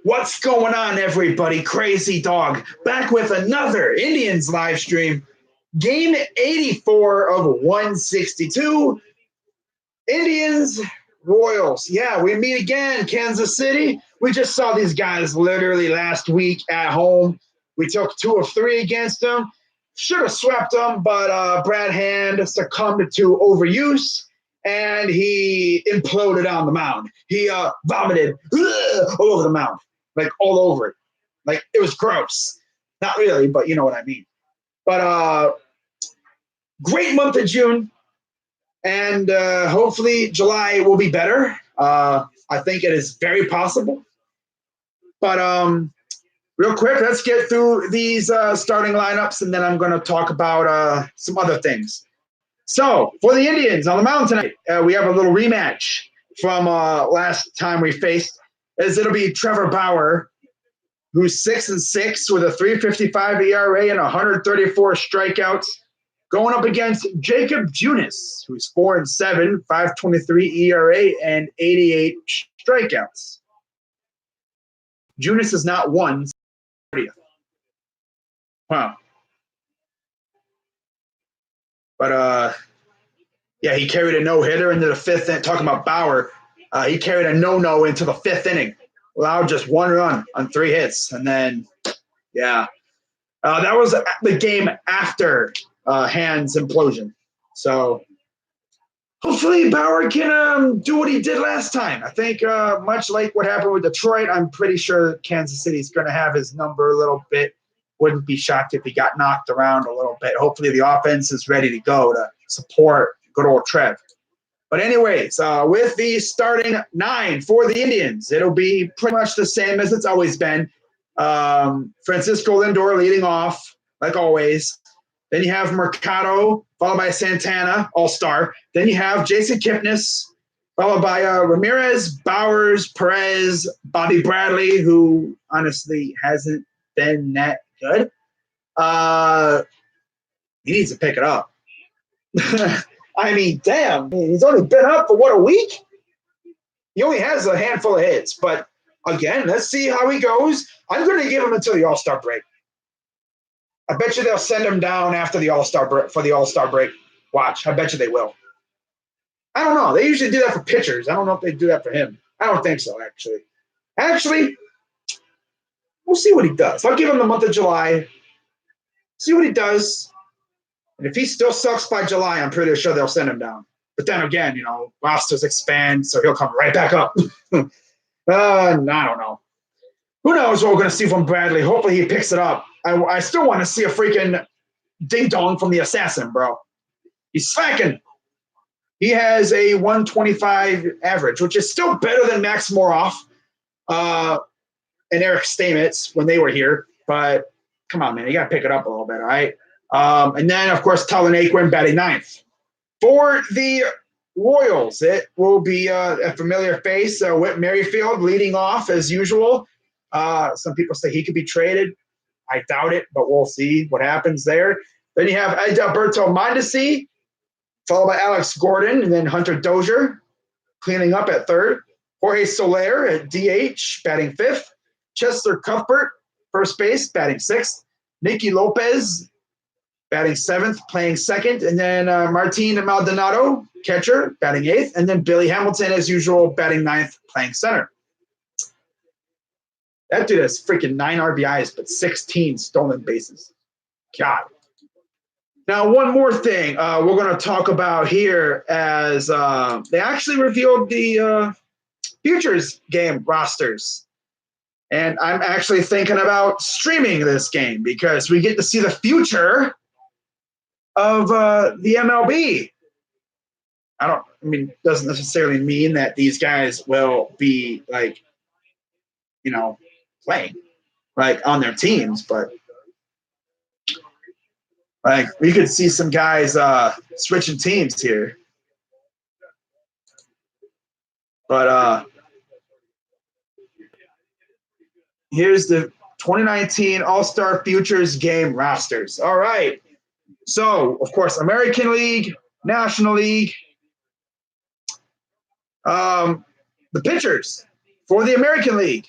What's going on, everybody? Crazy Dog back with another Indians live stream. Game 84 of 162. Indians, Royals. Yeah, we meet again, Kansas City. We just saw these guys literally last week at home. We took 2 of 3 against them. Should have swept them, but Brad Hand succumbed to overuse, and he imploded on the mound. He vomited all over the mound, like all over it. Like, it was gross. Not really, but you know what I mean. But great month of June, and hopefully July will be better. I think it is very possible. But real quick, let's get through these starting lineups, and then I'm going to talk about some other things. So, for the Indians on the mound tonight, we have a little rematch from last time we faced, as it'll be Trevor Bauer, who's 6-6 with a 3.55 ERA and 134 strikeouts, going up against Jacob Junis, who's 4-7, 5.23 ERA and 88 strikeouts. Junis has not won. Wow. But yeah, he carried a no-hitter into the 5th inning. Talking about Bauer, he carried a no-no into the 5th inning, allowed just 1 run on 3 hits, and then yeah, that was the game after Hand's implosion. So hopefully Bauer can do what he did last time. I think much like what happened with Detroit, I'm pretty sure Kansas City's going to have his number a little bit. Wouldn't be shocked if he got knocked around a little bit. Hopefully the offense is ready to go to support good old Trev. But anyways, with the starting 9 for the Indians, it'll be pretty much the same as it's always been. Francisco Lindor leading off, like always. Then you have Mercado, followed by Santana, all-star. Then you have Jason Kipnis, followed by Ramirez, Bowers, Perez, Bobby Bradley, who honestly hasn't been that good. He needs to pick it up. I mean, damn, he's only been up for, what, a week? He only has a handful of hits. But, again, let's see how he goes. I'm going to give him until the All-Star break. I bet you they'll send him down after the All-Star break, for the All-Star break. Watch. I bet you they will. I don't know. They usually do that for pitchers. I don't know if they do that for him. I don't think so, actually. Actually, we'll see what he does. I'll give him the month of July. See what he does. And if he still sucks by July, I'm pretty sure they'll send him down. But then again, rosters expand, so he'll come right back up. I don't know. Who knows what we're going to see from Bradley? Hopefully he picks it up. I still want to see a freaking ding-dong from the assassin, bro. He's slacking. He has a 125 average, which is still better than Max Moroff and Eric Stamets when they were here. But come on, man. You got to pick it up a little bit, all right? And then, of course, Talon Aquin batting 9th. For the Royals, it will be a familiar face, Whit Merrifield leading off as usual. Some people say he could be traded. I doubt it, but we'll see what happens there. Then you have Adalberto Mondesi, followed by Alex Gordon, and then Hunter Dozier cleaning up at 3rd. Jorge Soler at DH, batting 5th. Chester Cuthbert, first base, batting 6th. Nicky Lopez, batting 7th, playing 2nd. And then Martin Maldonado, catcher, batting 8th. And then Billy Hamilton, as usual, batting 9th, playing center. That dude has freaking 9 RBIs, but 16 stolen bases. God. Now, one more thing we're going to talk about here as they actually revealed the Futures game rosters. And I'm actually thinking about streaming this game because we get to see the future of the MLB. Doesn't necessarily mean that these guys will be playing on their teams, but we could see some guys switching teams here. But here's the 2019 All-Star Futures game rosters. All right. So, of course, American League, National League. The pitchers for the American League.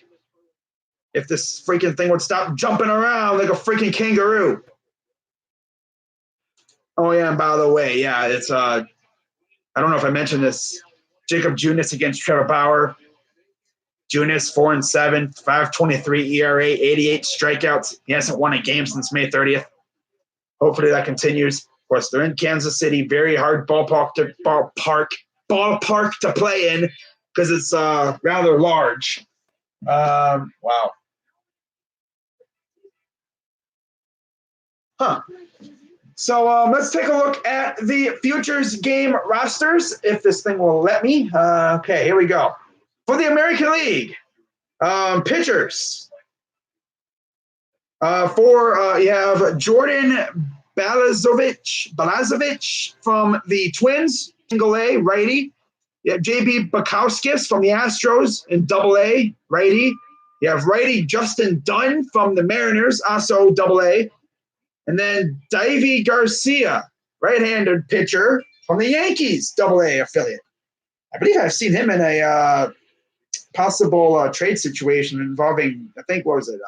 if this freaking thing would stop jumping around like a freaking kangaroo. Oh yeah, and by the way, yeah, it's I don't know if I mentioned this. Jacob Junis against Trevor Bauer. Junis 4-7, 5.23 ERA, 88 strikeouts. He hasn't won a game since May 30th. Hopefully that continues. Of course, they're in Kansas City. Very hard ballpark to play in because it's rather large. Wow. Huh. So let's take a look at the futures game rosters, if this thing will let me. Okay, here we go. For the American League, pitchers. You have Jordan Balazovic from the Twins, single A, righty. You have J.B. Bukowskis from the Astros in double A, righty. You have righty Justin Dunn from the Mariners, also double A. And then Deivi Garcia, right-handed pitcher from the Yankees, double A affiliate. I believe I've seen him in a possible trade situation involving, I think, what was it,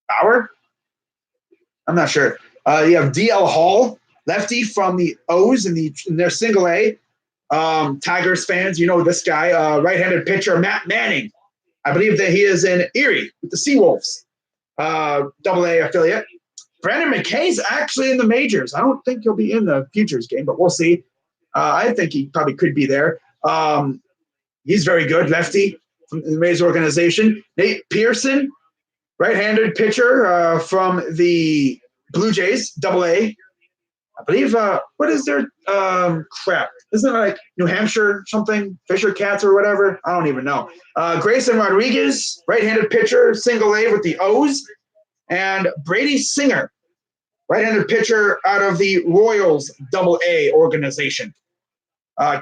Bauer? I'm not sure. You have DL Hall, lefty from the O's in their single A. Tigers fans, you know this guy, right-handed pitcher Matt Manning. I believe that he is in Erie with the Seawolves, double A affiliate. Brandon McKay's actually in the majors. I don't think he'll be in the futures game, but we'll see. I think he probably could be there. He's very good, lefty from the Rays organization. Nate Pearson, right-handed pitcher from the Blue Jays, double A. I believe, what is their crap? Isn't it like New Hampshire something? Fisher Cats or whatever? I don't even know. Grayson Rodriguez, right-handed pitcher, single A with the O's. And Brady Singer, right-handed pitcher out of the Royals double A organization.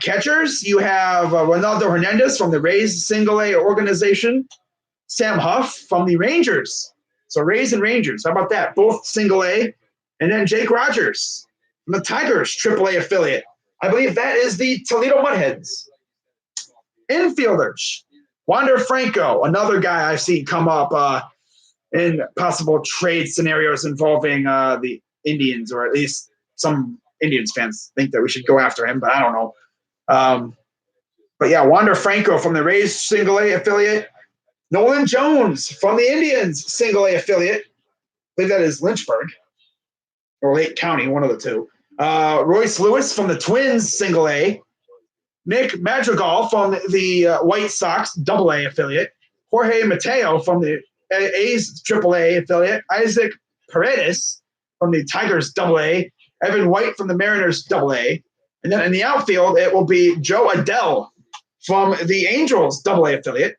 Catchers, you have Ronaldo Hernandez from the Rays single A organization. Sam Huff from the Rangers. So Rays and Rangers, how about that? Both single A. And then Jake Rogers from the Tigers triple A affiliate. I believe that is the Toledo Mudheads. Infielders, Wander Franco, another guy I've seen come up in possible trade scenarios involving the Indians, or at least some Indians fans think that we should go after him, but I don't know. But yeah, Wander Franco from the Rays single A affiliate. Nolan Jones from the Indians single A affiliate. I believe that is Lynchburg or Lake County, one of the two. Royce Lewis from the Twins single A. Nick Madrigal from the White Sox double A affiliate. Jorge Mateo from the A's triple A affiliate. Isaac Paredes from the Tigers double A. Evan White from the Mariners double A. And then in the outfield, it will be Joe Adell from the Angels double A affiliate.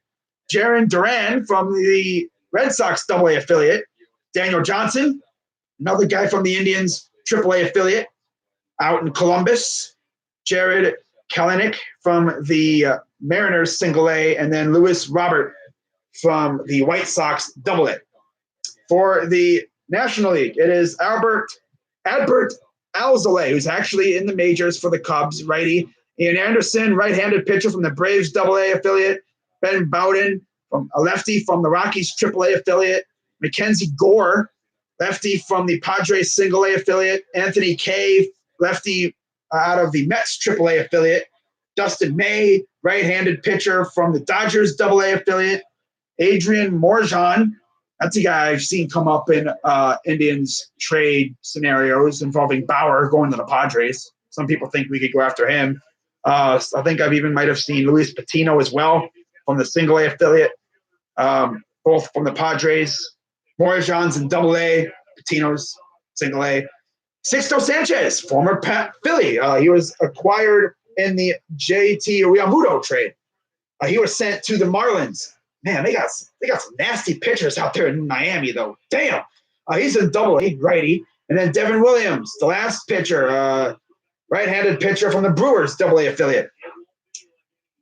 Jarren Duran from the Red Sox double A affiliate. Daniel Johnson, another guy from the Indians triple A affiliate out in Columbus. Jared Kalanick from the Mariners single A. And then Lewis Robert from the White Sox double A. For the National League, it is Adbert Alzolay, who's actually in the majors for the Cubs, righty. Ian Anderson, right-handed pitcher from the Braves double A affiliate. Ben Bowden, from a lefty from the Rockies triple A affiliate. Mackenzie Gore, lefty from the Padres single A affiliate. Anthony Kay, lefty out of the Mets triple A affiliate. Dustin May, right-handed pitcher from the Dodgers double A affiliate. Adrian Morjan, that's a guy I've seen come up in Indians trade scenarios involving Bauer going to the Padres. Some people think we could go after him. I think I've even might have seen Luis Patino as well from the single A affiliate, both from the Padres. Morjan's in double A, Patino's single A. Sixto Sanchez, former Philly. He was acquired in the JT Realmuto trade. He was sent to the Marlins. Man, they got some nasty pitchers out there in Miami, though. Damn. He's in double A, righty. And then Devin Williams, the last pitcher, right-handed pitcher from the Brewers double A affiliate.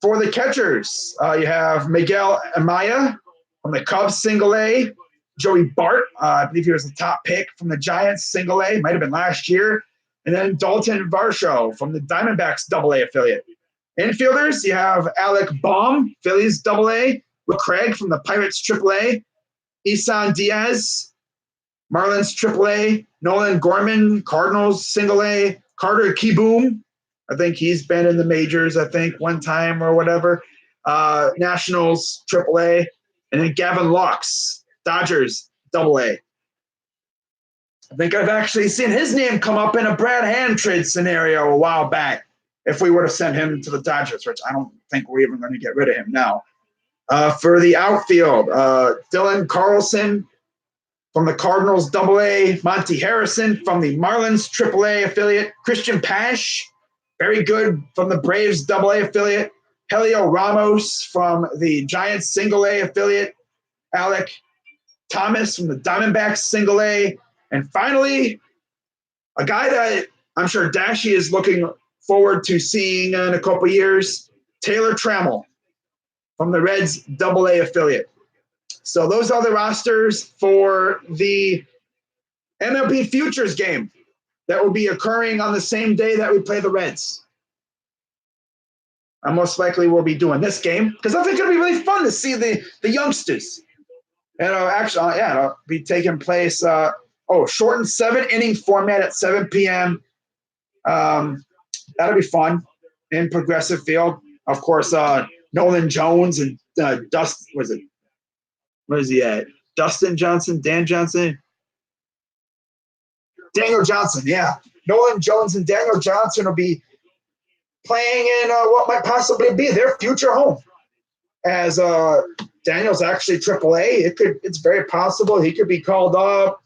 For the catchers, you have Miguel Amaya from the Cubs single A. Joey Bart, I believe he was the top pick from the Giants single A, might have been last year. And then Dalton Varsho from the Diamondbacks double A affiliate. Infielders, you have Alec Baum, Phillies double A. With Craig from the Pirates triple A. Isan Diaz, Marlins AAA, Nolan Gorman, Cardinals single A, Carter Kieboom. I think he's been in the majors, I think, one time or whatever. Nationals AAA, and then Gavin Lux, Dodgers AA. I think I've actually seen his name come up in a Brad Hand trade scenario a while back. If we would have sent him to the Dodgers, which I don't think we're even going to get rid of him now. For the outfield, Dylan Carlson from the Cardinals AA, Monty Harrison from the Marlins AAA affiliate, Christian Pash, very good from the Braves AA affiliate, Helio Ramos from the Giants single A affiliate, Alec Thomas from the Diamondbacks single A, and finally, a guy that I'm sure Dashy is looking forward to seeing in a couple years, Taylor Trammell from the Reds AA affiliate. So those are the rosters for the MLB Futures game that will be occurring on the same day that we play the Reds. I most likely will be doing this game because I think it'll be really fun to see the youngsters. And it'll be taking place, shortened 7-inning format at 7 p.m. That'll be fun in Progressive Field. Of course, Nolan Jones and what is he at? Dustin Johnson, Dan Johnson? Daniel Johnson, yeah. Nolan Jones and Daniel Johnson will be playing in what might possibly be their future home. As Daniel's actually AAA, it's very possible he could be called up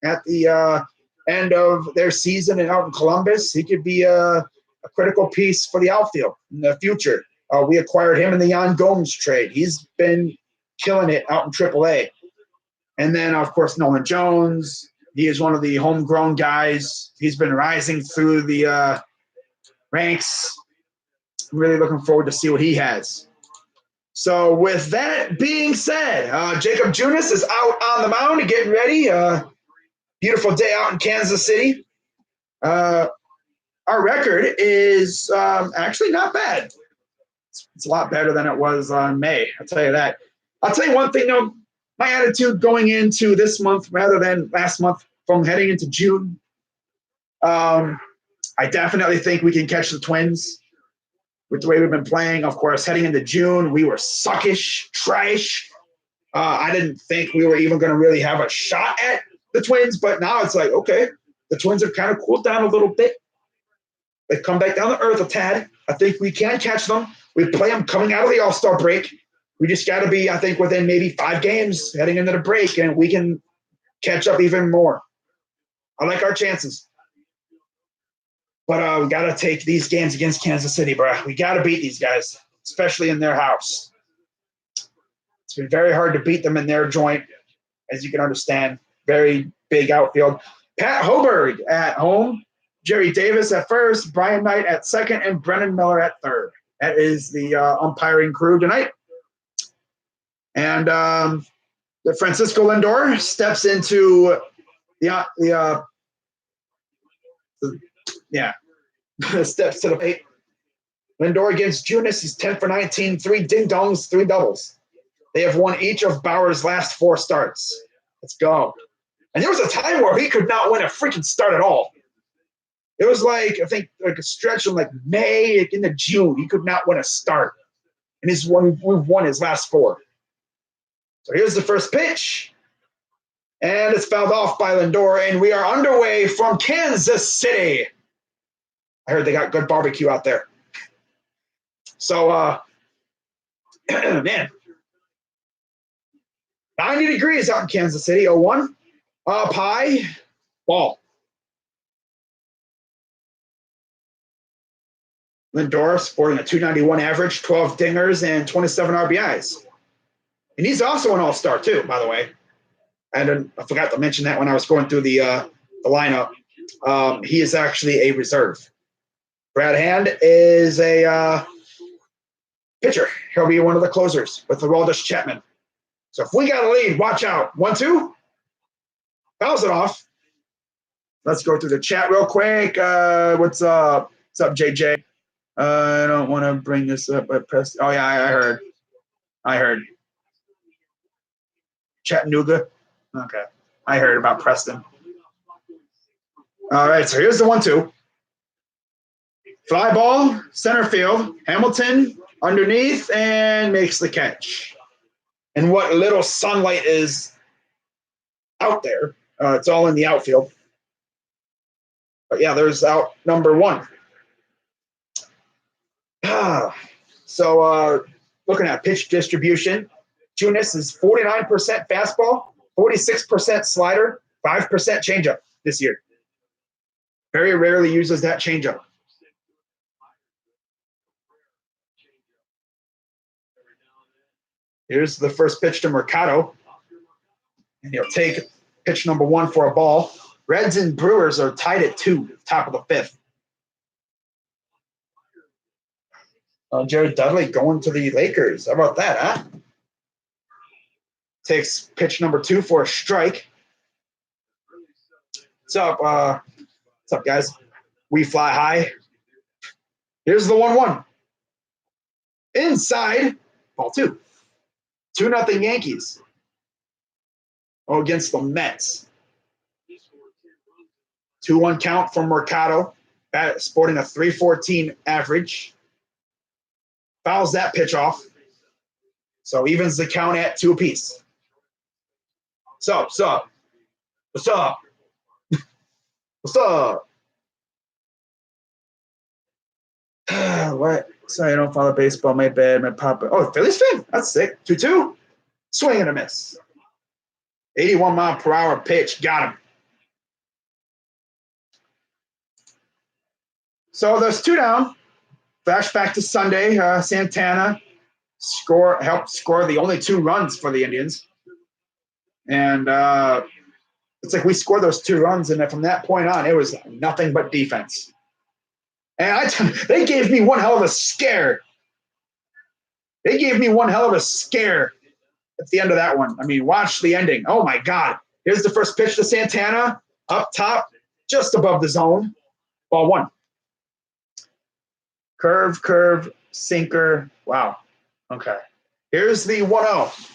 at the end of their season and out in Columbus. He could be a critical piece for the outfield in the future. We acquired him in the Yan Gomes trade. He's been killing it out in AAA. And then, of course, Nolan Jones. He is one of the homegrown guys. He's been rising through the ranks. I'm really looking forward to see what he has. So with that being said, Jacob Junis is out on the mound getting ready. Beautiful day out in Kansas City. Our record is actually not bad. It's a lot better than it was on May. I'll tell you that. I'll tell you one thing, though. My attitude going into this month rather than last month from heading into June, I definitely think we can catch the Twins with the way we've been playing. Of course, heading into June, we were suckish, trash. I didn't think we were even going to really have a shot at the Twins, but now it's like, okay, the Twins have kind of cooled down a little bit. They've come back down to earth a tad. I think we can catch them. We play them coming out of the All-Star break. We just got to be, I think, within maybe 5 games heading into the break, and we can catch up even more. I like our chances. But we got to take these games against Kansas City, bro. We got to beat these guys, especially in their house. It's been very hard to beat them in their joint, as you can understand. Very big outfield. Pat Hoberg at home. Jerry Davis at first, Brian Knight at second, and Brennan Miller at third. That is the umpiring crew tonight. And the Francisco Lindor steps into steps to the plate. Lindor against Junis. He's 10 for 19, 3 ding-dongs, 3 doubles. They have won each of Bauer's last 4 starts. Let's go. And there was a time where he could not win a freaking start at all. It was like, I think, like a stretch of like May into June. He could not win a start. And we've won his last 4. So here's the first pitch. And it's fouled off by Lindor. And we are underway from Kansas City. I heard they got good barbecue out there. So, man. 90 degrees out in Kansas City. 0-1. Up high. Ball. Lindor sporting a 291 average, 12 dingers, and 27 RBIs. And he's also an all-star, too, by the way. I forgot to mention that when I was going through the lineup. He is actually a reserve. Brad Hand is a pitcher. He'll be one of the closers with Aroldis Chapman. So if we got a lead, watch out. 1-2. Fouls it off. Let's go through the chat real quick. What's up? What's up, JJ? I don't want to bring this up. Oh, yeah, I heard. Chattanooga. Okay. I heard about Preston. All right, so here's the 1-2. Fly ball, center field. Hamilton underneath and makes the catch. And what little sunlight is out there, it's all in the outfield. But yeah, there's out number 1. So looking at pitch distribution, Junis is 49% fastball, 46% slider, 5% changeup this year. Very rarely uses that changeup. Here's the first pitch to Mercado. And he'll take pitch number 1 for a ball. Reds and Brewers are tied at 2, top of the 5th. Jared Dudley going to the Lakers. How about that, huh? Takes pitch number 2 for a strike. What's up? What's up, guys? We fly high. Here's the 1-1. Inside, ball 2. 2-0 Yankees. Against the Mets. 2-1 count from Mercado, sporting a .314 average. Fouls that pitch off. So evens the count at 2 apiece. What's up? What's up? What's up? What? Sorry, I don't follow baseball. My bad. My papa. Oh, Phillies fan? That's sick. 2-2. Swing and a miss. 81-mile-per-hour pitch. Got him. So there's 2 down. Flashback to Sunday. Santana helped score the only 2 runs for the Indians. And it's like we scored those 2 runs, and from that point on, it was nothing but defense. And they gave me one hell of a scare. They gave me one hell of a scare at the end of that one. I mean, watch the ending. Oh, my God. Here's the first pitch to Santana, up top, just above the zone. Ball 1. Curve, sinker. Wow. Okay. Here's the 1-0.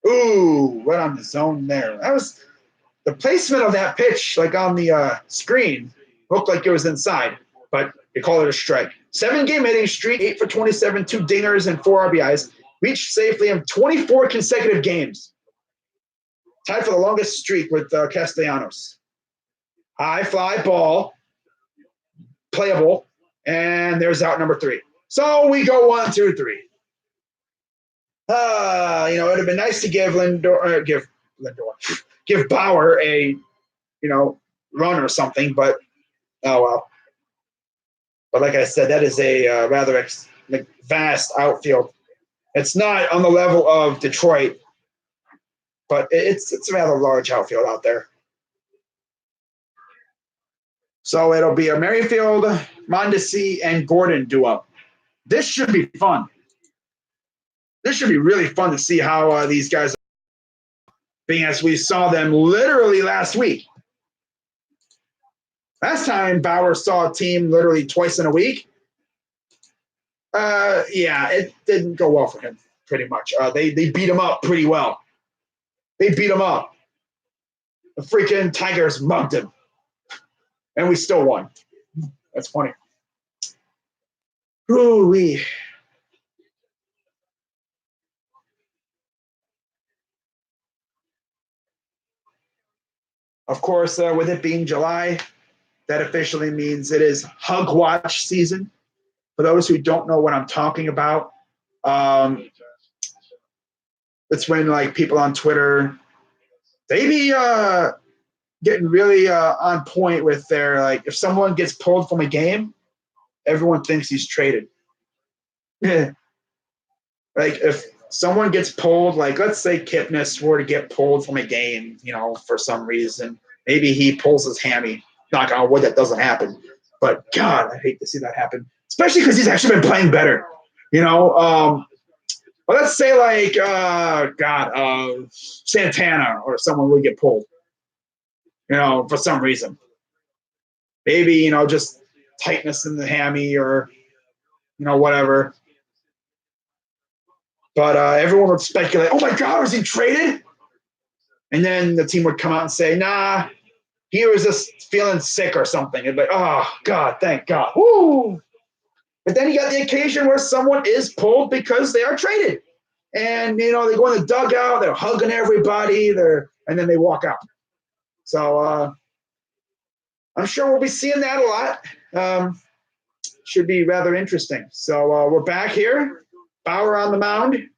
Ooh, right on the zone there. That was the placement of that pitch, like on the screen, looked like it was inside, but they call it a strike. 7-game hitting streak, 8 for 27, 2 dingers, and 4 RBIs. Reached safely in 24 consecutive games. Tied for the longest streak with Castellanos. High fly ball, playable, and there's out number 3. So we go 1, 2, 3. It would have been nice to give give Bauer a, run or something, but oh well. But like I said, that is a rather vast outfield. It's not on the level of Detroit, but it's a rather large outfield out there. So it'll be a Merrifield, Mondesi, and Gordon duo. This should be fun. This should be really fun to see how these guys are, being as we saw them literally last week. Last time Bauer saw a team literally twice in a week, it didn't go well for him, pretty much. They beat him up pretty well. They beat him up. The freaking Tigers mugged him. And we still won. That's funny. Ooh-wee. Of course, with it being July, that officially means it is Hug Watch season. For those who don't know what I'm talking about, it's when people on Twitter, they be getting really on point with their, if someone gets pulled from a game, everyone thinks he's traded. If someone gets pulled, let's say Kipnis were to get pulled from a game, for some reason, maybe he pulls his hammy. Knock on wood, that doesn't happen. But God, I hate to see that happen, especially because he's actually been playing better. But let's say Santana or someone would get pulled, for some reason. Maybe, just tightness in the hammy or, whatever. But everyone would speculate, oh my God, was he traded? And then the team would come out and say, nah, he was just feeling sick or something. It'd be like, oh God, thank God. Woo! But then you got the occasion where someone is pulled because they are traded. And they go in the dugout, they're hugging everybody, and then they walk out. So I'm sure we'll be seeing that a lot. Should be rather interesting. So we're back here. Bauer on the mound,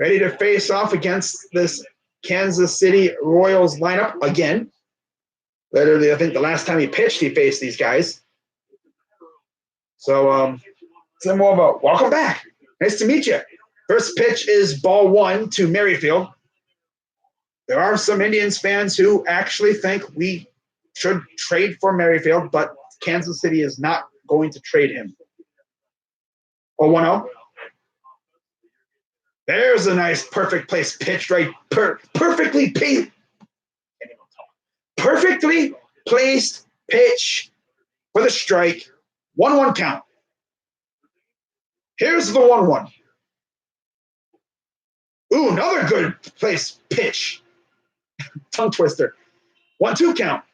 ready to face off against this Kansas City Royals lineup again. Literally, I think the last time he pitched, he faced these guys. So some more about welcome back. Nice to meet you. First pitch is ball one to Merrifield. There are some Indians fans who actually think we should trade for Merrifield, but Kansas City is not going to trade him. 0-1-0. There's a nice perfect place pitch, right? Perfectly placed pitch for the strike. 1-1 count. Here's the 1-1. Ooh, another good place pitch. Tongue twister. 1-2 count.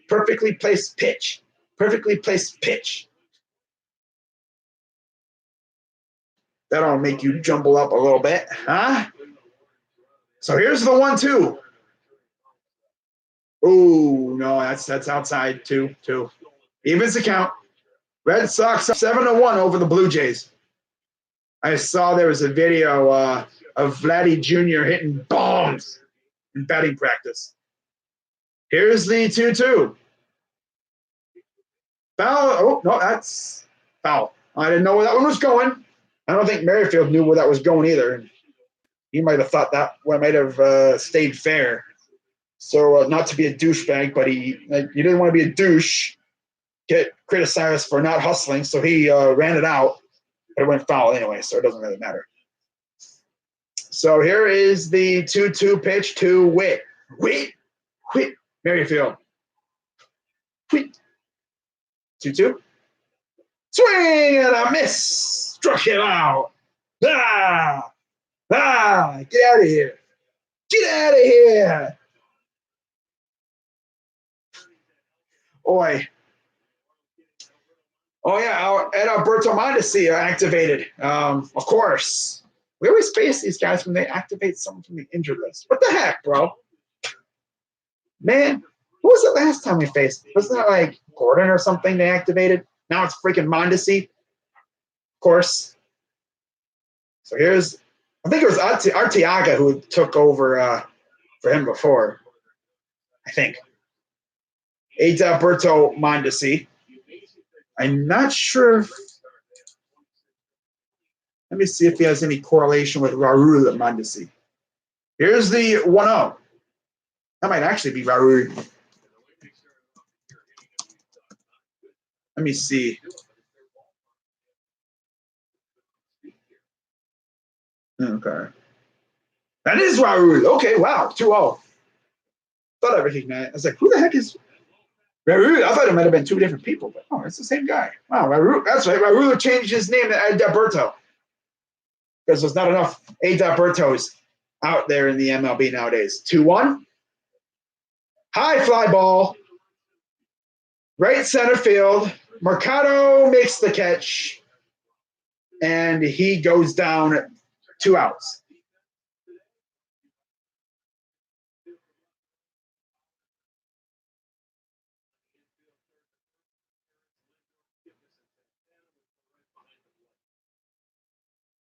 Perfectly placed pitch. Perfectly placed pitch. That'll make you jumble up a little bit, huh? So here's the 1-2. Ooh, no, that's outside. 2-2. Evens the count. Red Sox 7-1 over the Blue Jays. I saw there was a video of Vladdy Jr. hitting bombs in batting practice. Here's the 2-2. Foul. Oh, no, that's foul. I didn't know where that one was going. I don't think Merrifield knew where that was going either. He might have thought that one might have stayed fair. So not to be a douchebag, but he didn't want to be a douche, get criticized for not hustling, so he ran it out, but it went foul anyway, so it doesn't really matter. So here is the 2-2 pitch to Witt. Merrifield. Witt. 2-2. Swing and a miss. Struck him out. Get out of here. Get out of here. Oi. Oh, yeah, Edalberto Mondesi activated. Of course. We always face these guys when they activate someone from the injured list. What the heck, bro? Man, who was it last time we faced? Wasn't it like Gordon or something they activated? Now it's freaking Mondesi. Of course. So I think it was Arteaga who took over for him before. I think. Edalberto Mondesi. I'm not sure let me see if he has any correlation with Raul Mondesi. Here's the 1-0. That might actually be Raul. Let me see. Okay. That is Raul. Okay, wow. 2-0. Thought I recognized. I was like, who the heck is Raul? I thought it might have been two different people, but it's the same guy. Wow, Raul. That's right. Raul changed his name to Edalberto because there's not enough Edalbertos out there in the MLB nowadays. 2-1. High fly ball. Right center field. Mercado makes the catch. And he goes down 2 outs.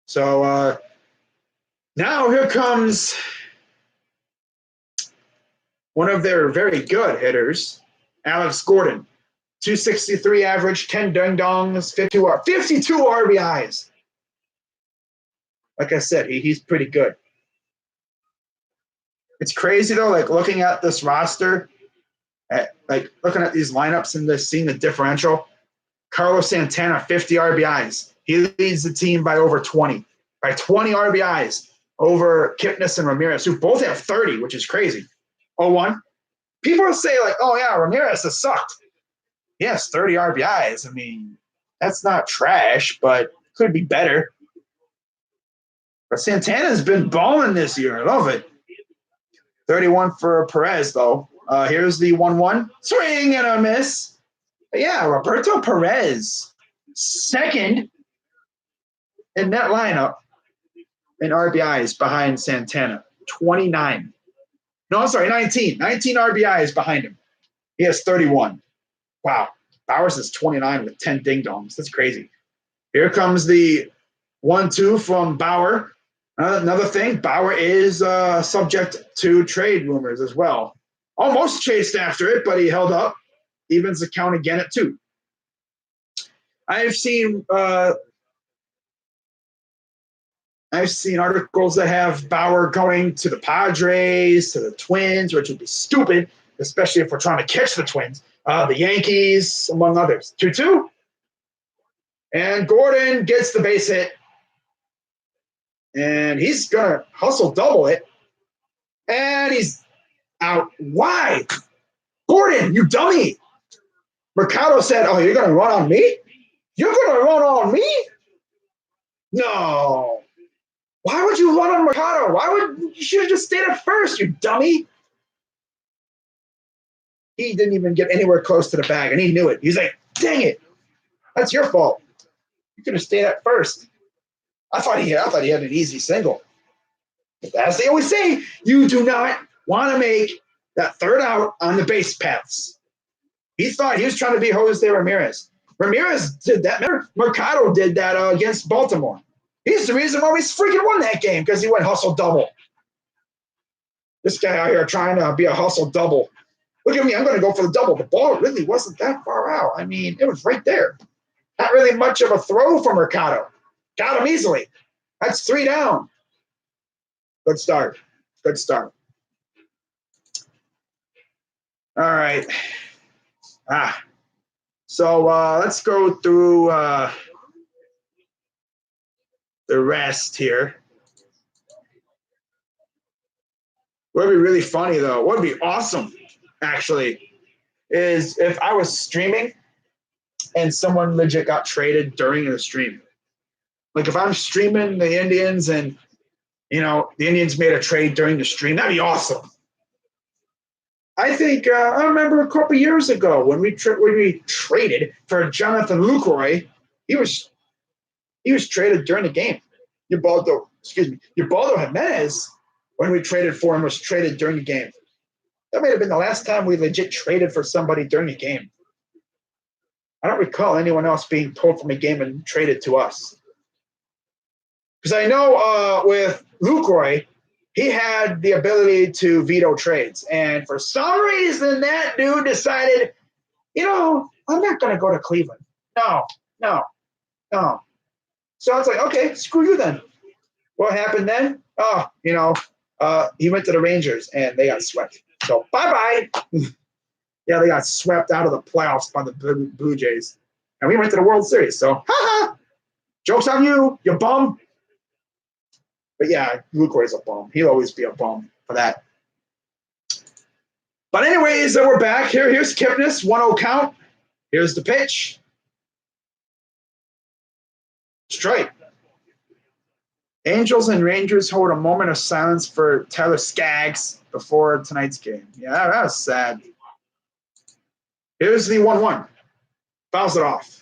So now here comes one of their very good hitters, Alex Gordon. 263 average, 10 ding-dongs, 52 RBIs. Like I said, he's pretty good. It's crazy, though, like looking at this roster, looking at these lineups and just seeing the differential. Carlos Santana, 50 RBIs. He leads the team by over 20. By 20 RBIs over Kipnis and Ramirez, who both have 30, which is crazy. 0-1. People say, like, oh, yeah, Ramirez has sucked. He has 30 RBIs. I mean, that's not trash, but could be better. But Santana's been balling this year. I love it. 31 for Perez, though. Here's the 1-1. Swing and a miss. But yeah, Roberto Perez, second in that lineup in RBIs behind Santana. 29. No, I'm sorry, 19. 19 RBIs behind him. He has 31. Wow. Bowers is 29 with 10 ding-dongs. That's crazy. Here comes the 1-2 from Bauer. Another thing, Bauer is subject to trade rumors as well. Almost chased after it, but he held up. Evens the count again at 2. I've seen articles that have Bauer going to the Padres, to the Twins, which would be stupid, especially if we're trying to catch the Twins. The Yankees, among others. 2-2. And Gordon gets the base hit. And he's going to hustle double it. And he's out. Why? Gordon, you dummy. Mercado said, oh, you're going to run on me? You're going to run on me? No. Why would you run on Mercado? You should have just stayed at first, you dummy. He didn't even get anywhere close to the bag, and he knew it. He's like, dang it. That's your fault. You could have stayed at first. I thought he had an easy single. But as they always say, you do not want to make that third out on the base paths. He thought he was trying to be Jose Ramirez. Ramirez did that. Mercado did that against Baltimore. He's the reason why we freaking won that game, because he went hustle double. This guy out here trying to be a hustle double. Look at me, I'm going to go for the double. The ball really wasn't that far out. I mean, it was right there. Not really much of a throw from Mercado. Got him easily. That's 3 down. Good start. Good start. All right. So let's go through the rest here. What would be really funny, though, what would be awesome, actually, is if I was streaming and someone legit got traded during the stream. Like if I'm streaming the Indians and, the Indians made a trade during the stream, that'd be awesome. I think I remember a couple years ago when we traded for Jonathan Lucroy. He was traded during the game. Ubaldo Jimenez, when we traded for him, was traded during the game. That may have been the last time we legit traded for somebody during the game. I don't recall anyone else being pulled from a game and traded to us. Because I know with Lucroy, he had the ability to veto trades. And for some reason, that dude decided, I'm not going to go to Cleveland. No. So I was like, okay, screw you then. What happened then? Oh, he went to the Rangers and they got swept. So bye-bye. Yeah, they got swept out of the playoffs by the Blue Jays. And we went to the World Series. So, joke's on you, you bum. But yeah, Lucroy's a bum. He'll always be a bum for that. But anyways, we're back. Here's Kipnis, 1-0 count. Here's the pitch. Strike. Angels and Rangers hold a moment of silence for Tyler Skaggs before tonight's game. Yeah, that was sad. Here's the 1-1. Fouls it off.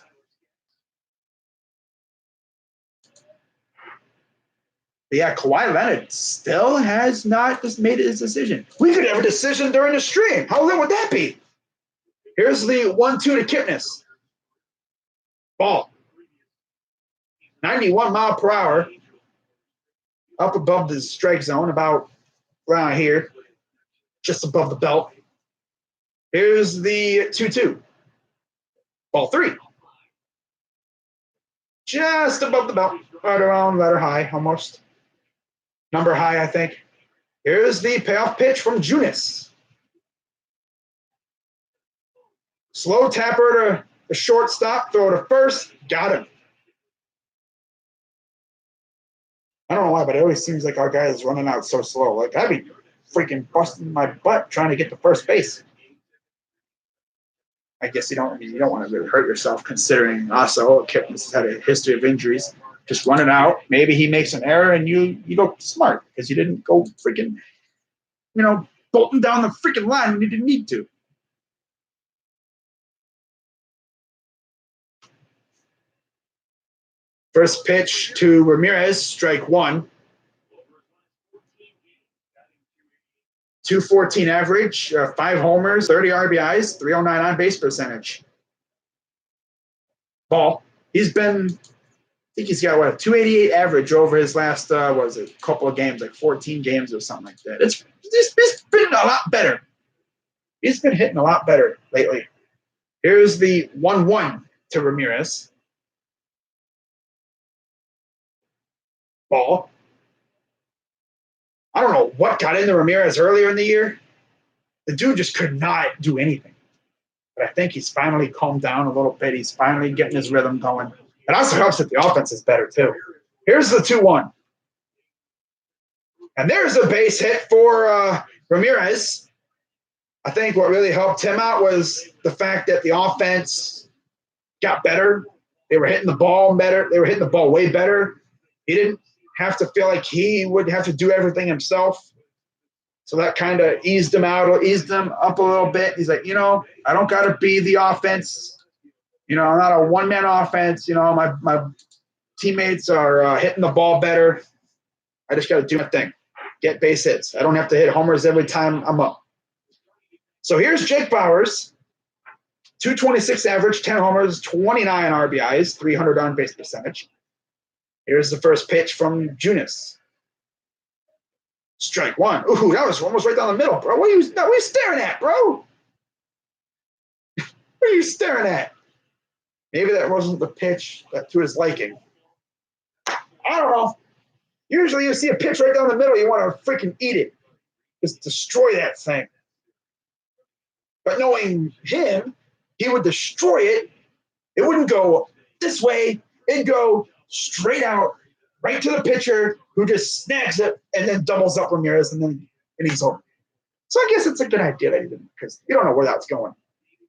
But yeah, Kawhi Leonard still has not just made his decision. We could have a decision during the stream. How lit would that be? Here's the 1-2 to Kipnis. Ball. 91 mile per hour. Up above the strike zone, about around here. Just above the belt. Here's the 2-2. Ball 3. Just above the belt. Right around letter high, almost. Number high, I think. Here's the payoff pitch from Junis. Slow tapper to the shortstop, throw to first, got him. I don't know why, but it always seems like our guy is running out so slow. Like, I'd be freaking busting my butt trying to get to first base. I guess you don't want to really hurt yourself, considering also Kipnis has had a history of injuries. Just run it out. Maybe he makes an error and you go smart because you didn't go freaking, bolting down the freaking line when you didn't need to. First pitch to Ramirez, strike one. 214 average, 5 homers, 30 RBIs, 309 on base percentage. Ball. He's been, I think he's got what, a 288 average over his last, couple of games, like 14 games or something like that. It's been a lot better. He's been hitting a lot better lately. Here's the 1-1 to Ramirez. Ball. I don't know what got into Ramirez earlier in the year. The dude just could not do anything. But I think he's finally calmed down a little bit. He's finally getting his rhythm going. It also helps that the offense is better, too. Here's the 2-1. And there's a base hit for Ramirez. I think what really helped him out was the fact that the offense got better. They were hitting the ball better. They were hitting the ball way better. He didn't have to feel like he would have to do everything himself. So that kind of eased him up a little bit. He's like, I don't got to be the offense. I'm not a one-man offense. My teammates are hitting the ball better. I just got to do my thing, get base hits. I don't have to hit homers every time I'm up. So here's Jake Bauers, 226 average, 10 homers, 29 RBIs, 300 on base percentage. Here's the first pitch from Junis. Strike one. Ooh, that was almost right down the middle, bro. What are you staring at, bro? What are you staring at? Maybe that wasn't the pitch to his liking. I don't know. Usually you see a pitch right down the middle, you want to freaking eat it. Just destroy that thing. But knowing him, he would destroy it. It wouldn't go this way. It'd go straight out, right to the pitcher, who just snags it and then doubles up Ramirez, and he's over. So I guess it's a good idea that he didn't, because you don't know where that's going.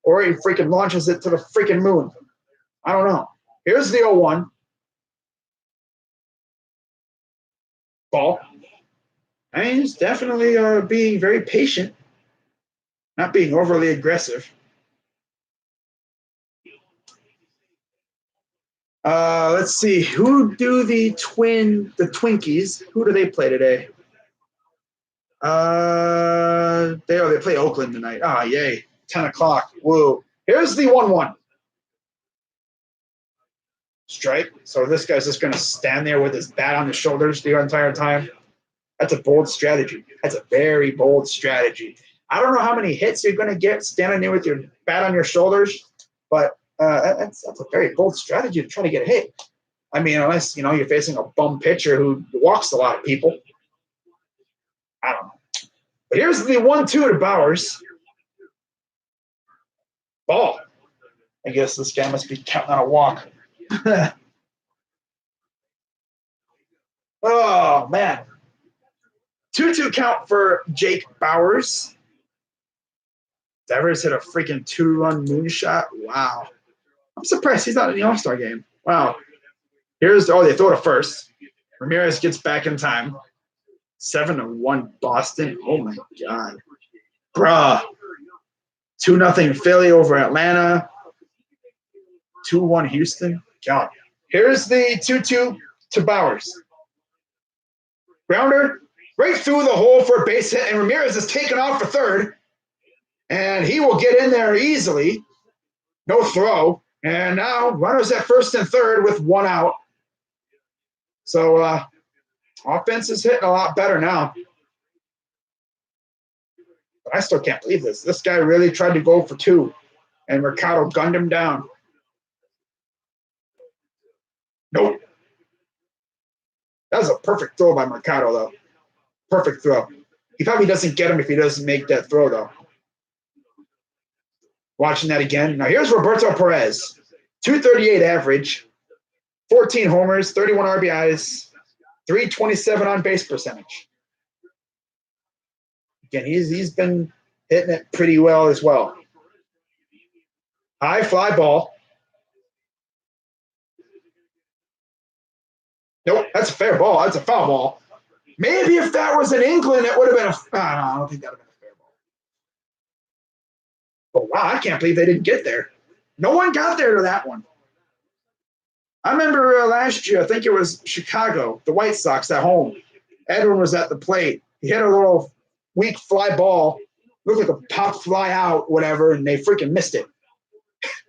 Or he freaking launches it to the freaking moon. I don't know. Here's the 0-1. Ball. I mean, he's definitely being very patient, not being overly aggressive. Let's see. Who do the Twinkies? Who do they play today? They play Oakland tonight. Ah, yay. 10 o'clock. Whoa. Here's the 1-1. Strike. So this guy's just going to stand there with his bat on his shoulders the entire time. That's a bold strategy. That's a very bold strategy. I don't know how many hits you're going to get standing there with your bat on your shoulders, but that's a very bold strategy to try to get a hit. I mean, unless, you're facing a bum pitcher who walks a lot of people. I don't know. But here's the 1-2 to Bauers. Ball. I guess this guy must be counting on a walk. Oh, man. 2-2 count for Jake Bauers. Devers hit a freaking 2-run moonshot. Wow. I'm surprised he's not in the All-Star game. Wow. They throw to first. Ramirez gets back in time. 7-1 Boston. Oh, my God. Bruh. 2-0 Philly over Atlanta. 2-1 Houston. God. Here's the 2-2 to Bauers. Grounder right through the hole for a base hit, and Ramirez is taken off for third. And he will get in there easily. No throw. And now runners at first and third with 1 out. So offense is hitting a lot better now. But I still can't believe this. This guy really tried to go for 2, and Mercado gunned him down. Nope. That was a perfect throw by Mercado, though. Perfect throw. He probably doesn't get him if he doesn't make that throw, though. Watching that again. Now here's Roberto Perez. 238 average, 14 homers, 31 RBIs, 327 on base percentage. Again, he's been hitting it pretty well as well. High fly ball. That's a fair ball. That's a foul ball. Maybe if that was in England, it would have been a. I don't think that would have been a fair ball. But wow, I can't believe they didn't get there. No one got there to that one. I remember last year, I think it was Chicago, the White Sox at home. Edwin was at the plate. He hit a little weak fly ball, looked like a pop fly out, whatever, and they freaking missed it.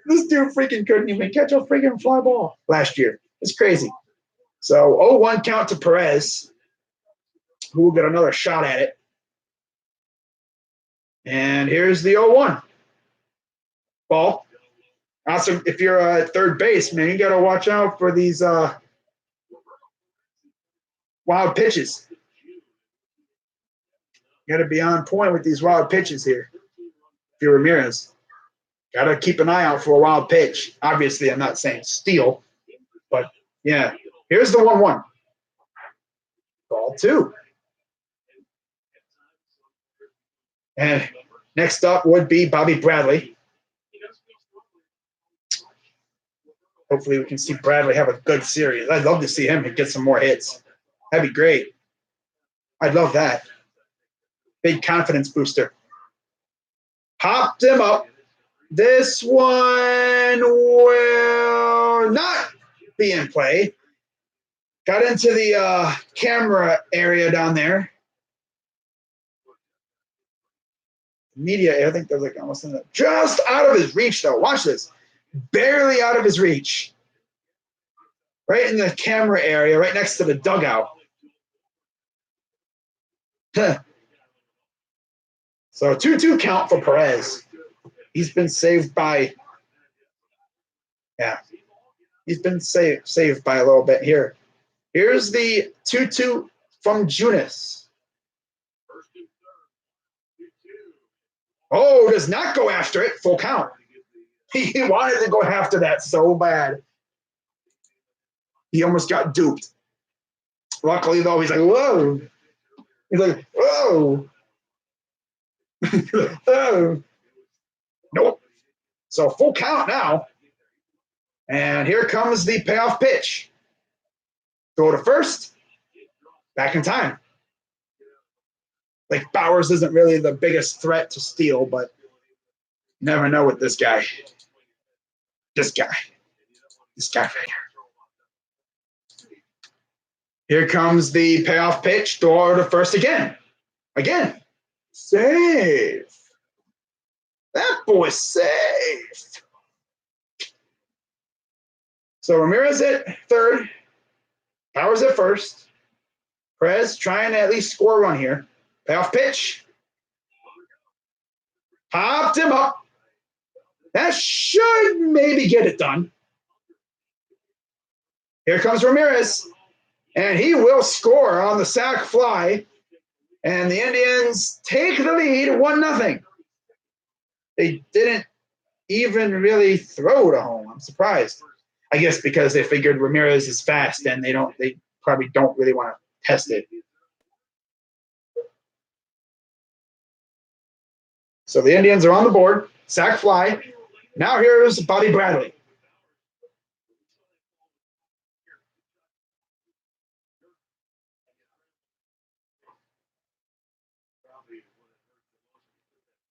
This dude freaking couldn't even catch a freaking fly ball last year. It's crazy. So 0-1 count to Perez, who will get another shot at it. And here's the 0-1. Ball. Also, if you're at third base, man, you got to watch out for these wild pitches. You got to be on point with these wild pitches here. If you're Ramirez, got to keep an eye out for a wild pitch. Obviously, I'm not saying steal, but yeah. Here's the 1-1. Ball 2. And next up would be Bobby Bradley. Hopefully we can see Bradley have a good series. I'd love to see him get some more hits. That'd be great. I'd love that. Big confidence booster. Popped him up. This one will not be in play. Got into the camera area down there. Media, I think they're like almost in the, just out of his reach, though. Watch this. Barely out of his reach. Right in the camera area, right next to the dugout. So 2-2 count for Perez. He's been saved by, he's been saved by a little bit here. Here's the 2-2 from Junis. Oh, does not go after it. Full count. He wanted to go after that so bad. He almost got duped. Luckily, though, he's like, whoa. He's like, whoa. Oh. Nope. So full count now. And here comes the payoff pitch. Throw to first. Back in time. Like Bowers isn't really the biggest threat to steal, but never know with this guy. This guy right here. Here comes the payoff pitch. Throw to first again. Save. That boy's safe. So Ramirez at third. Bowers at first. Perez trying to at least score a run here. Payoff pitch. Popped him up. That should maybe get it done. Here comes Ramirez. And he will score on the sac fly. And the Indians take the lead 1-0. They didn't even really throw to home. I'm surprised. I guess because they figured Ramirez is fast and they probably don't really want to test it. So the Indians are on the board. Sac fly. Now here's Bobby Bradley.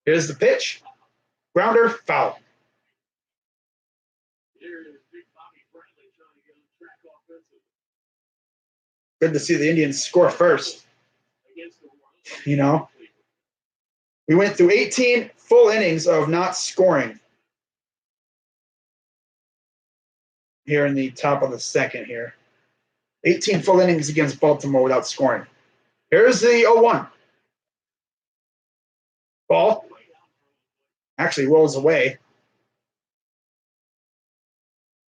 Here's the pitch. Grounder, foul. Good to see the Indians score first. You know, we went through 18 full innings of not scoring here in the top of the second here. 18 full innings against Baltimore without scoring. Here's the 0-1. Ball actually rolls away.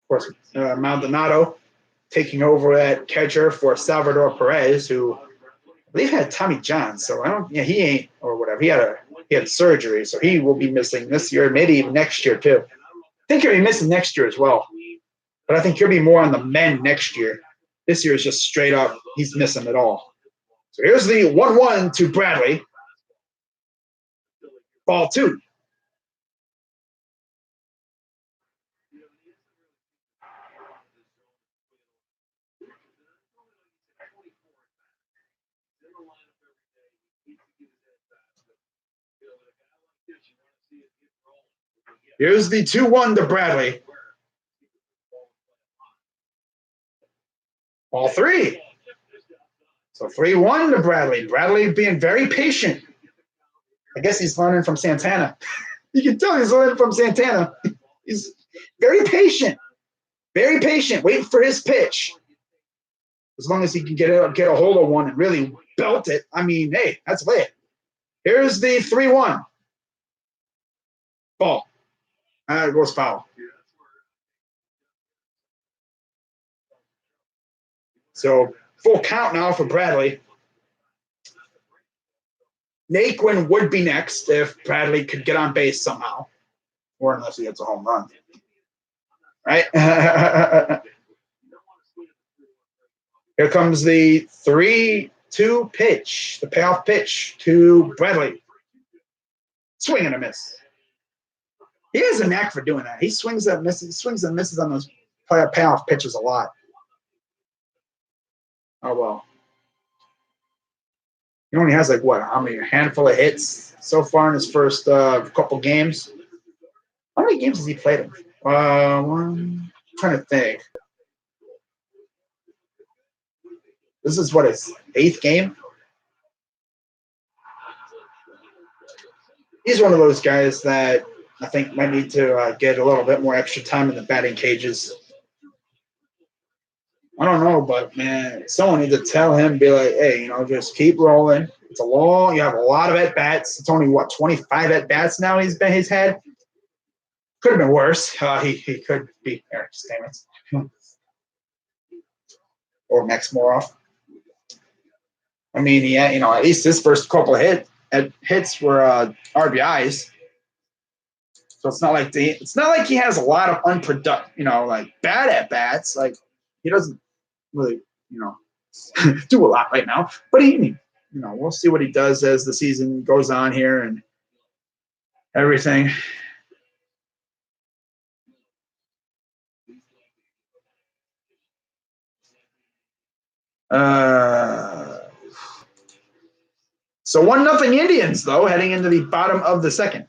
Of course, Maldonado taking over at catcher for Salvador Perez, who I believe had Tommy John. So he ain't, or whatever. He had surgery, so he will be missing this year, maybe even next year too. I think he'll be missing next year as well. But I think he'll be more on the mend next year. This year is just straight up, he's missing it all. So here's the 1-1 to Bradley. Ball 2. Here's the 2-1 to Bradley. Ball 3. So 3-1 to Bradley. Bradley being very patient. I guess he's learning from Santana. You can tell he's learning from Santana. He's very patient. Very patient, waiting for his pitch. As long as he can get a hold of one and really belt it, I mean, hey, that's lit. Here's the 3-1. Ball. It goes foul. So full count now for Bradley. Naquin would be next if Bradley could get on base somehow, or unless he hits a home run. Right? Here comes the 3-2 pitch, the payoff pitch to Bradley. Swing and a miss. He has a knack for doing that. He swings and misses on those payoff pitches a lot. Oh, well. He only has a handful of hits so far in his first couple games. How many games has he played in? I'm trying to think. This is his 8th game? He's one of those guys that I think might need to get a little bit more extra time in the batting cages. I don't know, but man, someone needs to tell him, be like, hey, just keep rolling. You have a lot of at bats. It's only 25 at bats now he's had. Could have been worse. He could be Eric Stamets or Max Moroff. I mean, at least his first couple of hits were RBIs. So it's not like he has a lot of unproductive, bad at bats. Like he doesn't really, do a lot right now. But we'll see what he does as the season goes on here and everything. So 1-0 Indians, though, heading into the bottom of the second.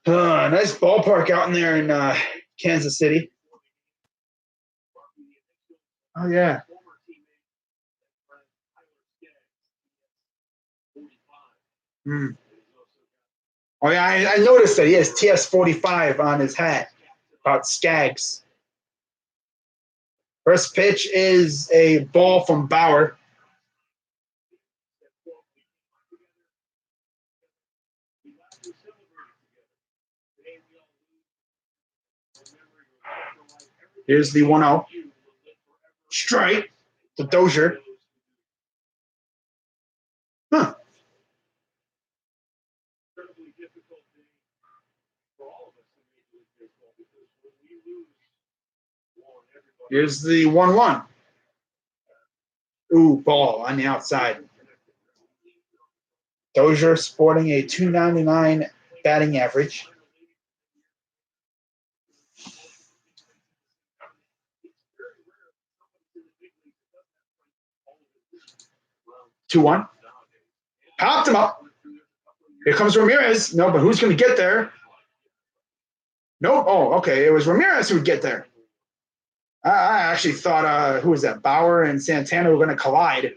Nice ballpark out in there in Kansas City. Oh, yeah. Oh, yeah, I noticed that he has TS45 on his hat about Skaggs. First pitch is a ball from Bauer. Here's the 1-0. Strike to Dozier. Huh. Here's the 1-1. Ooh, ball on the outside. Dozier sporting a .299 batting average. Two-one. Popped him up. Here comes Ramirez. No, but who's going to get there? Nope. Oh, okay. It was Ramirez who would get there. I actually thought, who was that? Bauer and Santana were going to collide.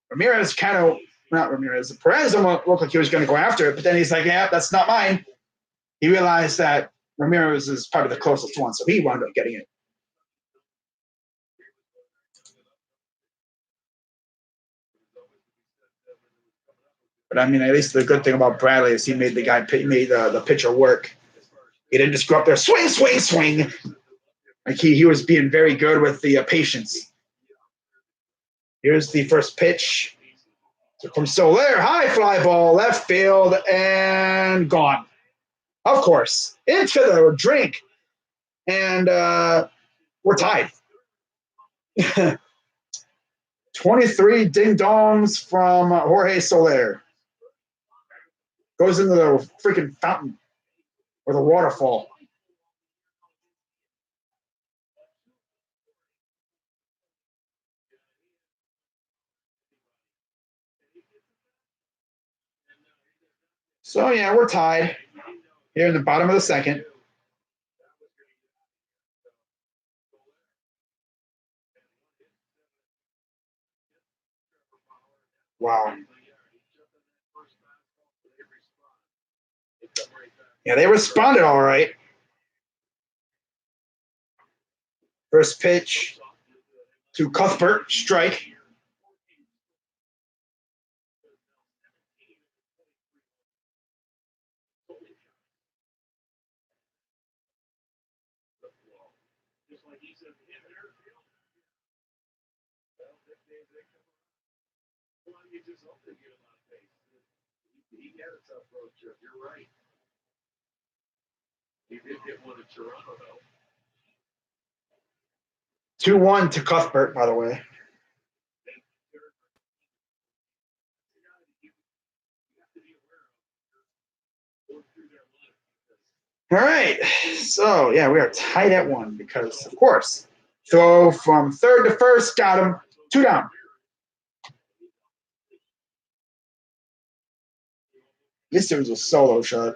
Ramirez Perez almost looked like he was going to go after it, but then he's like, yeah, that's not mine. He realized that Ramirez is probably the closest one, so he wound up getting it. But I mean, at least the good thing about Bradley is he made the pitcher work. He didn't just go up there, swing, swing, swing. Like he was being very good with the patience. Here's the first pitch from Soler. High fly ball, left field, and gone. Of course. Into the drink. And we're tied. 23 ding dongs from Jorge Soler. Goes into the freaking fountain or the waterfall. So, yeah, we're tied here in the bottom of the second. Wow. Yeah, they responded all right. First pitch to Cuthbert, strike. You're right. He did hit one in Toronto, though. 2-1 to Cuthbert, by the way. All right. So, yeah, we are tied at 1 because, of course, throw from third to first, got him. 2 down. This was a solo shot.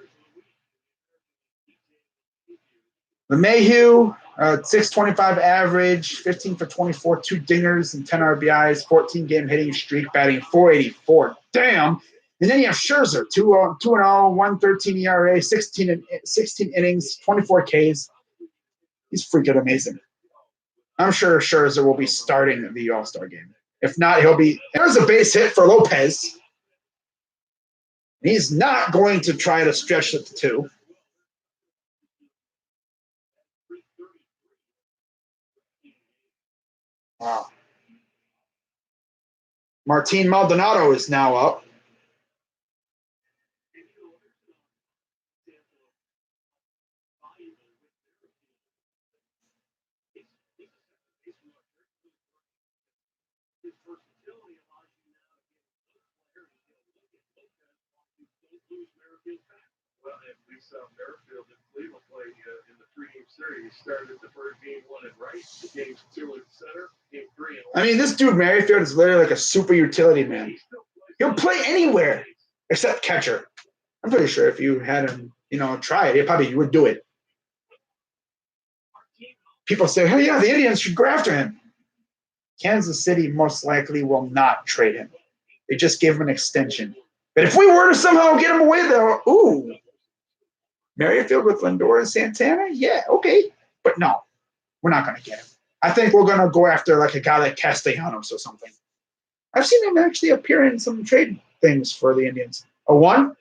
LeMahieu, 625 average, 15 for 24, 2 dingers and 10 RBIs, 14 game hitting streak, batting 484. Damn. And then you have Scherzer, 2-0, 113 ERA, 16 innings, 24 Ks. He's freaking amazing. I'm sure Scherzer will be starting the All-Star game. If not, he'll be. There's a base hit for Lopez. He's not going to try to stretch it to 2. Wow. Martin Maldonado is now up. Well, and we saw Merrifield and Cleveland play in the 3-game series. Started the first game 1 in right, game 2 in center, game 3 in left. I mean, this dude Merrifield is literally like a super utility man. He'll play anywhere except catcher. I'm pretty sure if you had him, try it, he probably would do it. People say, "Oh yeah, the Indians should go after him." Kansas City most likely will not trade him. They just gave him an extension. But if we were to somehow get him away, though, ooh. Merrifield with Lindor and Santana? Yeah, okay. But no, we're not going to get him. I think we're going to go after like a guy like Castellanos or something. I've seen him actually appear in some trade things for the Indians. A 1?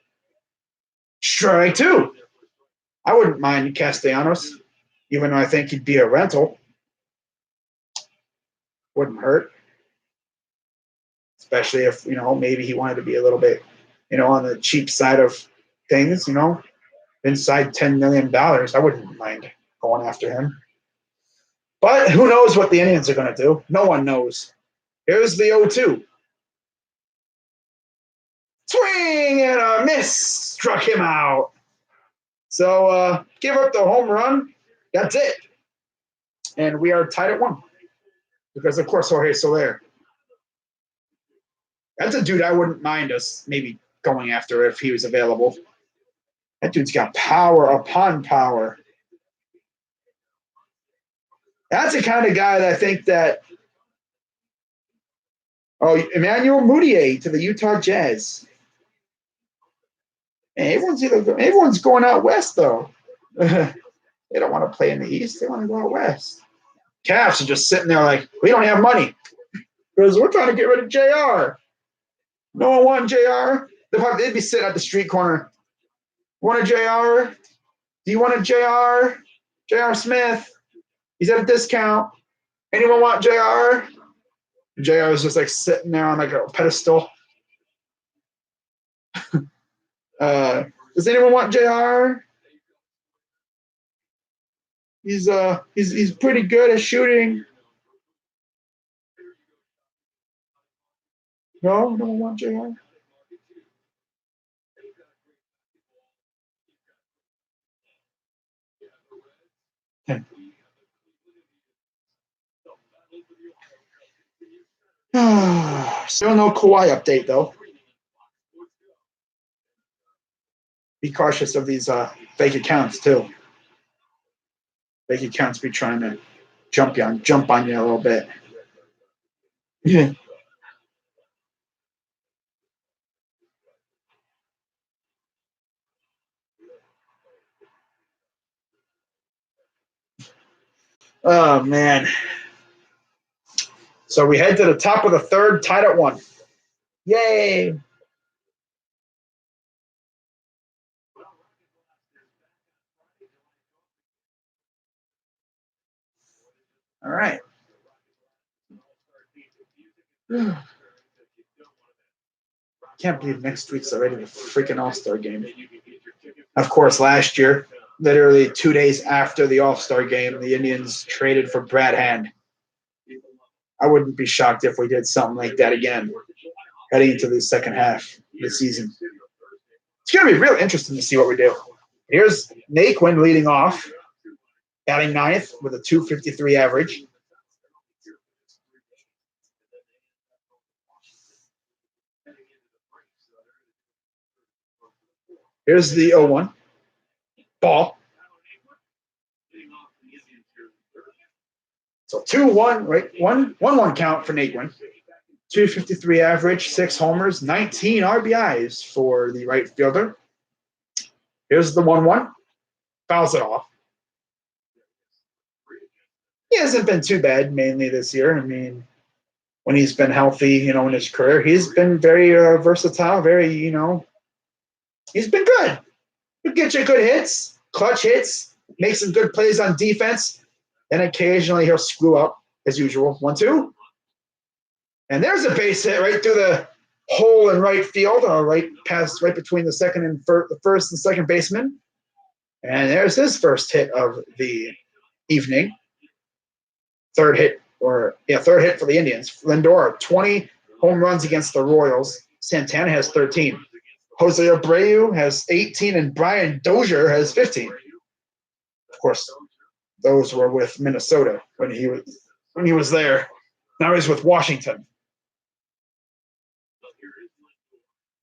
Strike 2. I wouldn't mind Castellanos, even though I think he'd be a rental. Wouldn't hurt. Especially if, maybe he wanted to be a little bit, on the cheap side of things, inside $10 million, I wouldn't mind going after him. But who knows what the Indians are going to do? No one knows. Here's the 0-2. Swing and a miss. Struck him out. So give up the home run. That's it. And we are tied at 1. Because, of course, Jorge Soler. That's a dude I wouldn't mind us maybe going after if he was available. That dude's got power upon power. That's the kind of guy that I think that. Oh, Emmanuel Mudiay to the Utah Jazz. And everyone's going out west, though. They don't want to play in the East. They want to go out west. Cavs are just sitting there like, we don't have money because we're trying to get rid of JR. No one wants JR. They'd be sitting at the street corner. Want a JR? Do you want a JR? JR Smith. He's at a discount. Anyone want JR? JR is just like sitting there on like a pedestal. Does anyone want JR? He's pretty good at shooting. No, don't want JR. Still no Kawhi update though. Be cautious of these fake accounts too. Fake accounts be trying to jump on you a little bit. Yeah. Oh man. So we head to the top of the third, tied at 1. Yay! All right. Can't believe next week's already the freaking All-Star game. Of course, last year, literally 2 days after the All-Star game, the Indians traded for Brad Hand. I wouldn't be shocked if we did something like that again, heading into the second half of the season. It's going to be real interesting to see what we do. Here's Naquin leading off, batting ninth with a 253 average. Here's the 0-1. Ball. So 2-1, right? 1-1 count for Naquin. 253 average, 6 homers, 19 RBIs for the right fielder. Here's the 1-1. Fouls it off. He hasn't been too bad, mainly this year. I mean, when he's been healthy, in his career, he's been very versatile, very, he's been good. He'll get you good hits, clutch hits, make some good plays on defense, and occasionally he'll screw up, as usual. 1-2. And there's a base hit right through the hole in right field, right between the first and second baseman. And there's his first hit of the evening. Third hit for the Indians. Lindor, 20 home runs against the Royals. Santana has 13. Jose Abreu has 18, and Brian Dozier has 15. Of course, those were with Minnesota when he was there. Now he's with Washington.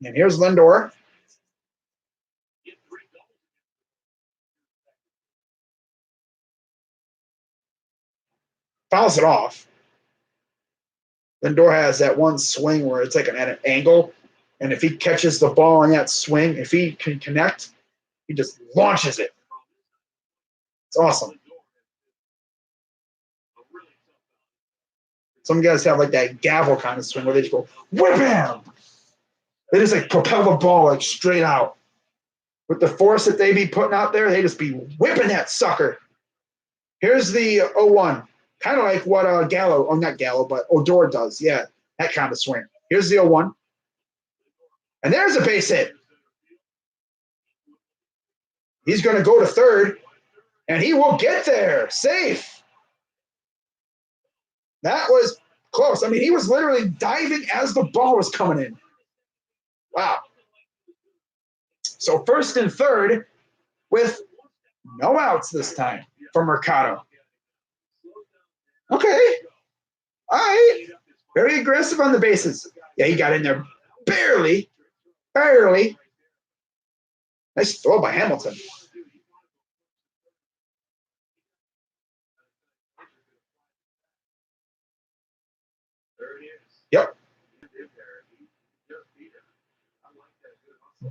And here's Lindor. Fouls it off. Lindor has that one swing where it's like at an angle, and if he catches the ball on that swing, if he can connect, he just launches it. It's awesome. Some guys have like that gavel kind of swing where they just go whip him. They just like propel the ball like straight out. With the force that they be putting out there, they just be whipping that sucker. Here's the 0-1. Kind of like what not Gallo, but Odor does. Yeah, that kind of swing. Here's the 0-1. And there's a base hit. He's going to go to third, and he will get there safe. That was close. I mean, he was literally diving as the ball was coming in. Wow. So first and third with no outs this time for Mercado. Okay. All right. Very aggressive on the bases. Yeah, he got in there barely. Barely. Nice throw by Hamilton. Yep.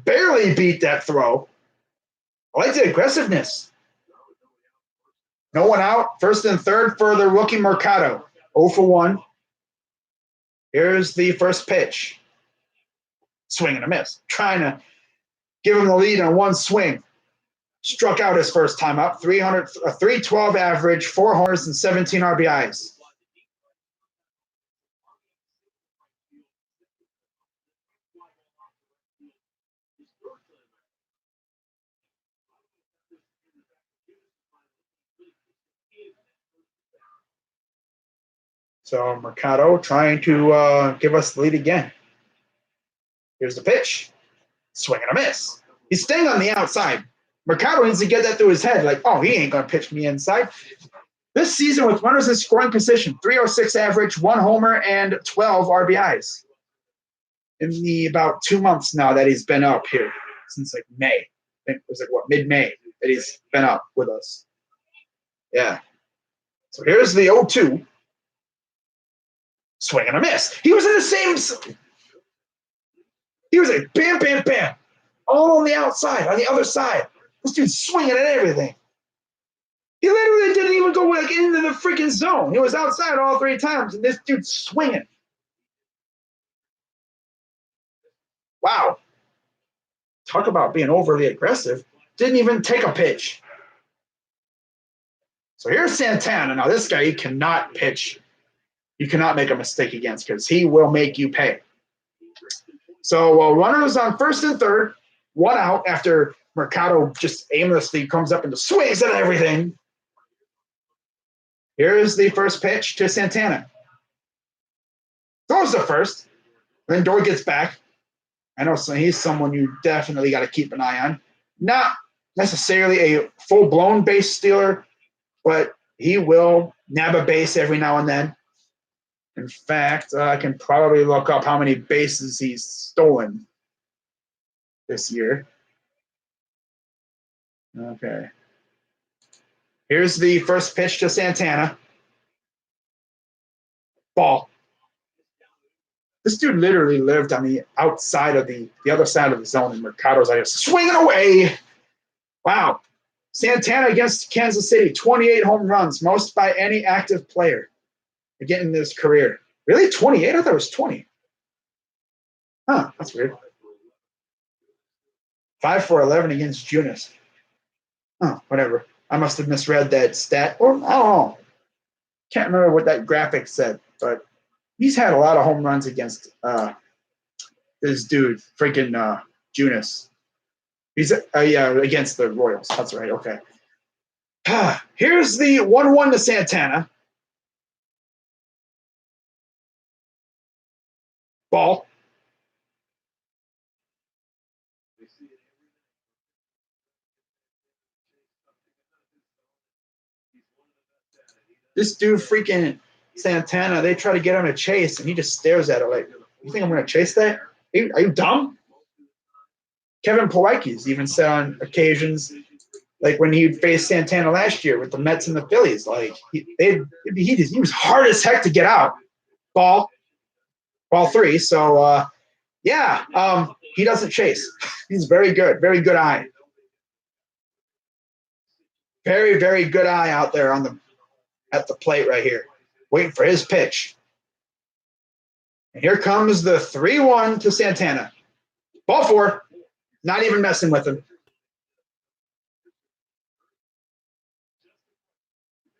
Barely beat that throw. I like the aggressiveness. No one out. First and third for the rookie Mercado. 0-1. Here's the first pitch. Swing and a miss. Trying to give him the lead on one swing. Struck out his first time up. 312 average, 4 homers, and 17 RBIs. So Mercado trying to give us the lead again. Here's the pitch. Swing and a miss. He's staying on the outside. Mercado needs to get that through his head. Like, oh, he ain't going to pitch me inside. This season with runners in scoring position, 306 average, 1 homer, and 12 RBIs. In the about 2 months now that he's been up here, since like May. I think it was like what, mid-May that he's been up with us. Yeah. So here's the 0-2. Swing and a miss. He was in the same. He was like bam, bam, bam. All on the outside, on the other side. This dude's swinging at everything. He literally didn't even go like into the freaking zone. He was outside all 3 times, and this dude's swinging. Wow. Talk about being overly aggressive. Didn't even take a pitch. So here's Santana. Now this guy, he cannot pitch. You cannot make a mistake against because he will make you pay. So runners on first and third, 1 out after Mercado just aimlessly comes up and just swings at everything. Here's the first pitch to Santana. Throws the first. Then Lindor gets back. I know he's someone you definitely got to keep an eye on. Not necessarily a full-blown base stealer, but he will nab a base every now and then. In fact, I can probably look up how many bases he's stolen this year. Okay. Here's the first pitch to Santana. Ball. This dude literally lived on the outside of the other side of the zone, and Mercado's like swinging away. Wow. Santana against Kansas City, 28 home runs, most by any active player again in his career. Really? 28? I thought it was 20. Huh, that's weird. 5 for 11 against Junis. Oh, whatever. I must have misread that stat. Or, I don't know. Can't remember what that graphic said, but he's had a lot of home runs against this dude, freaking Junis. He's against the Royals. That's right. Okay. Here's the 1-1 to Santana. Ball. This dude, freaking Santana, they try to get him to chase, and he just stares at it like, you think I'm going to chase that? Are you dumb? Kevin Pawlikes even said on occasions, like when he faced Santana last year with the Mets and the Phillies, like he was hard as heck to get out. Ball 3. So he doesn't chase. He's very good eye. Very, very good eye out there at the plate right here, waiting for his pitch. And here comes the 3-1 to Santana. Ball 4. Not even messing with him.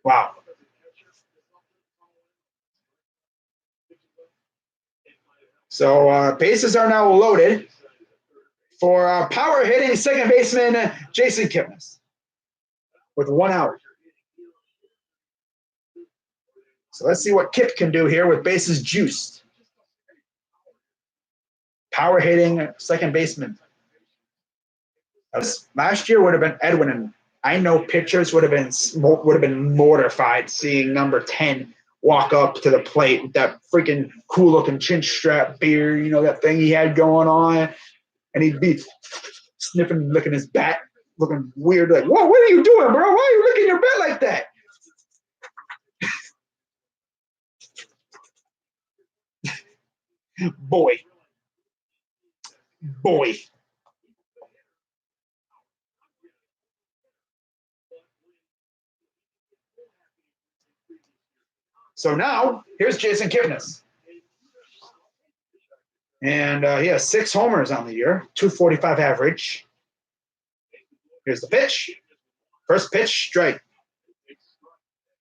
Wow. So bases are now loaded for power hitting second baseman Jason Kipnis with 1 out. So let's see what Kip can do here with bases juiced. Power hitting second baseman. Last year would have been Edwin, and I know pitchers would have been mortified seeing number 10 walk up to the plate with that freaking cool looking chin strap beard, that thing he had going on, and he'd be sniffing, licking his bat, looking weird, like, whoa, what are you doing, bro? Why are you licking your bat like that? Boy. So now, here's Jason Kipnis. And he has 6 homers on the year, 245 average. Here's the pitch. First pitch, strike.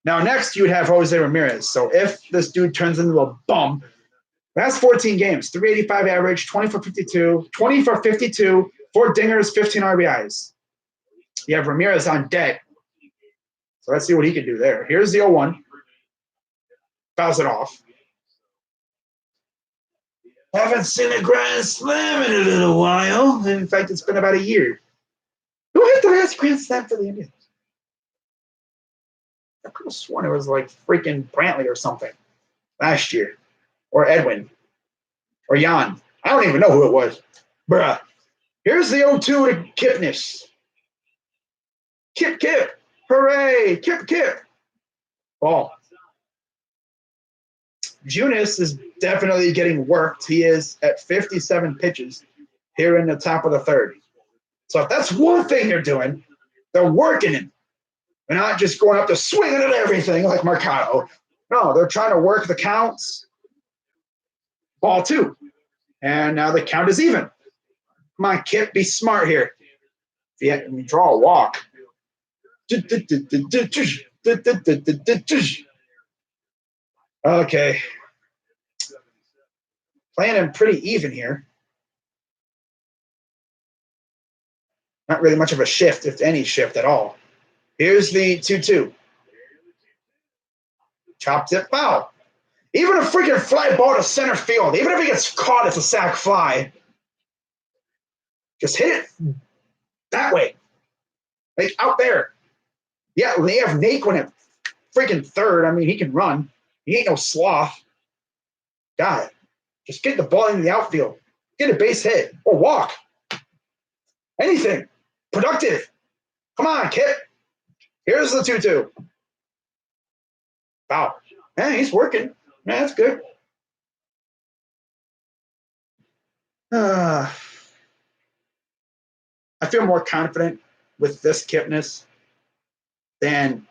Now, next, you would have Jose Ramirez. So if this dude turns into a bum, that's 14 games, 385 average, 20 for 52, 4 dingers, 15 RBIs. You have Ramirez on deck. So let's see what he can do there. Here's the 0-1. Fouls it off. Haven't seen a grand slam in a little while. In fact, it's been about a year. Who hit the last grand slam for the Indians? I could have sworn it was like freaking Brantley or something last year. Or Edwin. Or Jan. I don't even know who it was. Bruh. Here's the 0-2 to Kipnis. Kip. Hooray. Kip. Ball. Junis is definitely getting worked. He is at 57 pitches here in the top of the third. So if that's one thing they're doing, they're working him. They're not just going up to swinging at everything like Mercado. No, they're trying to work the counts. Ball 2. And now the count is even. Come on, Kip, be smart here. If you draw a walk. Okay. Playing him pretty even here. Not really much of a shift, if any shift at all. Here's the 2-2. Chopped it, foul. Even a freaking fly ball to center field, even if he gets caught, it's a sac fly. Just hit it that way. Like out there. Yeah, they have Naquin at freaking third. I mean, he can run. He ain't no sloth. God, just get the ball into the outfield. Get a base hit or walk. Anything. Productive. Come on, Kip. Here's the 2-2. Wow. Man, he's working. Man, that's good. I feel more confident with this Kipnis than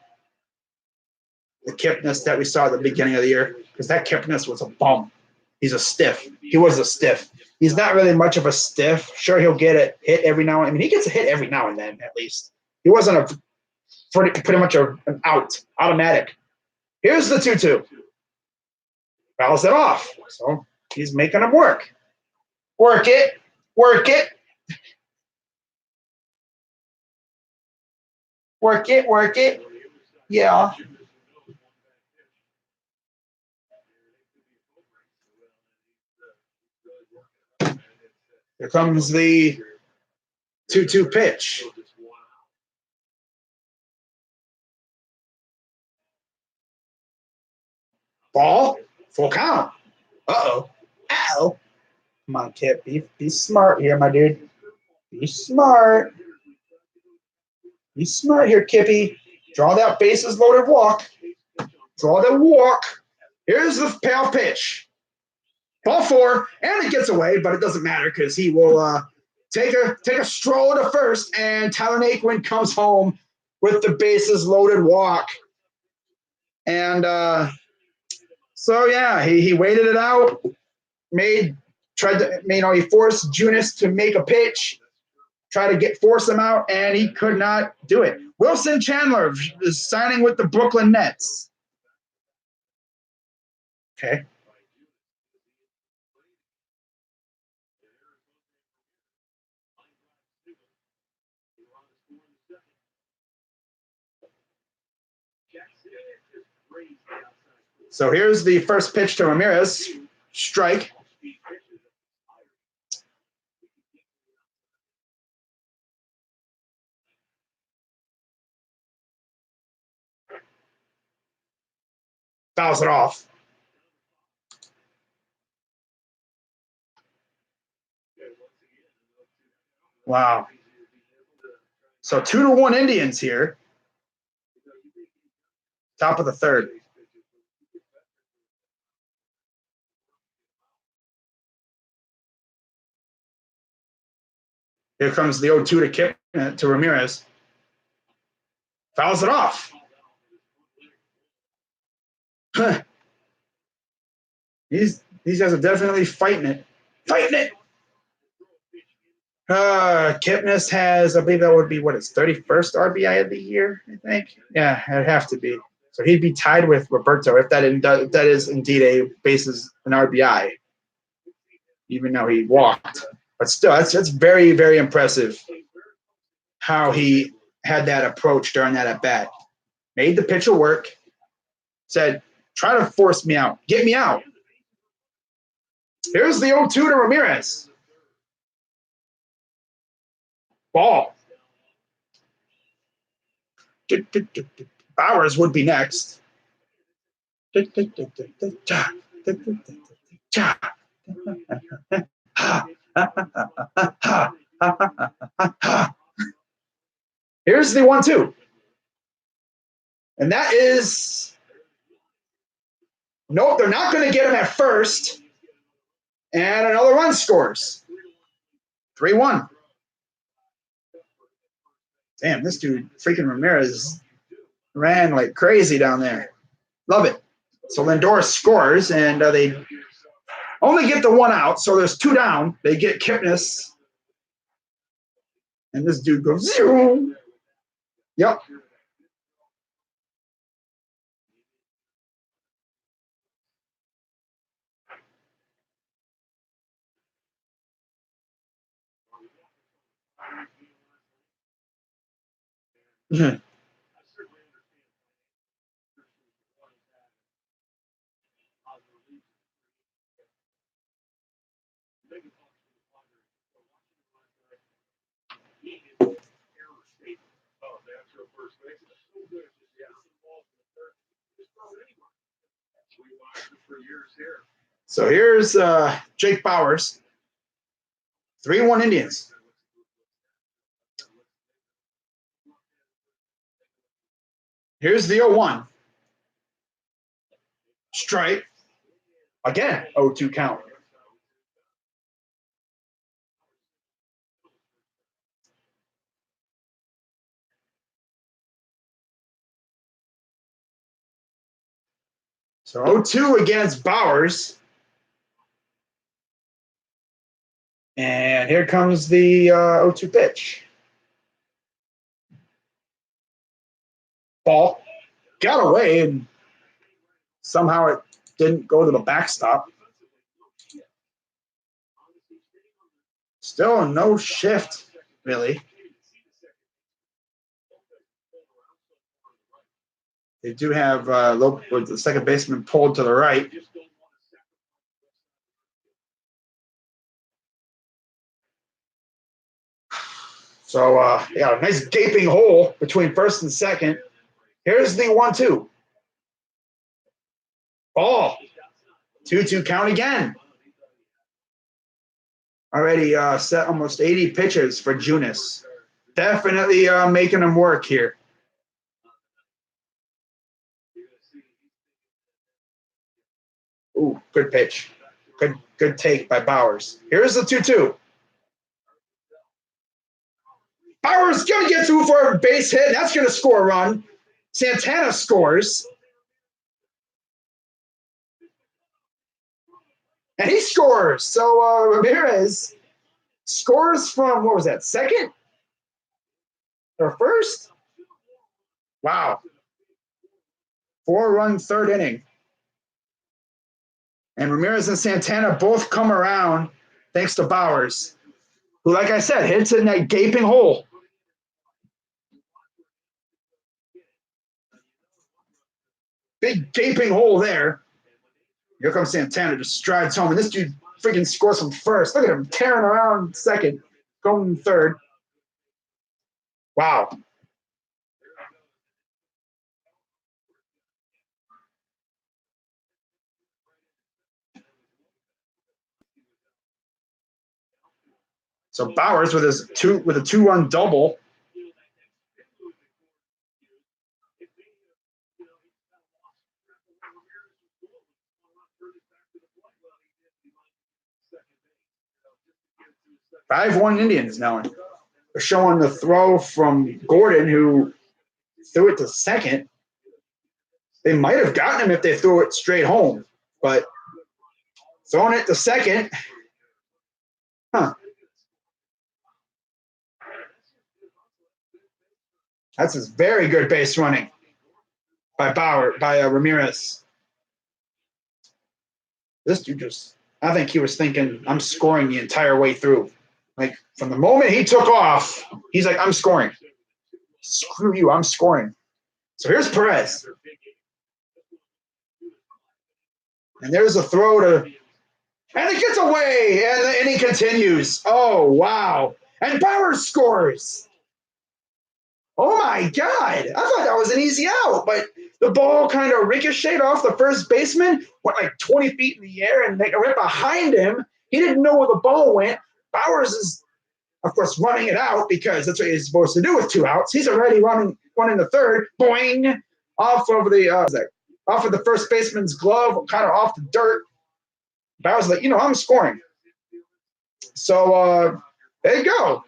the Kipnis that we saw at the beginning of the year, because that Kipnis was a bum. He's a stiff. He was a stiff. He's not really much of a stiff. Sure, he'll get a hit every now and then. I mean, he gets a hit every now and then, at least. He wasn't pretty much an out, automatic. Here's the 2-2. Fouls it off. So he's making him work. Work it. Work it. Work it. Work it. Yeah. Here comes the 2-2 pitch. Ball. Full count. Uh-oh. Ow. Come on, Kip. Be smart here, my dude. Be smart. Be smart here, Kippy. Draw that bases loaded walk. Draw the walk. Here's the pale pitch. Ball 4, and it gets away, but it doesn't matter because he will take a stroll to first, and Tyler Naquin comes home with the bases loaded walk. And so yeah, he waited it out. He forced Junis to make a pitch, try to force him out, and he could not do it. Wilson Chandler is signing with the Brooklyn Nets. Okay. So here's the first pitch to Ramirez. Strike. Fouls it off. Wow. So 2-1 Indians here. Top of the third. Here comes the 0-2 to Kip to Ramirez. Fouls it off. These guys are definitely fighting it. Kipnis has, I believe that would be his 31st RBI of the year, I think. Yeah, it'd have to be. So he'd be tied with Roberto if that is indeed an RBI, even though he walked. But still, that's very, very impressive how he had that approach during that at bat. Made the pitcher work, said, Try to force me out. Get me out. Here's the 0-2 to Ramirez. Ball. Bowers would be next. Here's the 1-2. And that is, nope, they're not going to get him at first. And another run scores. 3-1. Damn, this dude, freaking Ramirez, ran like crazy down there. Love it. So Lindor scores, and they only get the one out, so there's 2 down. They get Kipnis. And this dude goes, 0. Yep. So here's Jake Bauers. 3-1 Indians. Here's the 0-1. Strike. Again, 0-2 count. So 0-2 against Bauers. And here comes the 0-2 pitch. Ball. Got away, and somehow it didn't go to the backstop. Still no shift, really. They do have with the second baseman pulled to the right. So, yeah, a nice gaping hole between first and second. Here's the 1-2. Ball. 2-2 count again. Already set almost 80 pitches for Junis. Definitely making him work here. Ooh, good pitch. Good take by Bauers. Here's the 2-2. Bauers going to get through for a base hit. That's going to score a run. Santana scores. And he scores. So Ramirez scores from, what was that, second? Or first? Wow. 4-run third inning. And Ramirez and Santana both come around thanks to Bauers, who, like I said, hits in that gaping hole. Big gaping hole there. Here comes Santana, just strides home. And this dude freaking scores from first. Look at him tearing around second, going third. Wow. So Bauers with a 2-run double. Five-1 Indians now. They're showing the throw from Gordon, who threw it to second. They might have gotten him if they threw it straight home, but throwing it to second. Huh. That's a very good base running by Ramirez. This dude I think he was thinking, I'm scoring the entire way through. Like, from the moment he took off, he's like, I'm scoring. Screw you, I'm scoring. So here's Perez. And there's a throw to, and it gets away, and the inning continues. Oh, wow. And Bauer scores. Oh, my God. I thought that was an easy out, but the ball kind of ricocheted off the first baseman, went like 20 feet in the air, and they went behind him. He didn't know where the ball went. Bowers is, of course, running it out because that's what he's supposed to do with 2 outs. He's already running the third, boing, off of the first baseman's glove, kind of off the dirt. Bowers like, I'm scoring. So there you go.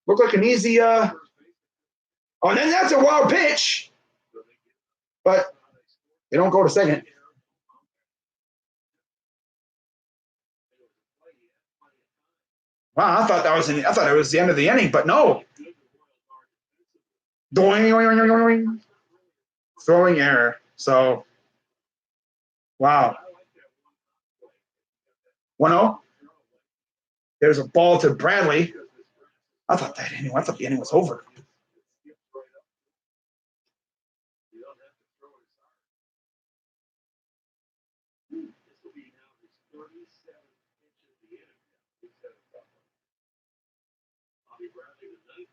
Looked like an easy. And then that's a wild pitch, but they don't go to second. Wow, I thought it was the end of the inning, but no. Doing, throwing error. So, wow. 1-0. There's a ball to Bradley. I thought the inning was over.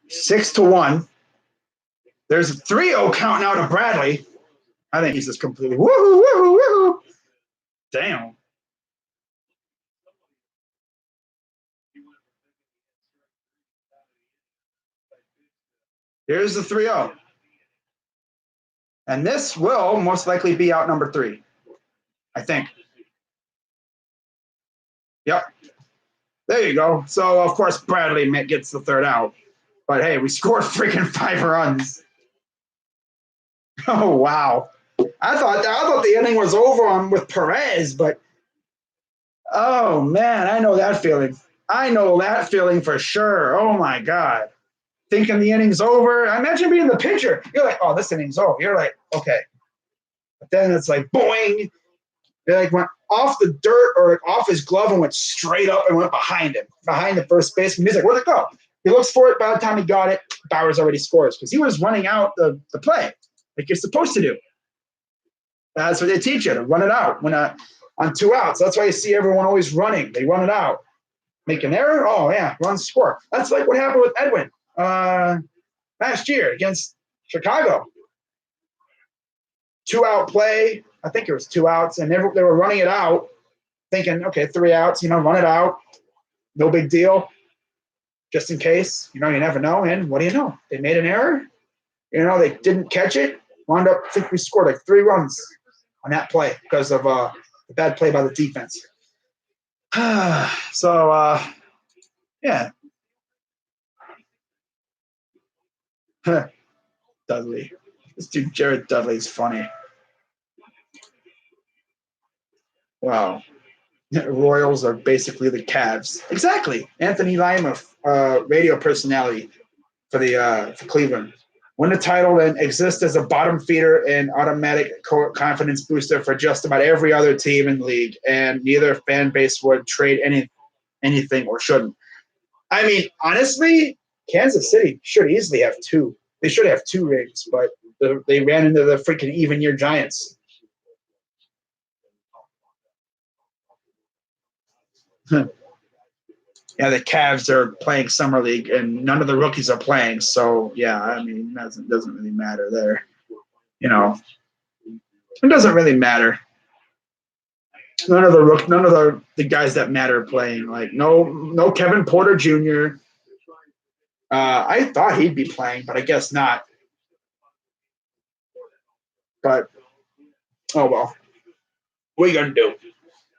Six to 1. There's a 3-0 count now to Bradley. I think he's just completely woohoo, woohoo, woohoo. Damn. Here's the 3-0. And this will most likely be out number 3, I think. Yep. There you go. So, of course, Bradley gets the 3rd out. But, hey, we scored freaking 5 runs. Oh, wow. I thought the inning was over with Perez, but, oh, man, I know that feeling. I know that feeling for sure. Oh, my God. Thinking the inning's over. Imagine being the pitcher. You're like, oh, this inning's over. You're like, okay. But then it's like, boing. It like went off the dirt or off his glove and went straight up and went behind him, behind the first baseman. He's like, where'd it go? He looks for it. By the time he got it, Bowers already scores because he was running out the play like you're supposed to do. That's what they teach you, to run it out when on 2 outs. That's why you see everyone always running. They run it out. Make an error? Oh, yeah, run, score. That's like what happened with Edwin last year against Chicago. 2-out play. I think it was 2 outs, and they were running it out, thinking, okay, 3 outs, run it out. No big deal. Just in case, you never know. And what do you know? They made an error. They didn't catch it. Wound up, I think we scored like 3 runs on that play because of the bad play by the defense. So, yeah. Dudley. This dude, Jared Dudley's funny. Wow. Royals are basically the Cavs. Exactly. Anthony Lima, radio personality for Cleveland. Win the title and exist as a bottom feeder and automatic confidence booster for just about every other team in the league, and neither fan base would trade anything or shouldn't. I mean, honestly, Kansas City should easily have 2. They should have 2 rings, but they ran into the freaking even-year Giants. Yeah, the Cavs are playing summer league, and none of the rookies are playing. So yeah, I mean, it doesn't really matter there. It doesn't really matter. None of the guys that matter are playing. Like no Kevin Porter Jr. I thought he'd be playing, but I guess not. But oh well, what are you gonna do?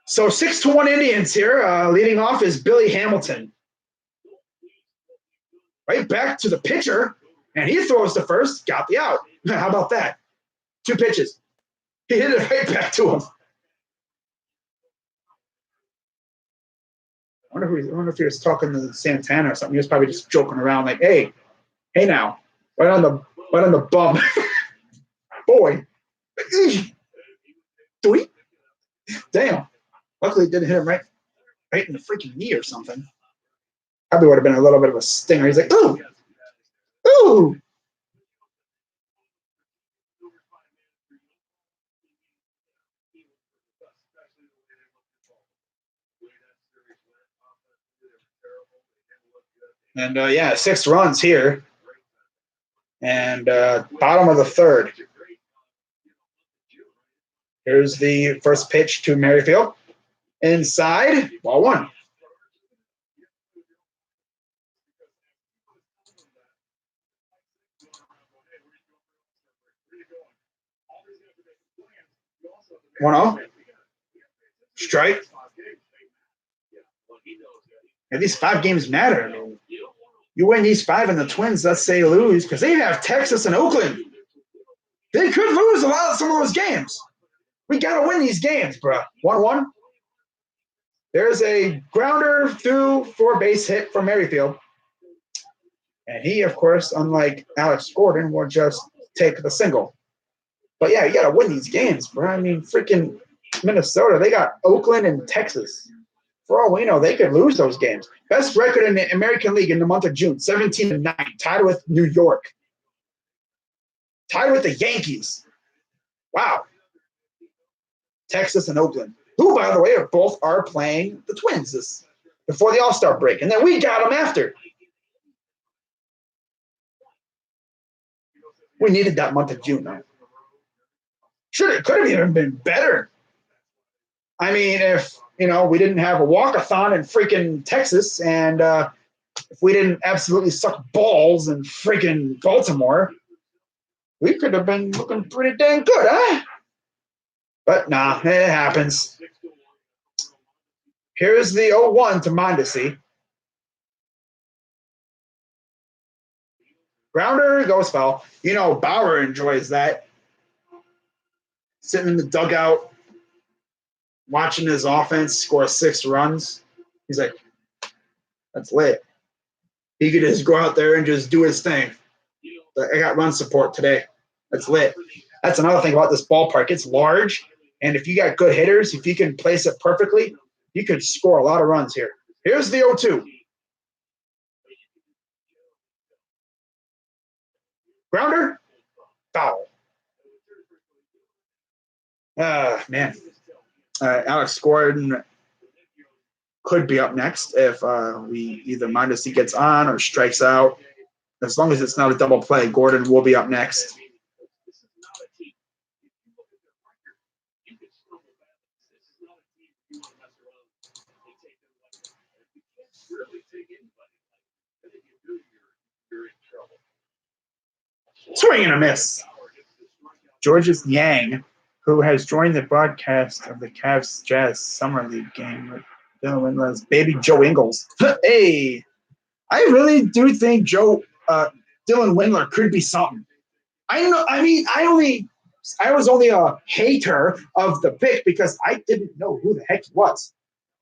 So 6-1 Indians here. Leading off is Billy Hamilton. Right back to the pitcher, and he throws the first, got the out. How about that? 2 pitches. He hit it right back to him. I wonder if he was talking to Santana or something. He was probably just joking around, like, "Hey now, right on the bum, boy." Damn. Luckily, it didn't hit him right in the freaking knee or something. Probably would have been a little bit of a stinger. He's like, "Ooh, ooh." And yeah, 6 runs here. And bottom of the third. Here's the first pitch to Merrifield. Inside, ball 1. One zero. Strike. And these 5 games matter. I mean, you win these 5 and the Twins, let's say, lose, because they have Texas and Oakland. They could lose some of those games. We got to win these games, bro. 1-1. There's a grounder through for a base hit for Merrifield. And he, of course, unlike Alex Gordon, will just take the single. But yeah, you got to win these games, bro. I mean, freaking Minnesota, they got Oakland and Texas. For all we know, they could lose those games. Best record in the American League in the month of June, 17-9, tied with New York. Tied with the Yankees. Wow. Texas and Oakland, who, by the way, both are playing the Twins before the All-Star break. And then we got them after. We needed that month of June, though. Sure, it could have even been better. I mean, if, we didn't have a walk-a-thon in freaking Texas and if we didn't absolutely suck balls in freaking Baltimore, we could have been looking pretty dang good, huh? But nah, it happens. Here's the 0-1 to Mondesi. Grounder goes foul. Bauer enjoys that. Sitting in the dugout, watching his offense score 6 runs. He's like, that's lit. He could just go out there and just do his thing. I got run support today. That's lit. That's another thing about this ballpark. It's large. And if you got good hitters, if you can place it perfectly, you can score a lot of runs here. Here's the 0-2. Grounder, foul. Man. Alex Gordon could be up next if we either Mondesi gets on or strikes out. As long as it's not a double play, Gordon will be up next. Swing and a miss. Georges Yang, who has joined the broadcast of the Cavs Jazz Summer League game with Dylan Windler's baby Joe Ingles. Hey, I really do think Dylan Windler could be something. I was only a hater of the pick because I didn't know who the heck he was.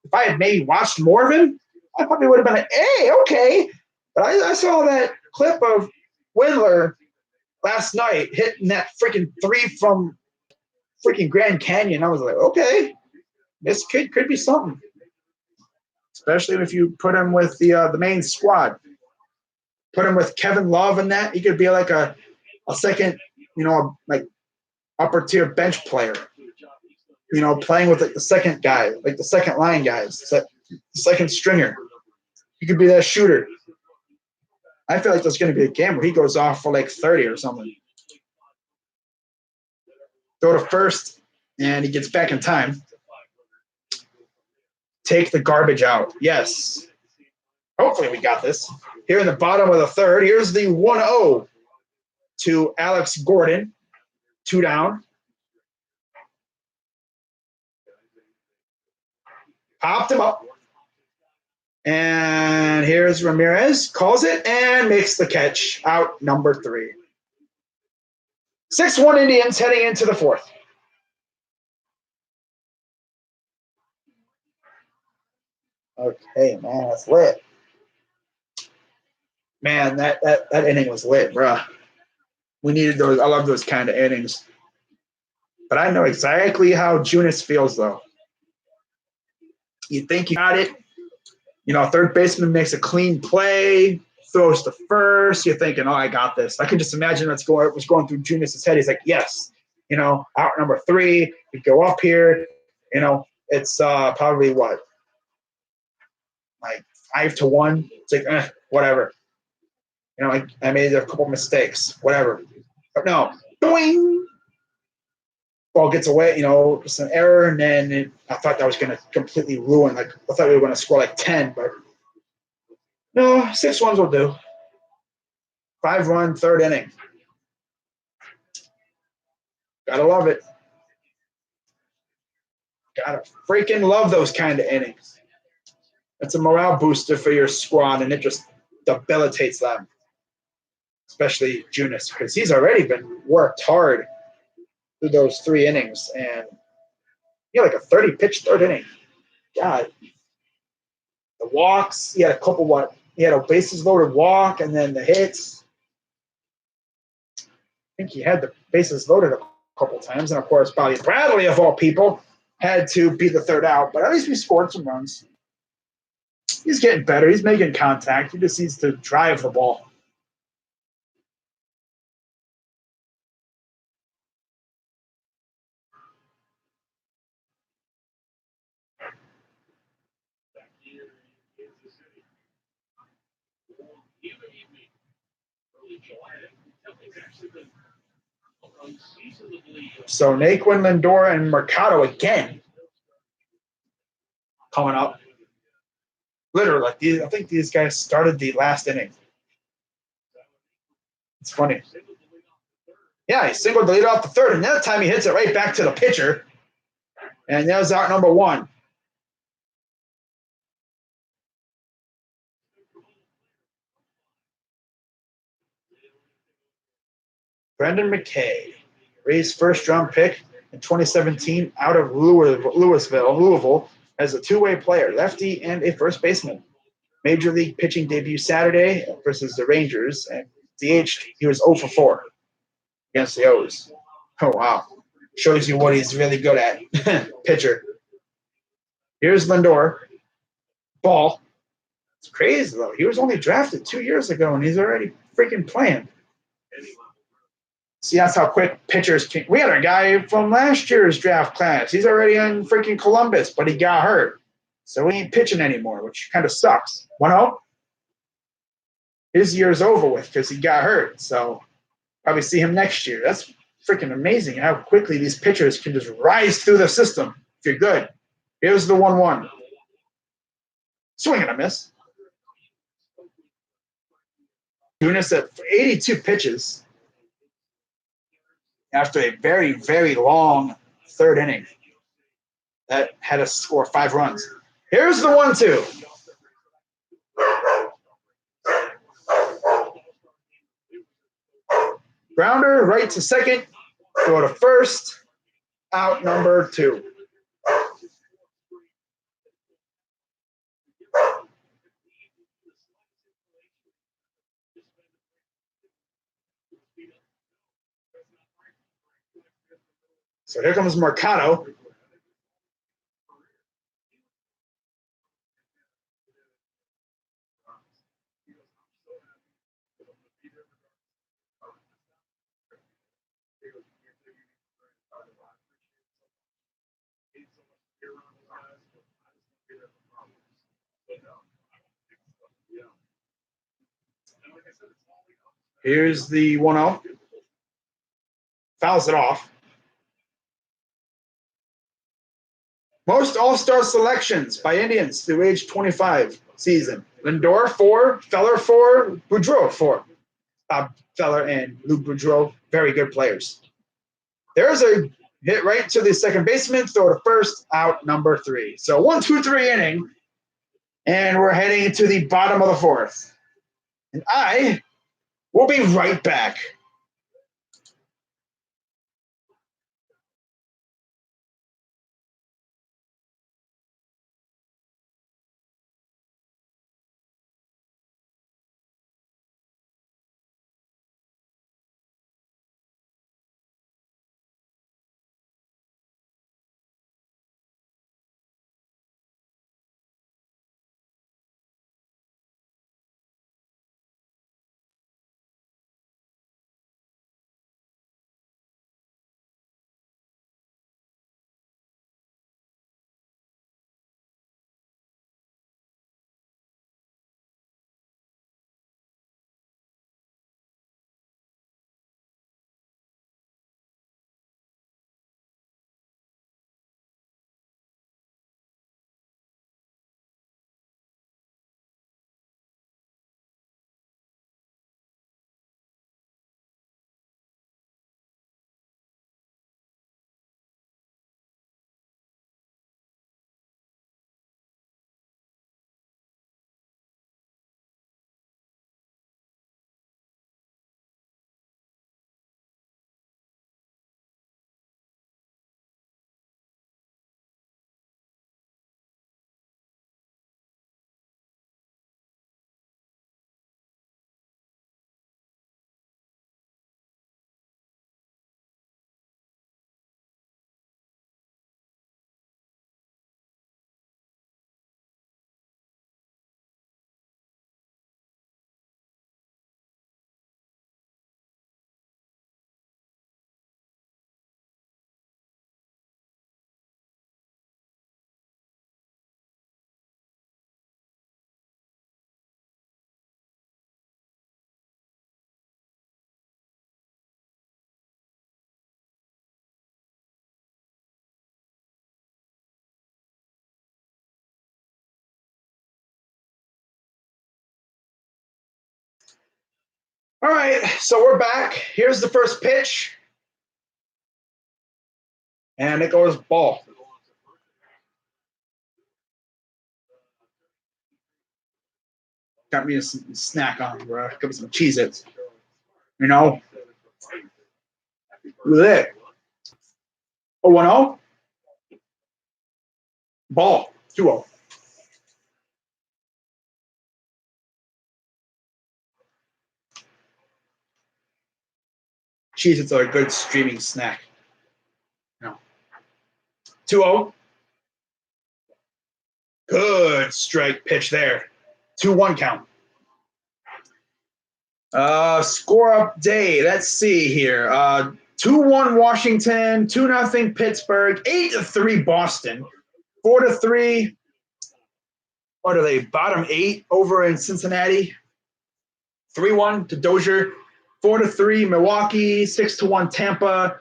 If I had maybe watched more of him, I probably would have been like, hey, okay. But I saw that clip of Windler last night hitting that freaking 3 from freaking Grand Canyon. I was like, okay, this kid could be something. Especially if you put him with the main squad. Put him with Kevin Love and that. He could be like a second, like upper tier bench player. Playing with like the second guy, like the second line guys, the second stringer. He could be that shooter. I feel like there's going to be a game where he goes off for like 30 or something. Go to first, and he gets back in time. Take the garbage out. Yes. Hopefully we got this. Here in the bottom of the third, here's the 1-0 to Alex Gordon. 2 down. Popped him up. And here's Ramirez. Calls it and makes the catch. Out number 3. 6-1 Indians heading into the 4th. Okay, man, that's lit. Man, that inning was lit, bro. We needed those. I love those kind of innings. But I know exactly how Junis feels, though. You think you got it. Third baseman makes a clean play, throws to first. You're thinking, oh, I got this. I can just imagine what's going through Junis' head. He's like, yes, out number 3. We go up here. It's probably what? Like 5-1. It's like, whatever. You know, I made a couple mistakes, whatever. But no, boing, ball gets away. You know, it's an error, and then I thought that was going to completely ruin. Like I thought we were going to score like 10, but no, 6 runs will do. 5-run, third inning. Gotta love it. Gotta freaking love those kind of innings. It's a morale booster for your squad, and it just debilitates them, especially Junis, because he's already been worked hard through those 3 innings, and he had like a 30-pitch third inning. God, the walks. He had a couple. He had a bases loaded walk, and then the hits. I think he had the bases loaded a couple times, and of course, Bobby Bradley, of all people, had to be the third out. But at least we scored some runs. He's getting better. He's making contact. He just needs to drive the ball. So Naquin, Lindor, and Mercado again coming up. Literally, I think these guys started the last inning. It's funny. Yeah, he singled the lead off the third, and that time he hits it right back to the pitcher. And that was out number 1. Brendan McKay, Rays first-round pick in 2017 out of Louisville, as a two-way player, lefty and a first baseman. Major league pitching debut Saturday versus the Rangers, and DH, he was 0 for 4 against the O's. Oh, wow. Shows you what he's really good at. Pitcher. Here's Lindor. Ball. It's crazy, though. He was only drafted 2 years ago, and he's already freaking playing. See, that's how quick pitchers can. We had a guy from last year's draft class. He's already in freaking Columbus, but he got hurt. So he ain't pitching anymore, which kind of sucks. 1-0. His year's over with because he got hurt. So probably see him next year. That's freaking amazing how quickly these pitchers can just rise through the system if you're good. Here's the 1-1. Swing and a miss. Junis at 82 pitches after a very, very long third inning that had us score 5 runs. Here's the 1-2. Grounder right to second, go to first, out number 2. So here comes Mercado. Here's the 1-0. Fouls it off. Most All-Star selections by Indians through age 25 season. Lindor 4, Feller 4, Boudreau 4. Bob Feller and Luke Boudreau, very good players. There's a hit right to the second baseman, throw to first, out number 3. So 1-2-3 inning, and we're heading to the bottom of the 4th. And I will be right back. All right, so we're back. Here's the first pitch. And it goes ball. Got me a snack on, bro. Got me some Cheez-Its. You know? Look at it. Oh, 1-0. Ball. 2-0. Cheez-Its are a good streaming snack. No. 2-0. Good strike pitch there. 2-1 count. Score update. Let's see here. 2-1 Washington, 2-0 Pittsburgh, 8-3 Boston, 4-3. What are they? Bottom 8 over in Cincinnati. 3-1 to Dozier, 4-3 Milwaukee, 6-1 Tampa.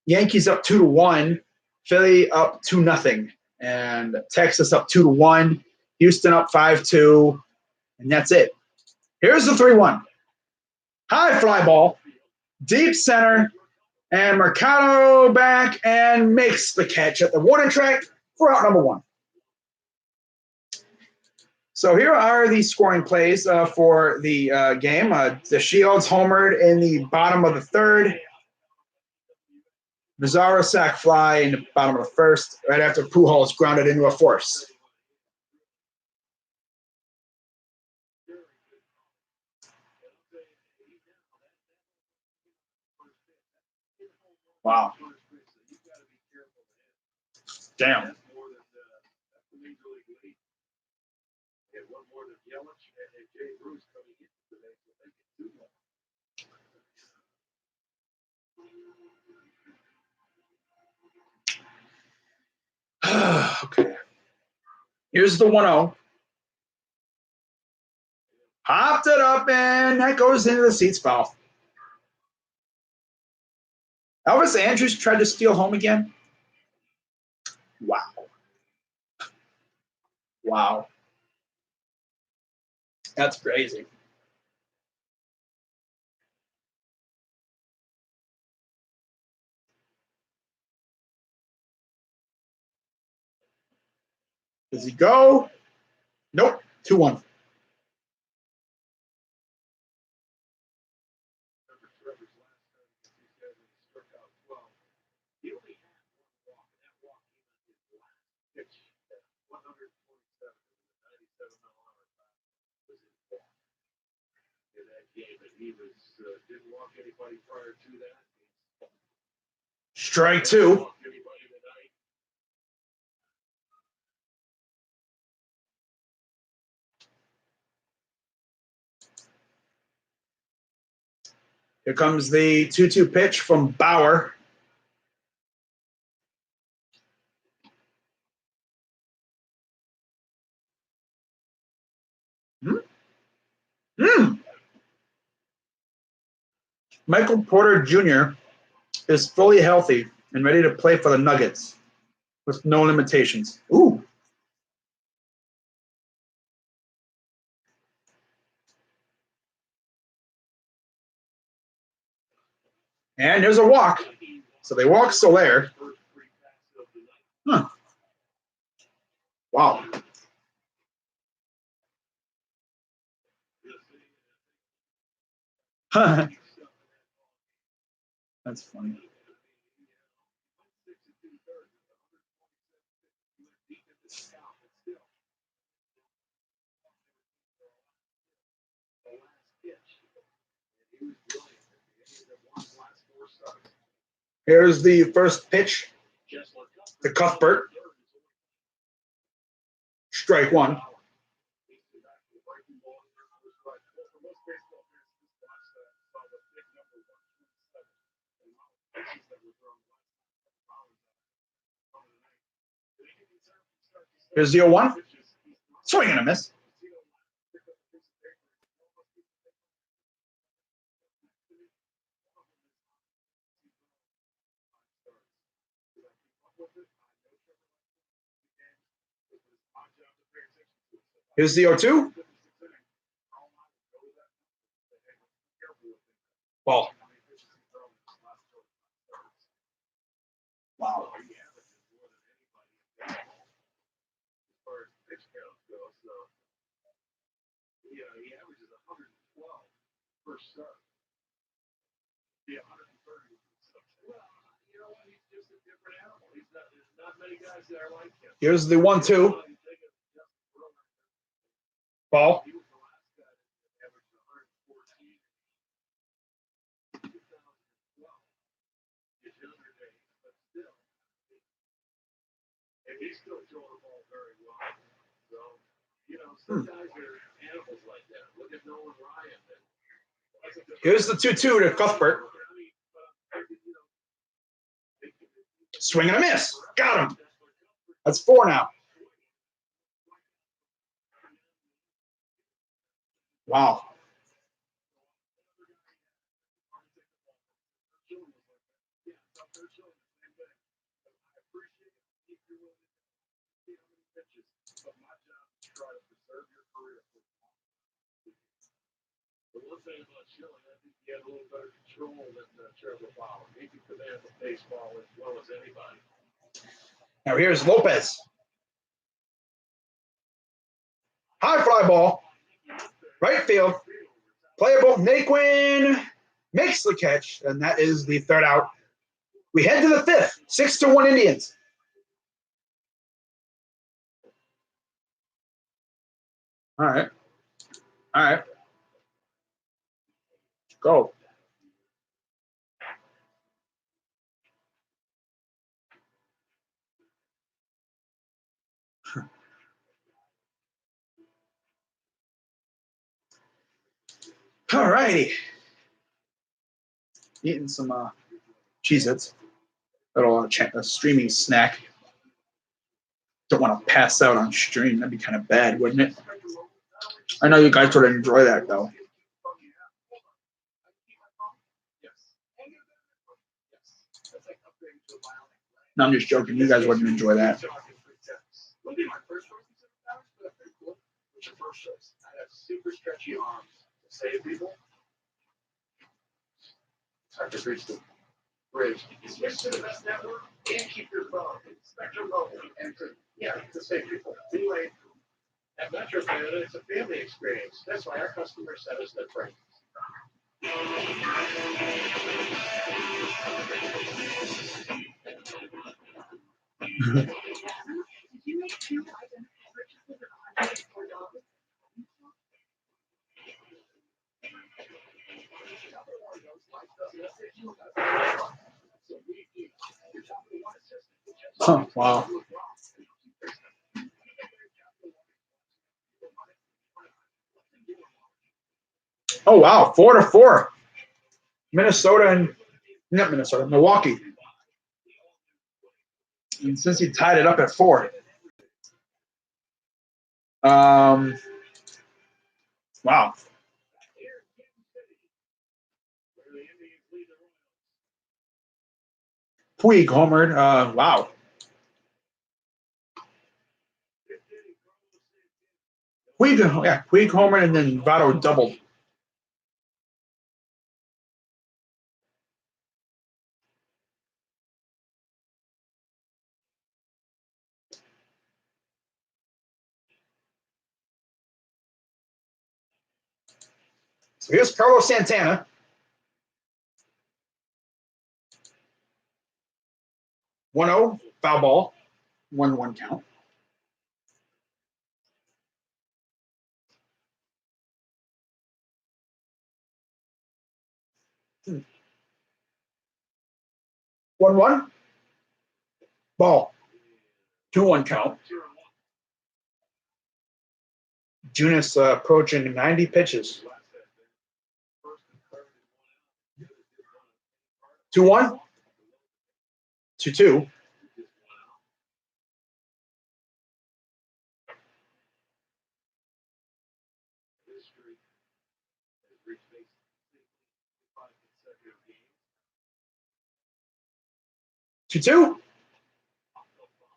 Yankees up 2-1, Philly up 2-0, and Texas up 2-1, Houston up 5-2, and that's it. Here's the 3-1. High fly ball, deep center, and Mercado back and makes the catch at the warning track for out number 1. So here are the scoring plays for the game. The Shields homered in the bottom of the 3rd. Mazzara sack fly in the bottom of the 1st, right after Pujols grounded into a force. Wow. Damn. Okay. Here's the 1-0. Popped it up, and that goes into the seats foul. Elvis Andrus tried to steal home again. Wow. Wow. That's crazy. Does he go? Nope. 2-1. Strike 2. Here comes the 2-2 pitch from Bauer. Michael Porter Jr. is fully healthy and ready to play for the Nuggets with no limitations. Ooh. And there's a walk. So they walk Soler. Huh. Wow. That's funny. Here's the first pitch to Cuthbert. Strike 1. Here's the 0-1. Swing and a miss. Here's the 0-2. Ball. Wow. Here's the 1-2. Ball. Here's the 2-2 to Cuthbert. Swing and a miss. Got him. That's 4 now. Wow. The one thing about Schilling, I think he had a little better control than Trevor Bauer. He could command the baseball as well as anybody. Now here's Lopez. High fly ball. Right field. Playable. Naquin makes the catch, and that is the 3rd out. We head to the 5th. 6-1 Indians. All right. All right. Go. All righty. Eating some Cheez-Its. Little a streaming snack. Don't want to pass out on stream. That'd be kind of bad, wouldn't it? I know you guys would enjoy that, though. No, I'm just joking. You guys wouldn't enjoy that. Super stretchy arms to save people. I just reached the bridge. Switch to the best network and keep your phone. Spectrum Mobile and to save people. Anyway, at Metro Canada, it's a family experience. That's why our customers send us their friends. Huh, wow. Oh, wow. 4-4. Minnesota and not Minnesota, Milwaukee. And since he tied it up at 4. Wow. Puig homered. Wow. Puig homered, and then Votto doubled. So here's Carlos Santana. 1-0, foul ball. 1-1 count. Hmm. 1-1. Ball. 2-1 count. Junis approaching 90 pitches. 2-1. 2-2. Two.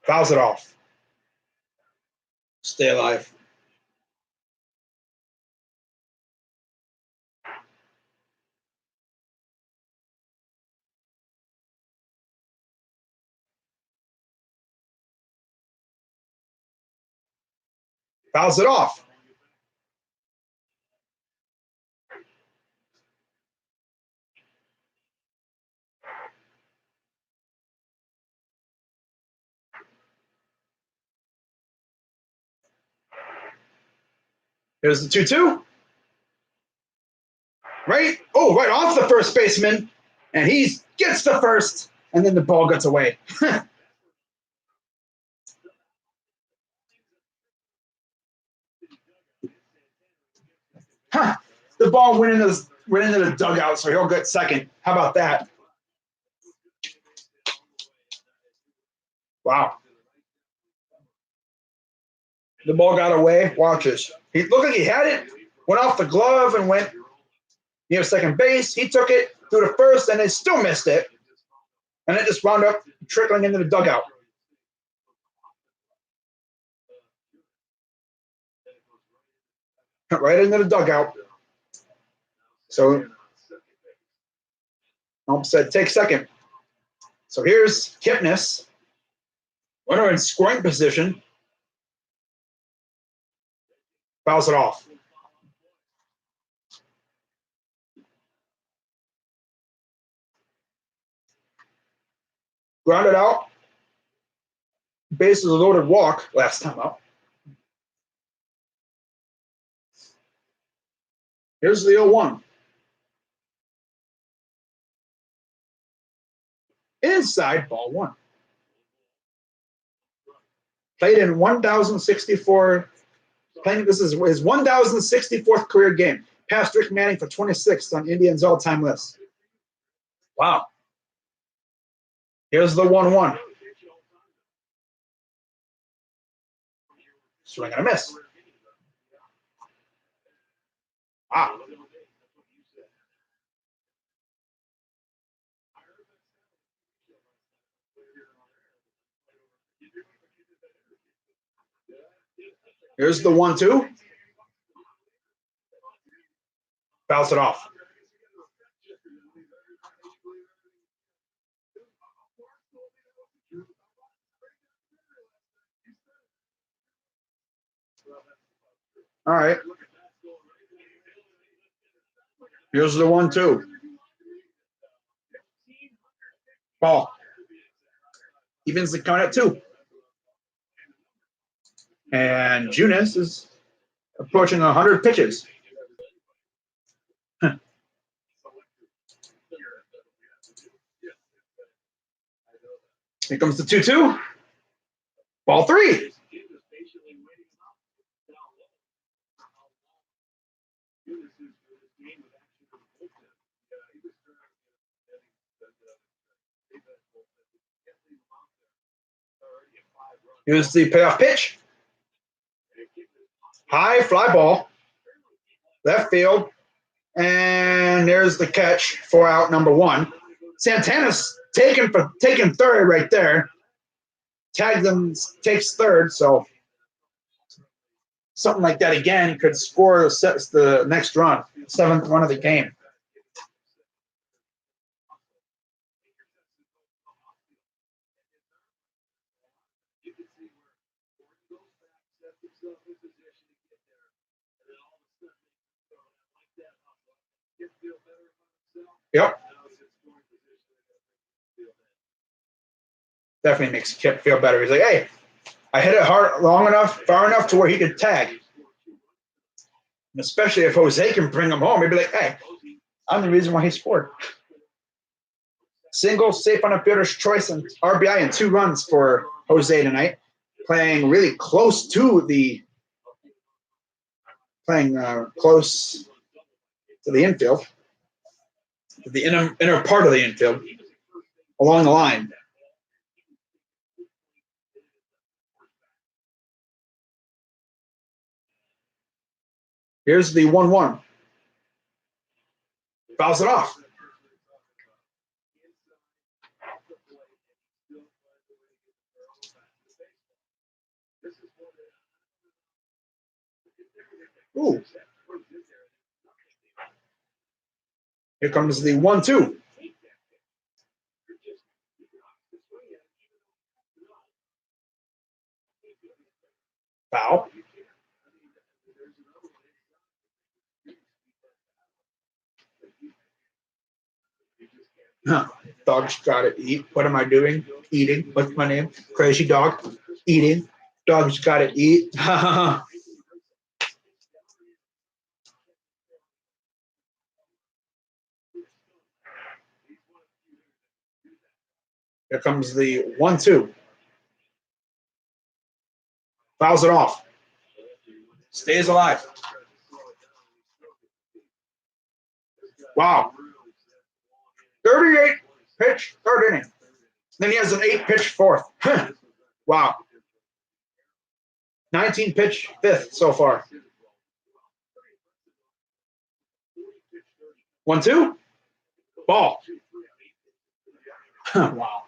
Fouls it off. Stay alive. Fouls it off. Here's the 2-2. Right? Oh, right off the first baseman. And he gets the first, and then the ball gets away. Huh. The ball went into the dugout, so he'll get second. How about that? Wow. The ball got away. Watch this. He looked like he had it, went off the glove and went near second base. He took it through the first, and they still missed it. And it just wound up trickling into the dugout. Right into the dugout. So Ump said, take second. So here's Kipnis. Runner in scoring position. Fouls it off. Grounded out. Bases loaded walk last time out. Here's the 0-1. Inside, ball one. Played in 1,064. This is his 1,064th career game. Passed Rick Manning for 26th on Indians' all-time list. Wow. Here's the 1-1. Swing and a miss. Wow. Here's the 1-2. Bounce it off. All right. Here's the 1-2. Ball. Evens the count at 2. And Junis is approaching 100 pitches. Here comes the 2-2. Ball 3. Here's the payoff pitch. High fly ball. Left field. And there's the catch for out number 1. Santana's taken third right there. Tagged them, takes third, so something like that again could score the next run, 7th run of the game. Yep. Definitely makes Kip feel better. He's like, hey, I hit it hard, long enough, far enough to where he could tag. And especially if Jose can bring him home, he'd be like, hey, I'm the reason why he scored. Single, safe on a fielder's choice, and RBI and 2 runs for Jose tonight. Playing really close to the infield, to the inner part of the infield, along the line. Here's the 1-1. Fouls it off. Ooh. Here comes the 1-2. Foul. Dog's gotta eat. What am I doing? Eating. What's my name? Crazy dog. Eating. Dog's gotta eat. Here comes the 1-2. Fouls it off. Stays alive. Wow. 38 pitch, third inning. Then he has an 8-pitch fourth. Wow. 19 pitch fifth so far. 1-2. Ball. Wow.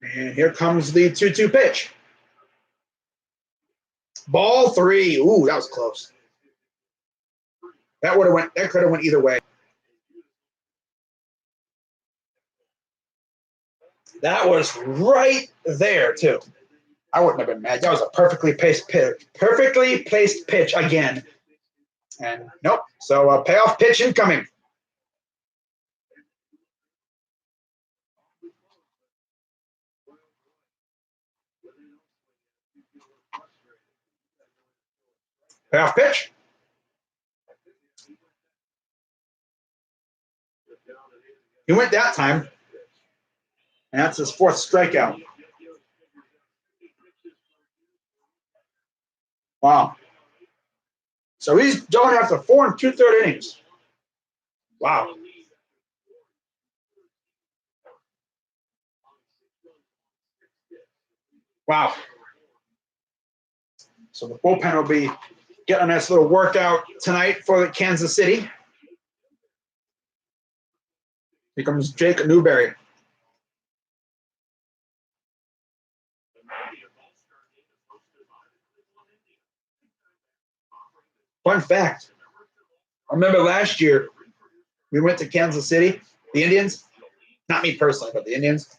And here comes the 2-2 pitch. Ball 3. Ooh, that was close. That could have went either way. That was right there too. I wouldn't have been mad. That was a perfectly placed pitch. Perfectly placed pitch again. And nope. So a payoff pitch incoming. Payoff pitch. He went that time. And that's his fourth strikeout. Wow. So he's going after 4 2/3 innings. Wow. Wow. So the bullpen will be getting a nice little workout tonight for Kansas City. Here comes Jake Newberry. Fun fact. I remember last year we went to Kansas City, the Indians, not me personally, but the Indians,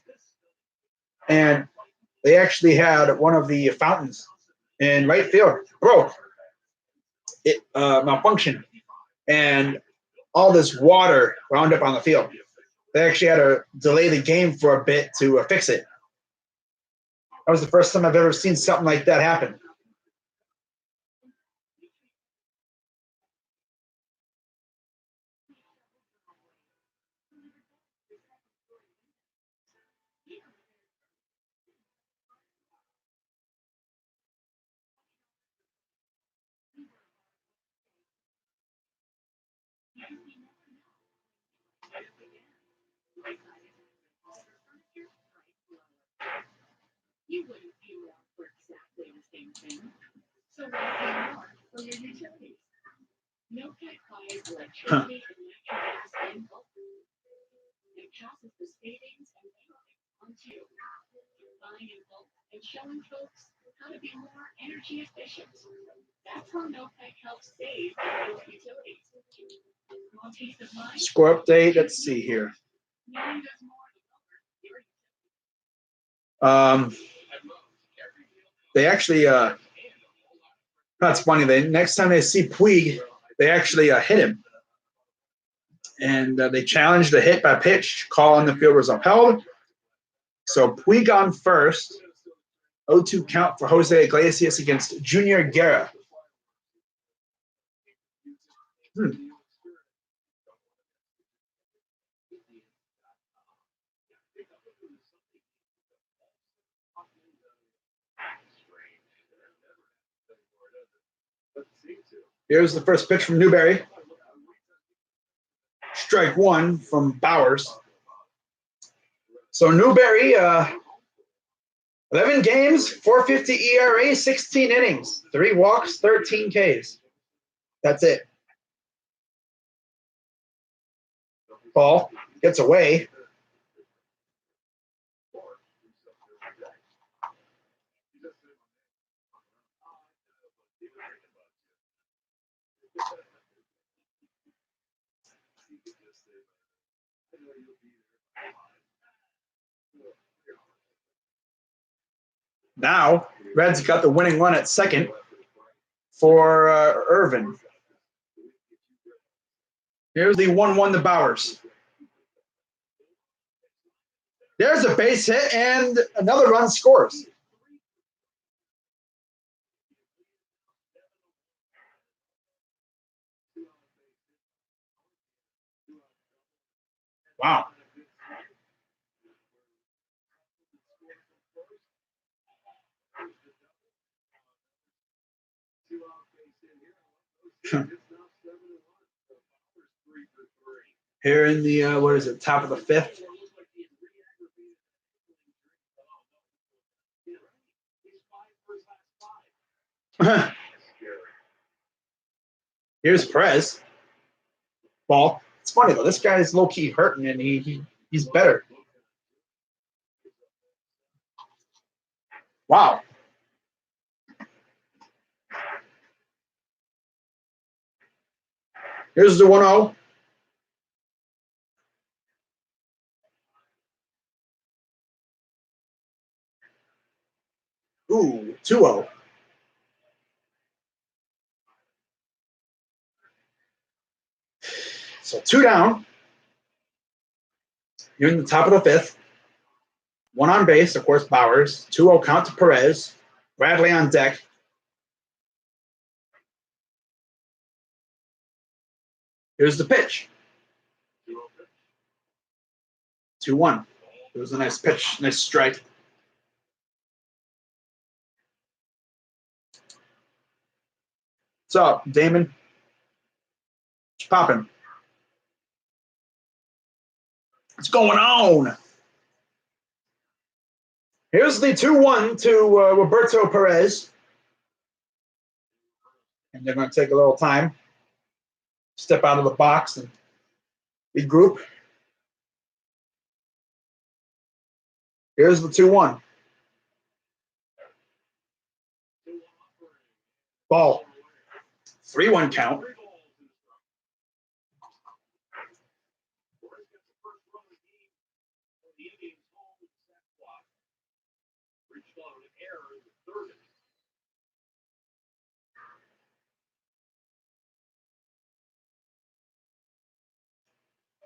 and they actually had one of the fountains in right field broke. It malfunctioned, and all this water wound up on the field. They actually had to delay the game for a bit to fix it. That was the first time I've ever seen something like that happen. You wouldn't pay more for exactly the same thing. So why pay more for your utilities? NOPEC buys electricity and natural gas in bulk and passes the savings and benefits on to you. Buying in bulk and showing folks how to be more energy efficient. That's how NOPEC helps save on your utilities. Want peace of mind? Score update. Let's see here. Knowing there's more to cover your utilities. They actually, that's funny. They next time they see Puig, they actually hit him, and they challenged the hit by pitch call on the field was upheld. So Puig on first. 0-2 count for Jose Iglesias against Junior Guerra. Here's the first pitch from Newberry. Strike 1 from Bowers. So Newberry, 11 games, 4.50 ERA, 16 innings, 3 walks, 13 Ks. That's it. Ball gets away. Now, Reds got the winning run at second for Irvin. Here's the 1-1 to Bowers. There's a base hit, and another run scores. Wow. Here in the, what is it, top of the fifth? Here's Perez. Ball. It's funny though. This guy's low key hurting, and he's better. Wow. Here's the 1-0. Ooh, 2-0. So 2 down. You're in the top of the fifth. 1 on base, of course, Bowers. 2-0 count to Perez. Bradley on deck. Here's the pitch. 2-1. It was a nice pitch, nice strike. What's up, Damon? What's popping? What's going on? Here's the 2-1 to Roberto Perez. And they're going to take a little time. Step out of the box and regroup. Here's the 2-1. Ball. 3-1 count.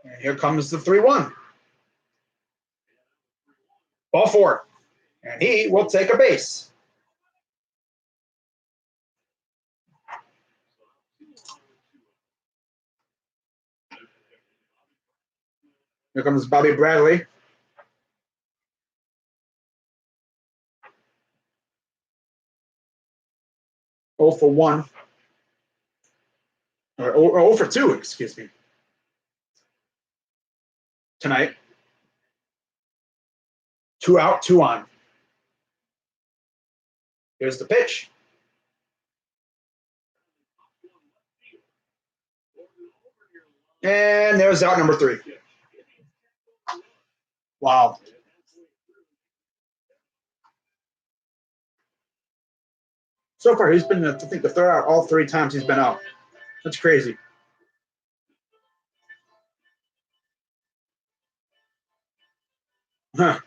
And here comes the 3-1. Ball 4. And he will take a base. Here comes Bobby Bradley. Oh for 1. Or 0 for 2, excuse me. Tonight. 2 out, 2 on. Here's the pitch. And there's out number 3. Wow. So far, he's been, I think, the third out all 3 times he's been out. That's crazy. Huh.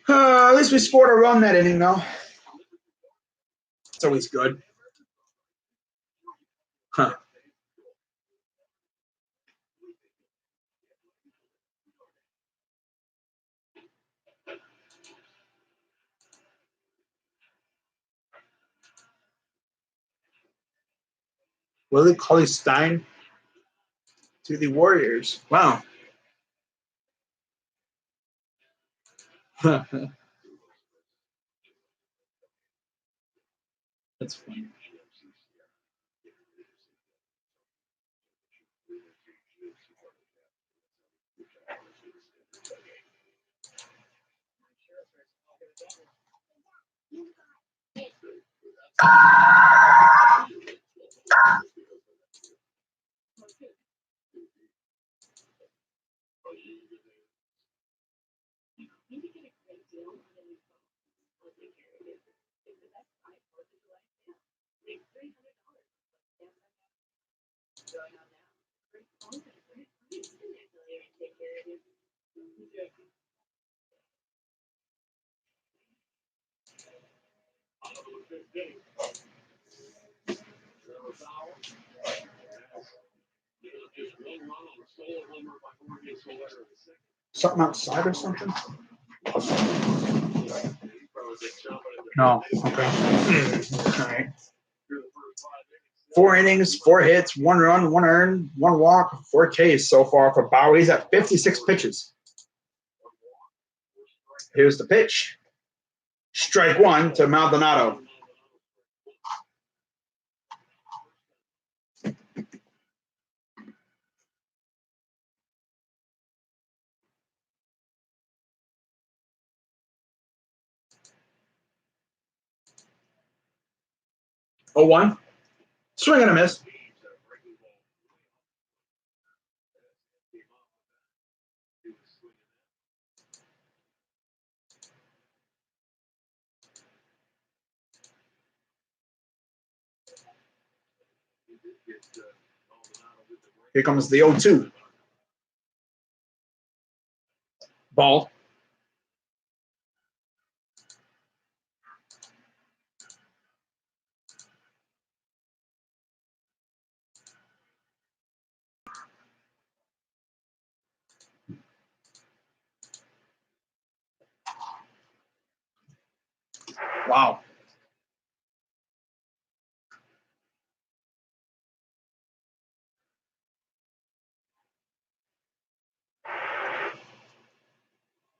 At least we scored a run that inning, though. It's always good. Huh. Willie Cauley-Stein to the Warriors. Wow. That's funny. Something outside or something? No. Okay. All right. 4 innings, 4 hits, 1 run, 1 earned, 1 walk, 4 Ks so far for Bauer. He's at 56 pitches. Here's the pitch. Strike 1 to Maldonado. Oh, 1. Swing and a miss. Here comes the 0-2. Ball. Wow.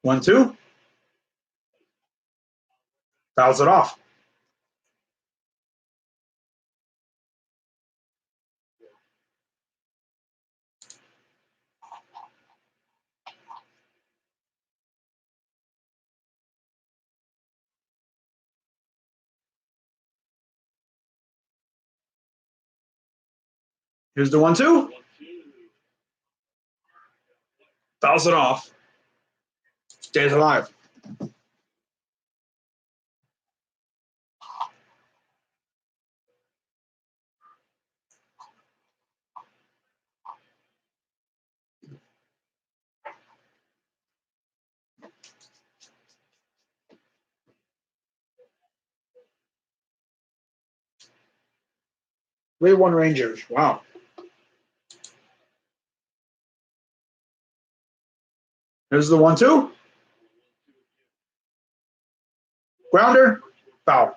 One, two. Fouls it off. Here's the 1-2. Fouls it off. Stays alive. We won Rangers. Wow. Here's the 1-2. Grounder. Foul.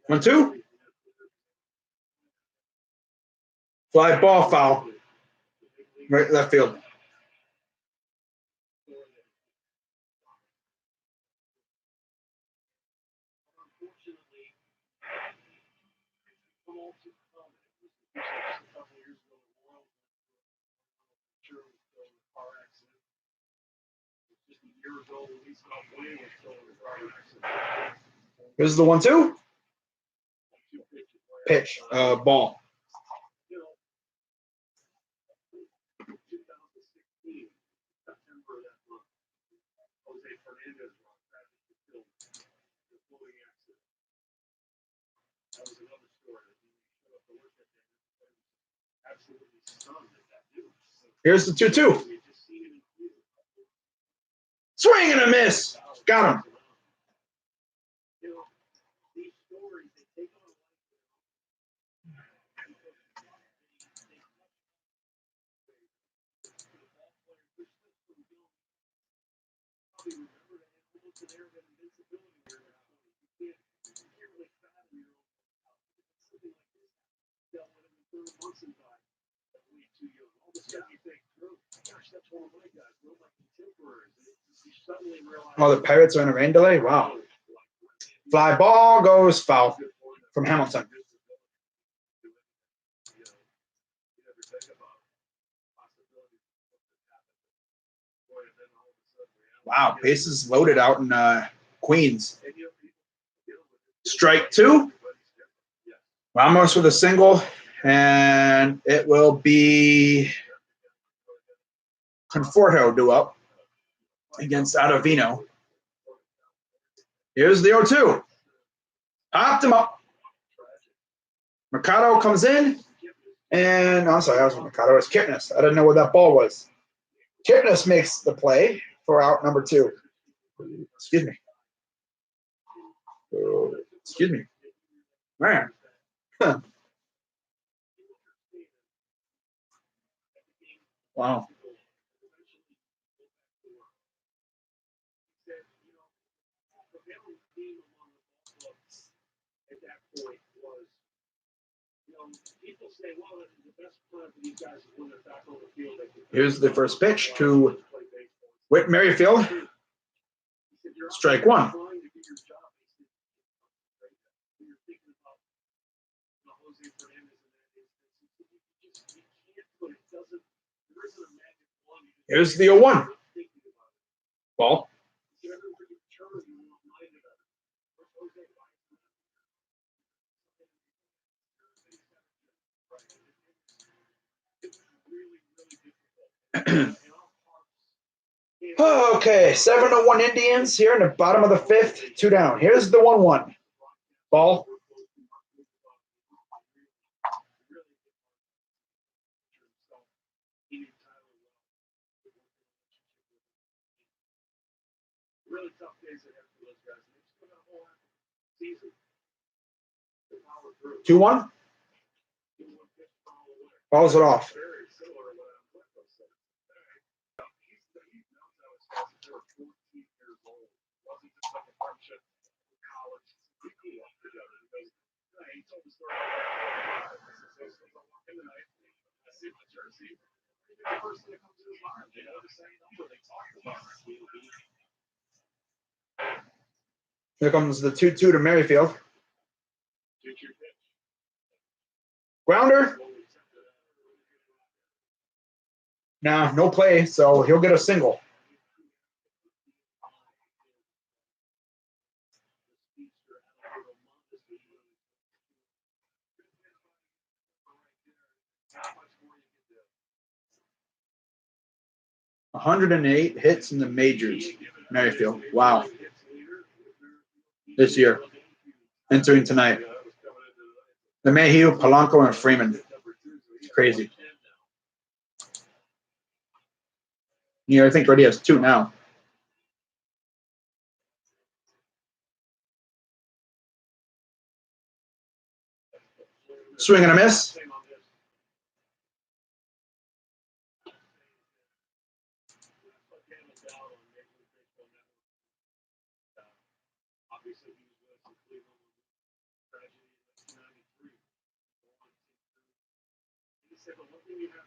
One, two. Fly ball foul. Right left field. Here's the 1-2. Pitch. Ball. Here's the 2-2. Swing and a miss. Got him. Oh, the Pirates are in a rain delay? Wow. Fly ball goes foul from Hamilton. Wow, bases loaded out in Queens. Strike 2. Ramos with a single, and it will be Conforto due up against Ottavino. Here's the 0-2. Popped him up. Mercado comes in, and I'm sorry, that was Mercado. It was Kipnis. I didn't know where that ball was. Kipnis makes the play for out number 2. Excuse me. Excuse me. Man. Huh. Wow. Here's the first pitch to Whit Merrifield. Strike 1. Here's the 0-1. Ball. Okay, 7-1 Indians here in the bottom of the 5th, 2 down. Here's the 1-1. Ball. Really tough days ahead for those guys. They've still got a whole season. 2-1. Fouls it off. Here comes the 2-2 to Merrifield. Grounder. Nah, no play, so he'll get a single. $108 hits in the majors, Merrifield. Wow. This year. Entering tonight. LeMahieu, Polanco, and Freeman. It's crazy. Yeah, I think already has 2 now. Swing and a miss.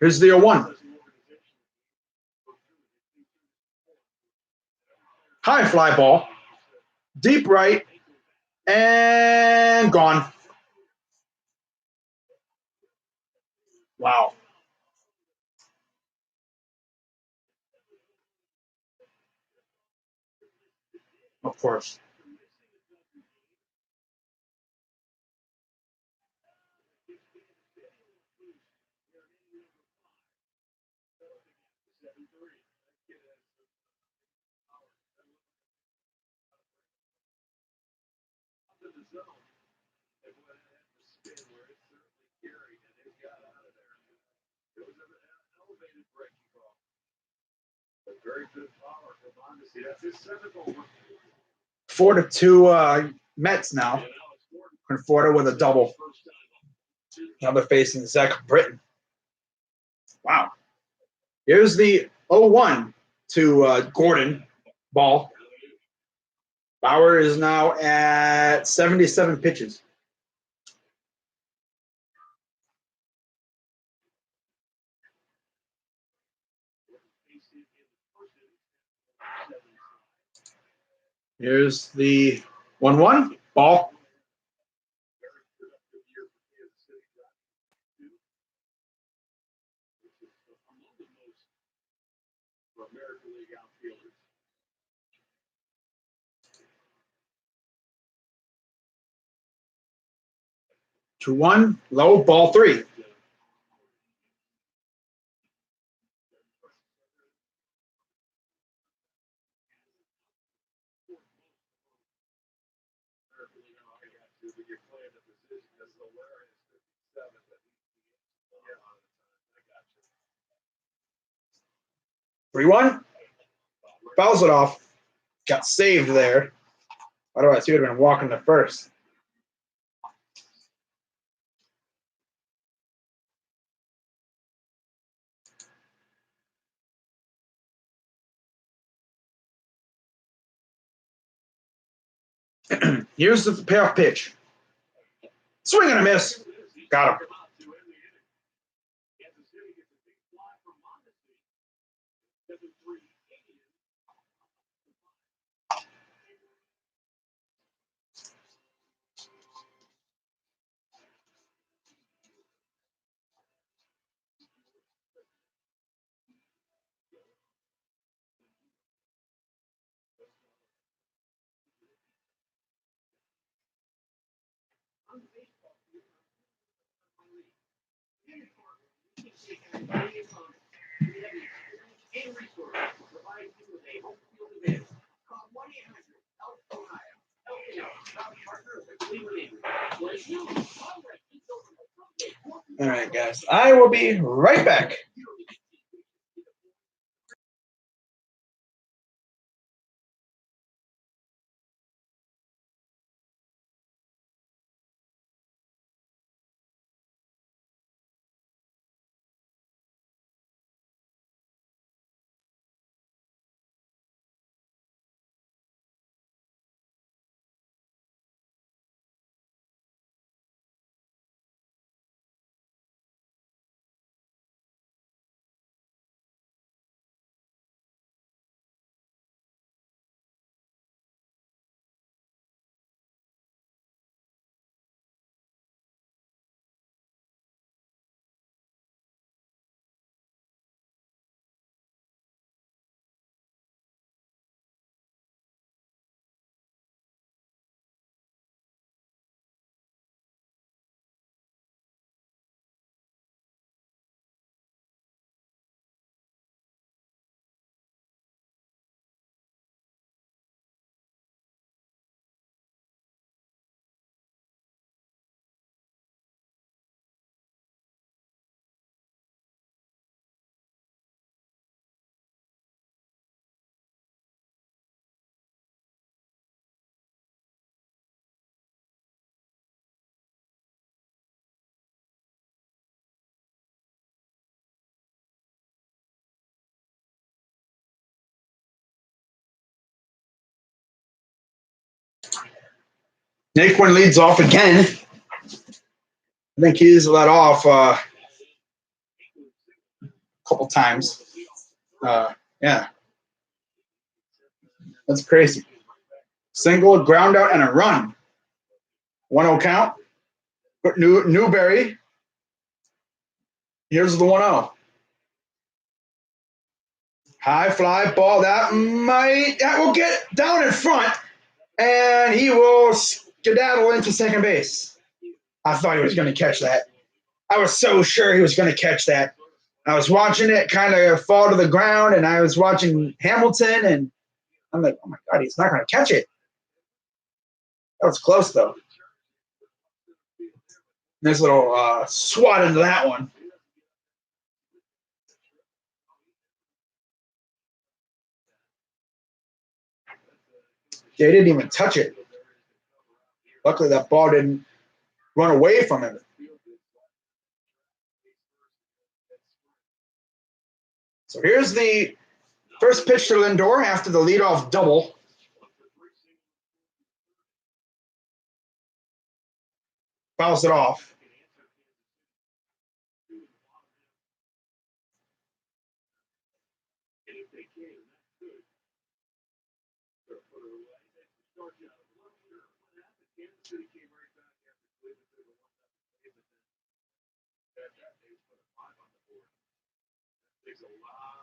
Here's the 0-1. High fly ball. Deep right. And gone. Wow. Of course. Four to two Mets now. Conforto with a double. Now they're facing Zach Britton. Wow. Here's the 0-1 to Gordon. Ball. Bauer is now at 77 pitches. Here's the 1-1. Ball. 2-1, low, ball 3. Three one, fouls it off. Got saved there. Otherwise, he would have been walking to first. Here's the payoff pitch. Swing and a miss. Got him. All right, guys. I will be right back. Naquin leads off again. I think he's let off a couple times. Yeah. That's crazy. Single, ground out, and a run. 1-0 count. Newberry. Here's the 1-0. High fly ball. That will get down in front, and he will skedaddle into second base. I thought he was going to catch that. I was so sure he was going to catch that. I was watching it kind of fall to the ground, and I was watching Hamilton, and I'm like, oh my God, he's not going to catch it. That was close, though. Nice little swat into that one. They didn't even touch it. Luckily, that ball didn't run away from him. So here's the first pitch to Lindor after the leadoff double. Fouls it off.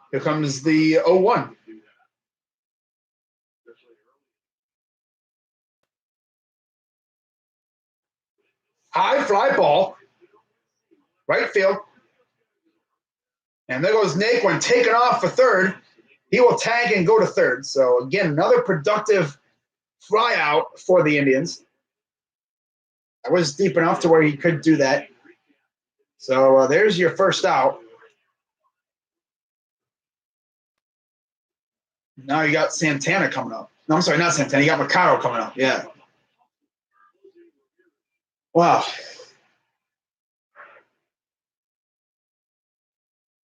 Here comes the 0-1. High fly ball. Right field. And there goes Naquin taking off for third. He will tag and go to third. So, again, another productive fly out for the Indians. I was deep enough to where he could do that. So, there's your first out. Now you got Santana coming up. No, I'm sorry, not Santana. You got Mercado coming up. Yeah. Wow.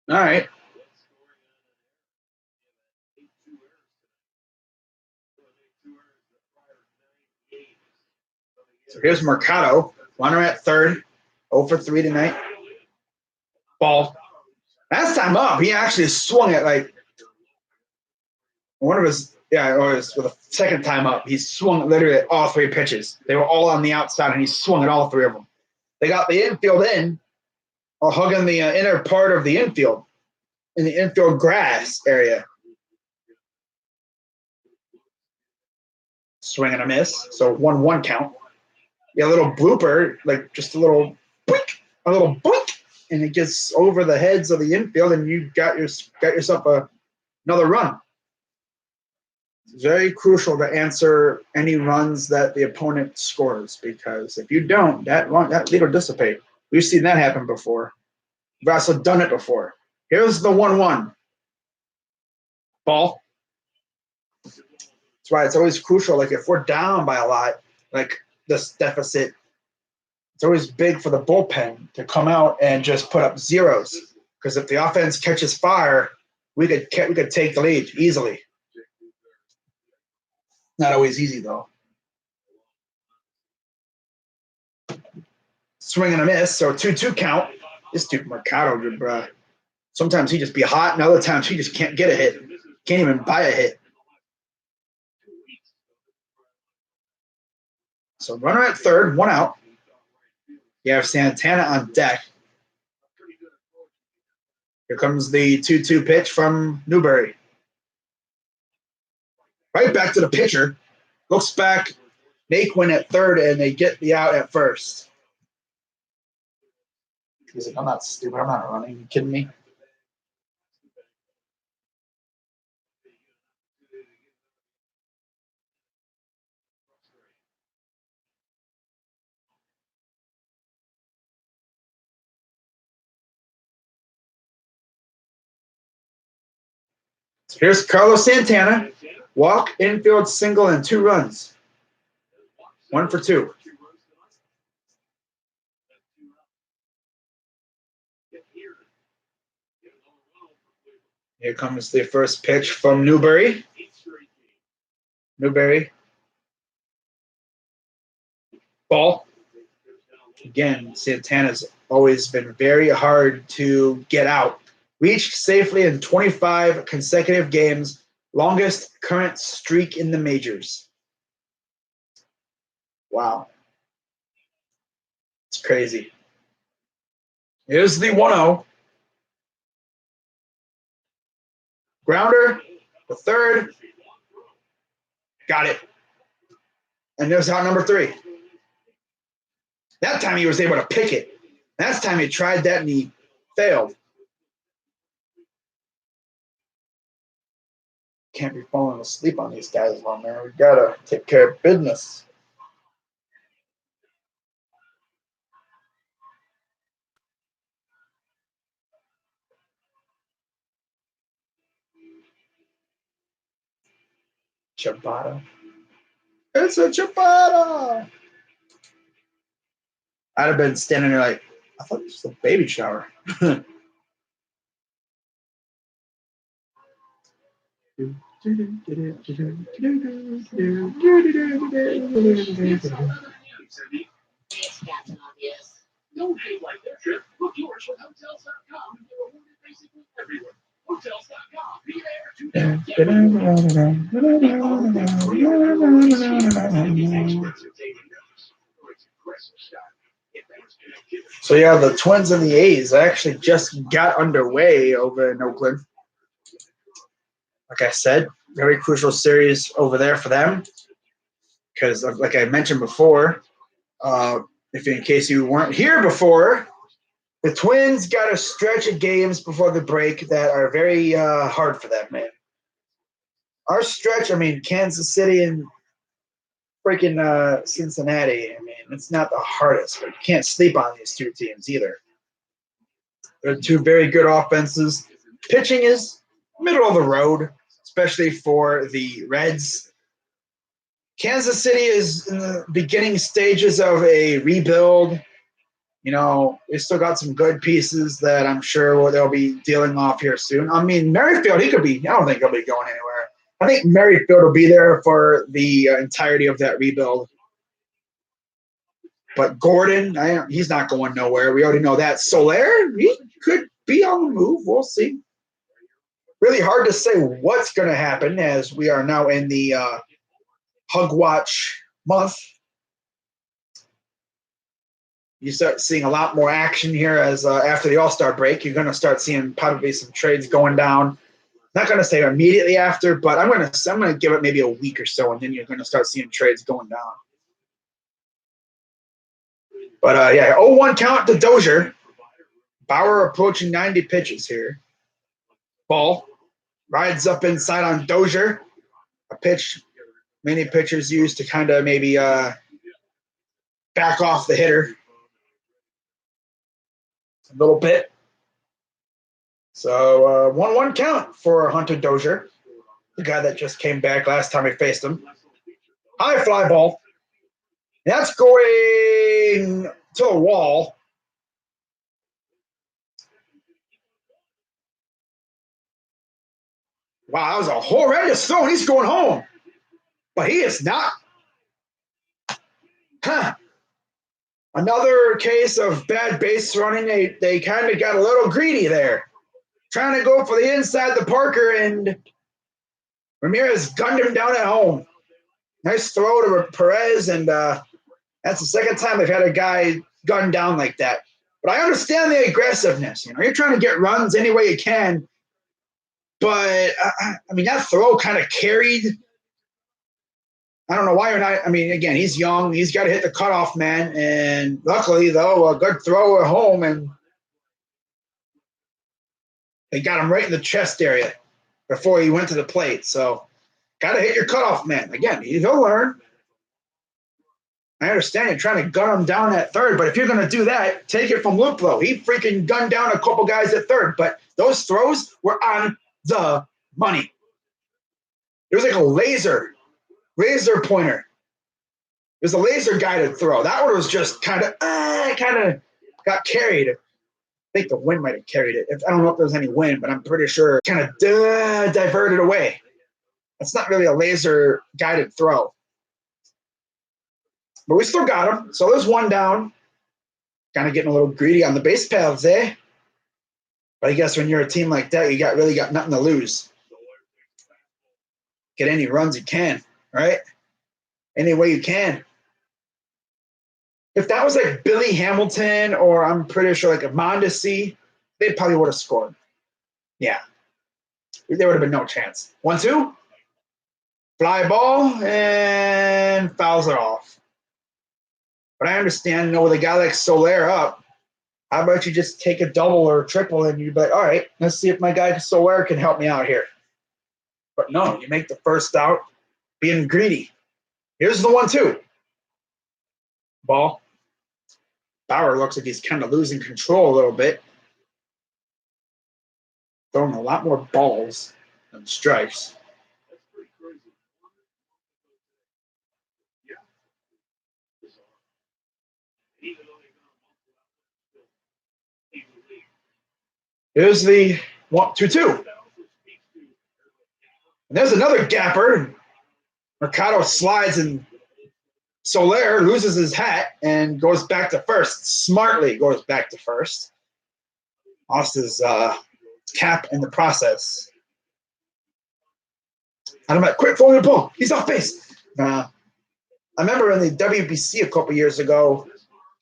All right. So here's Mercado. Runner at third. 0 for 3 tonight. Ball. Last time up, he actually swung it like one of his, or his, with a second time up, he swung literally at all 3 pitches. They were all on the outside, and he swung at all 3 of them. They got the infield in, or hugging the inner part of the infield, in the infield grass area. Swing and a miss, so 1-1 count. Yeah, a little blooper, like just a little boink, and it gets over the heads of the infield, and you got yourself another run. It's very crucial to answer any runs that the opponent scores, because if you don't, that lead will dissipate. We've seen that happen before. We've also done it before. Here's the 1-1. Ball. That's why it's always crucial. Like if we're down by a lot, like this deficit, it's always big for the bullpen to come out and just put up zeros. Because if the offense catches fire, we could take the lead easily. Not always easy though. Swing and a miss, so 2-2 count. This dude Mercado, bruh. Sometimes he just be hot, and other times he just can't get a hit. Can't even buy a hit. So runner at third, 1 out. You have Santana on deck. Here comes the 2-2 pitch from Newberry. Right back to the pitcher. Looks back. Naquin at third, and they get the out at first. He's like, I'm not stupid. I'm not running. Are you kidding me? So here's Carlos Santana. Walk, infield, single, and 2 runs. 1 for 2. Here comes the first pitch from Newberry. Ball. Again, Santana's always been very hard to get out. Reached safely in 25 consecutive games. Longest current streak in the majors. Wow. It's crazy. Here's the 1-0. Grounder, the third. Got it. And there's out number 3. That time he was able to pick it. Last time he tried that and he failed. Can't be falling asleep on these guys, man. We gotta take care of business. Ciabatta. It's a ciabatta. I'd have been standing there like, I thought this was a baby shower. It's Captain Obvious. No pay like their trip. Book yours with Hotels.com and get rewarded basically everywhere. Hotels.com. Be there So yeah, the Twins and the A's actually just got underway over in Oakland. Like I said, very crucial series over there for them because, like I mentioned before, if in case you weren't here before, the Twins got a stretch of games before the break that are very hard for them, man. Our stretch, I mean, Kansas City and freaking Cincinnati, I mean, it's not the hardest, but you can't sleep on these two teams either. They're two very good offenses. Pitching is middle of the road, especially for the Reds. Kansas City is in the beginning stages of a rebuild. You know, they still got some good pieces that I'm sure they'll be dealing off here soon. I mean, Merrifield, I don't think he'll be going anywhere. I think Merrifield will be there for the entirety of that rebuild. But Gordon, he's not going nowhere. We already know that. Soler, he could be on the move. We'll see. Really hard to say what's going to happen as we are now in the Hug Watch month. You start seeing a lot more action here as after the All-Star break. You're going to start seeing probably some trades going down. Not going to say immediately after, but I'm going to give it maybe a week or so, and then you're going to start seeing trades going down. But, 0-1 count to Dozier. Bauer approaching 90 pitches here. Ball rides up inside on Dozier. A pitch many pitchers use to kind of maybe back off the hitter a little bit. So 1-1 count for Hunter Dozier, the guy that just came back last time we faced him. High fly ball. That's going to the wall. Wow, that was a horrendous throw, and he's going home. But he is not. Another case of bad base running. They kind of got a little greedy there. Trying to go for the inside the Parker, and Ramirez gunned him down at home. Nice throw to Perez, and that's the second time they've had a guy gunned down like that. But I understand the aggressiveness. You know, you're trying to get runs any way you can. But, I mean, that throw kind of carried. I don't know why you're not. I mean, again, he's young. He's got to hit the cutoff man. And luckily, though, a good throw at home, and they got him right in the chest area before he went to the plate. So, got to hit your cutoff man. Again, he'll learn. I understand you're trying to gun him down at third, but if you're going to do that, take it from Luplow. He freaking gunned down a couple guys at third, but those throws were on the money. It was like a laser pointer. It was a laser guided throw. That one was just kind of got carried. I think the wind might have carried it. I don't know if there was any wind, but I'm pretty sure kind of diverted away. That's not really a laser guided throw. But we still got him. So there's one down. Kind of getting a little greedy on the base paths, eh? But I guess when you're a team like that, you really got nothing to lose. Get any runs you can, right? Any way you can. If that was like Billy Hamilton or I'm pretty sure like a Mondesi, they probably would have scored. Yeah. There would have been no chance. 1-2. Fly ball and fouls it off. But I understand, with a guy like Soler up, how about you just take a double or a triple and you'd be like, all right, let's see if my guy Soler can help me out here. But no, you make the first out being greedy. Here's the 1-2. Ball. Bauer looks like he's kind of losing control a little bit. Throwing a lot more balls than strikes. Here's the 1-2-2. And there's another gapper. Mercado slides and Soler loses his hat and goes back to first. Smartly goes back to first. Lost his cap in the process. And I'm like, quick, throwing the ball. He's off base. I remember in the WBC a couple years ago,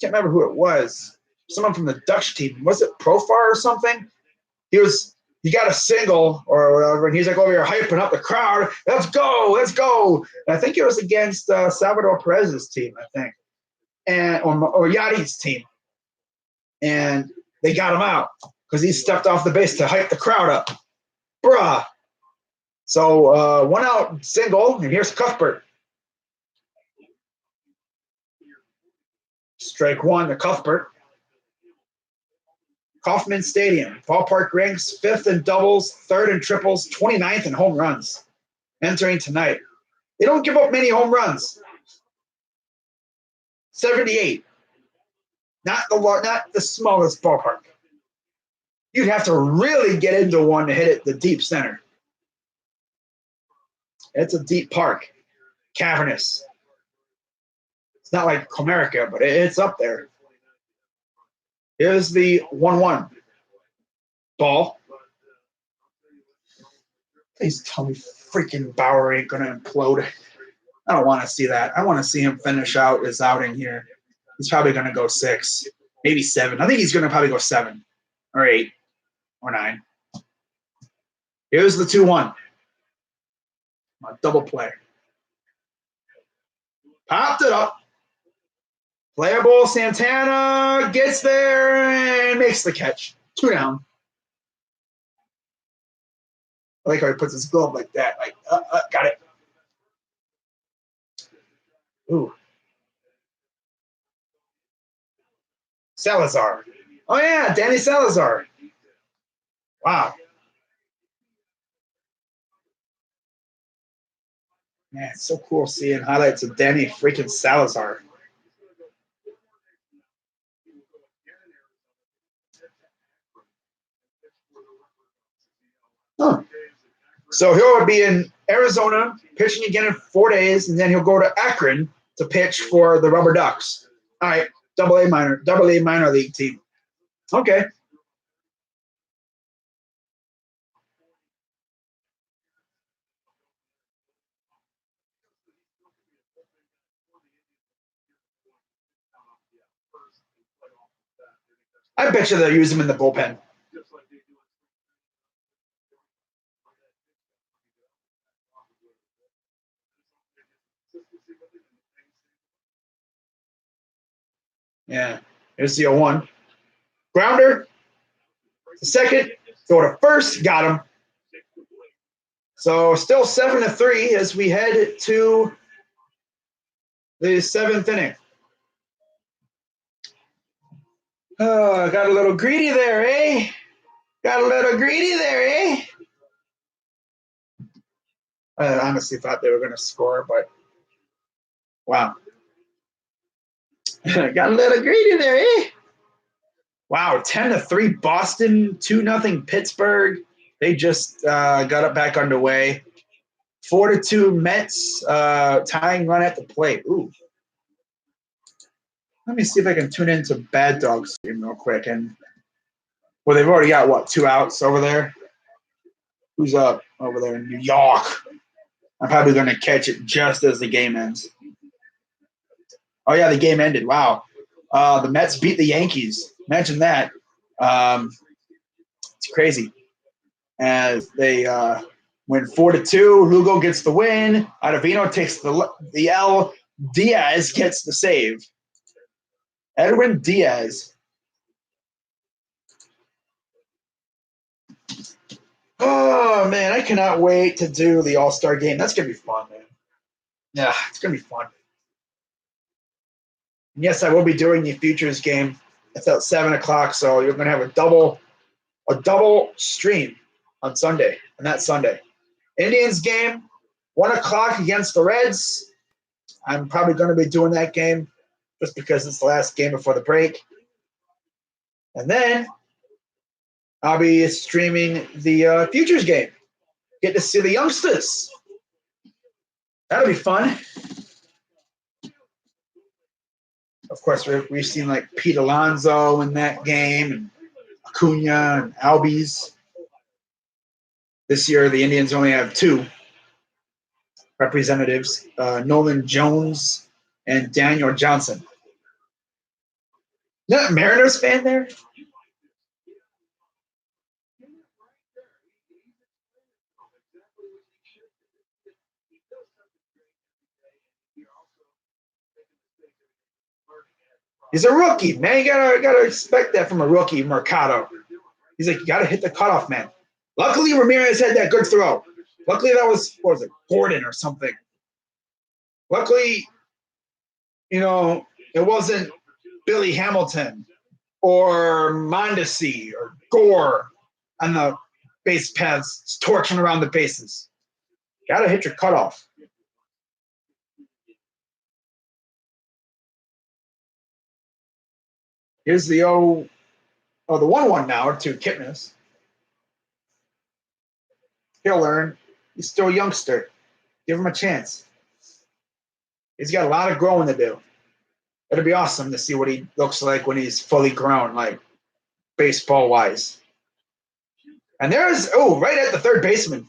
can't remember who it was. Someone from the Dutch team. Was it Profar or something? He got a single or whatever, and he's like over here hyping up the crowd. Let's go, let's go. And I think it was against Salvador Perez's team, I think. and or Yachty's team, and they got him out because he stepped off the base to hype the crowd up. Bruh. So 1 out single, and here's Cuthbert. Strike 1 to Cuthbert. Kauffman Stadium. Ballpark ranks 5th in doubles, 3rd in triples, 29th in home runs. Entering tonight. They don't give up many home runs. 78. Not the smallest ballpark. You'd have to really get into one to hit it the deep center. It's a deep park. Cavernous. It's not like Comerica, but it's up there. Here's the 1-1. Ball. Please tell me freaking Bauer ain't going to implode. I don't want to see that. I want to see him finish out his outing here. He's probably going to go 6, maybe 7. I think he's going to probably go 7 or 8 or 9. Here's the 2-1. A double play. Popped it up. Playable Santana gets there and makes the catch. 2 down. I like how he puts his glove like that. Like, got it. Ooh. Salazar. Oh, yeah, Danny Salazar. Wow. Man, it's so cool seeing highlights of Danny freaking Salazar. Huh. So he'll be in Arizona pitching again in 4 days, and then he'll go to Akron to pitch for the Rubber Ducks. All right, double A minor league team. Okay. I bet you they'll use him in the bullpen. Yeah. Here's the 0-1. Grounder. The second. Go to first. Got him. So still 7-3 as we head to the 7th inning. Oh, got a little greedy there, eh? Got a little greedy there, eh? I honestly thought they were going to score, but wow. Got a little greedy there, eh? Wow, 10-3 Boston, 2-0 Pittsburgh. They just got it back underway. 4-2 Mets, tying run at the plate. Ooh. Let me see if I can tune into Bad Dog Stream real quick. And well, they've already got what, 2 outs over there? Who's up over there in New York? I'm probably going to catch it just as the game ends. Oh yeah, the game ended. Wow. The Mets beat the Yankees. Imagine that. It's crazy. As they win 4-2. Lugo gets the win. Ottavino takes the L. Diaz gets the save. Edwin Diaz. Oh, man, I cannot wait to do the All-Star game. That's going to be fun, man. Yeah, it's going to be fun. And yes, I will be doing the Futures game. It's at 7 o'clock, so you're going to have a double stream on Sunday, on that Sunday. Indians game, 1 o'clock against the Reds. I'm probably going to be doing that game just because it's the last game before the break. And then I'll be streaming the Futures game. Get to see the youngsters. That'll be fun. Of course, we've seen like Pete Alonso in that game, and Acuna and Albies. This year, the Indians only have 2 representatives, Nolan Jones and Daniel Johnson. Not a Mariners fan there? He's a rookie, man. You gotta expect that from a rookie, Mercado. He's like, you gotta hit the cutoff, man. Luckily, Ramirez had that good throw. Luckily, that was, what was it, Gordon or something. Luckily, it wasn't Billy Hamilton or Mondesi or Gore on the base paths torching around the bases. Gotta hit your cutoff. Here's the the 1-1 now to Kipnis. He'll learn. He's still a youngster. Give him a chance. He's got a lot of growing to do. It'll be awesome to see what he looks like when he's fully grown, like baseball wise. And there's right at the third baseman,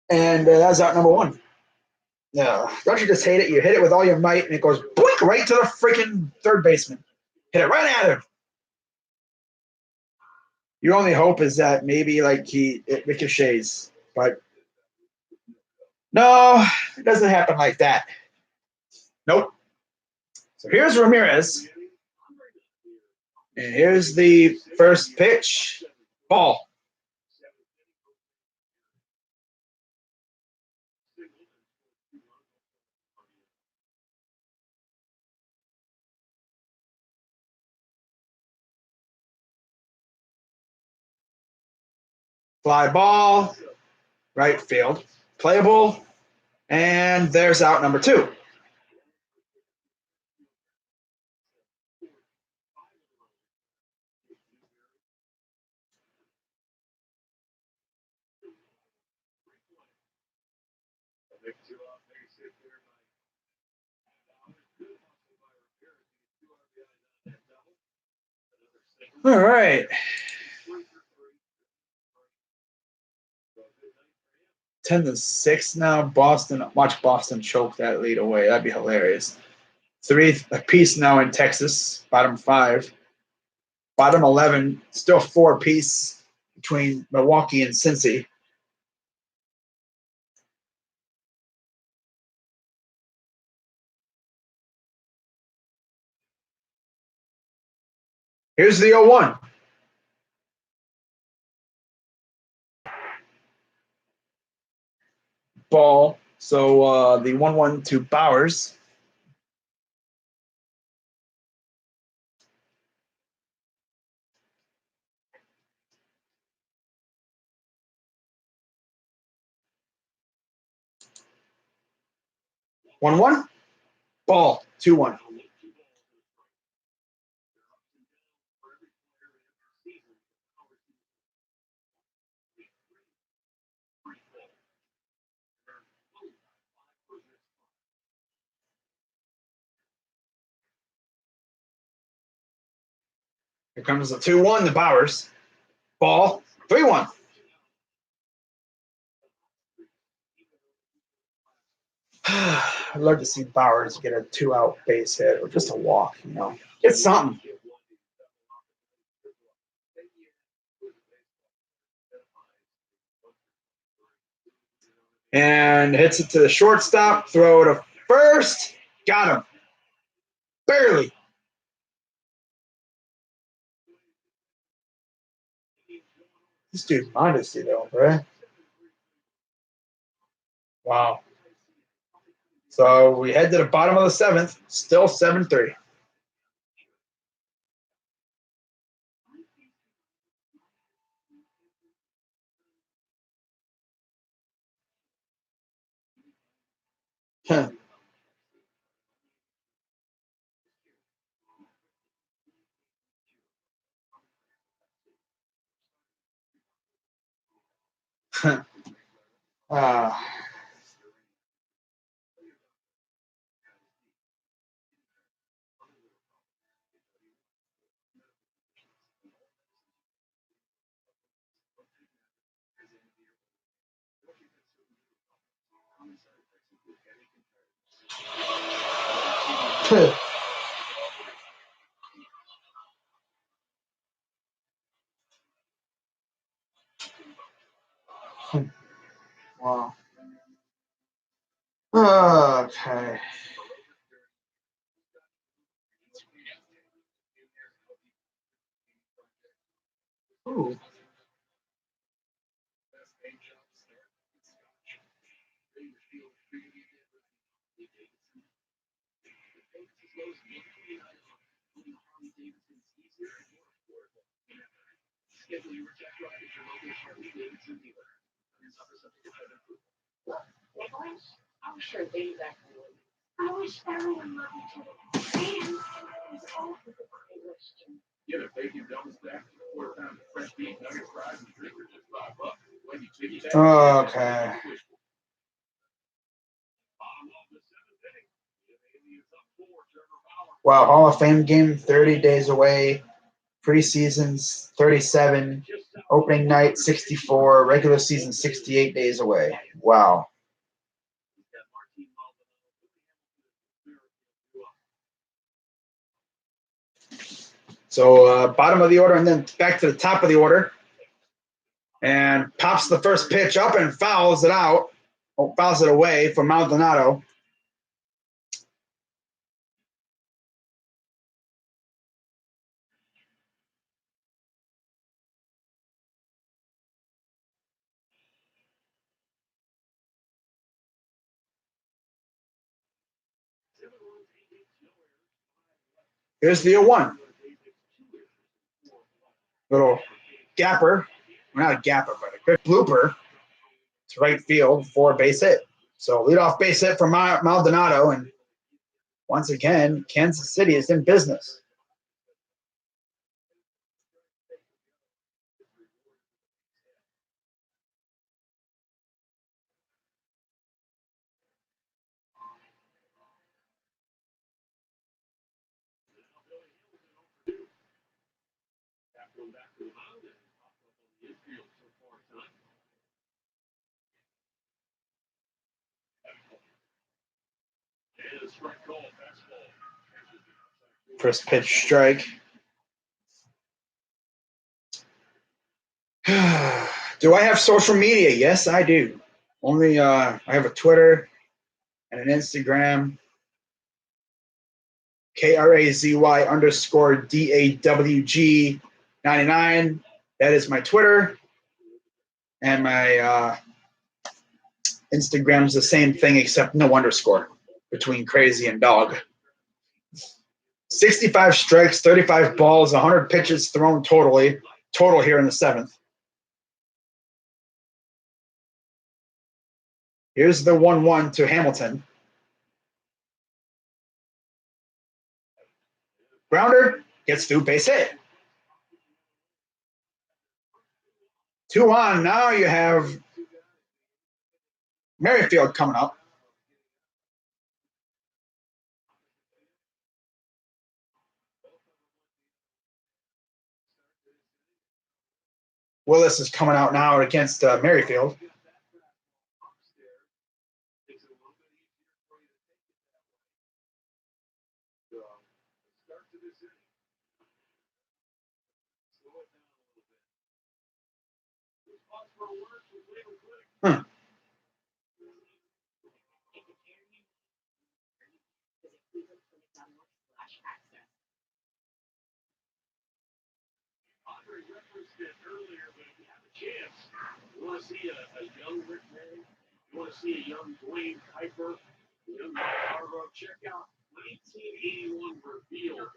and that's out number 1. Yeah, don't you just hate it? You hit it with all your might, and it goes boink right to the freaking third baseman. Hit it right at him. Your only hope is that maybe it ricochets, but no, it doesn't happen like that. Nope. So here's Ramirez, and here's the first pitch. Ball. Fly ball, right field, playable, and there's out number 2. All right. 10-6 now. Boston. Watch Boston choke that lead away. That'd be hilarious. 3 apiece now in Texas. Bottom 5. Bottom 11. Still 4 apiece between Milwaukee and Cincy. Here's the 0-1. Ball. So the 1-1 to Bowers. One one, ball 2-1. Here comes the 2-1, the Bowers. Ball 3-1. I'd love to see Bowers get a 2-out base hit or just a walk, It's something. And hits it to the shortstop, throw to first. Got him. Barely. This dude's modesty, though, right? Wow. So we head to the bottom of the 7th, still 7-3. Huh. Wow. Okay. Ooh. I'm sure they definitely. I wish everyone loved each other. And it was all for the question. Get a bacon double stack, 4 pounds of fresh beef nuggets, fries, and drink for just $5. When you piggyback, Okay. Wow, Hall of Fame game 30 days away. Preseason's 37. Opening night 64. Regular season 68 days away. Wow. So bottom of the order and then back to the top of the order. And pops the first pitch up and fouls it out. Oh, fouls it away for Maldonado. Here's the 0-1. Little gapper. Well, not a gapper, but a quick blooper to right field for a base hit. So leadoff base hit for Maldonado. And once again, Kansas City is in business. First pitch strike. Do I have social media? Yes, I do. Only I have a Twitter and an Instagram. KRAZY_DAWG99. That is my Twitter. And my Instagram's the same thing except no underscore between crazy and dog. 65 strikes, 35 balls, 100 pitches thrown total here in the 7th. Here's the 1-1 to Hamilton. Grounder gets through, base hit. 2 on. Now you have Merrifield coming up. Willis is coming out now against Merrifield. You want to see a young Rick May? You want to see a young Dwayne Kuiper? A young Mike Harbaugh? Check out 1981 Reveal.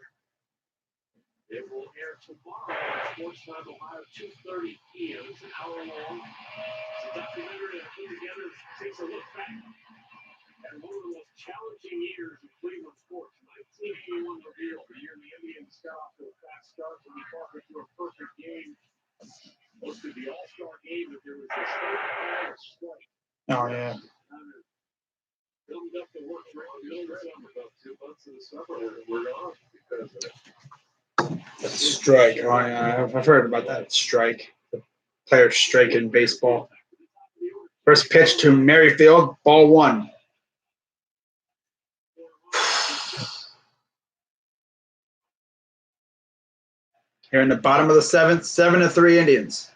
It will air tomorrow on Sports Time Ohio, 2:30 p.m. It's an hour long. It's a documentary that put together takes a look back at one of the most challenging years in Cleveland sports. 1981 Reveal, the year the Indians got off to a fast start and we fought into a perfect game. Most of the All-Star game, if there was a strike. Oh, yeah. Building up the work for about 2 months in the summer. We're gone because of it. Strike. Oh, yeah. I've heard about that strike. The players strike in baseball. First pitch to Merrifield, ball 1. Here in the bottom of the 7th, 7-3 Indians.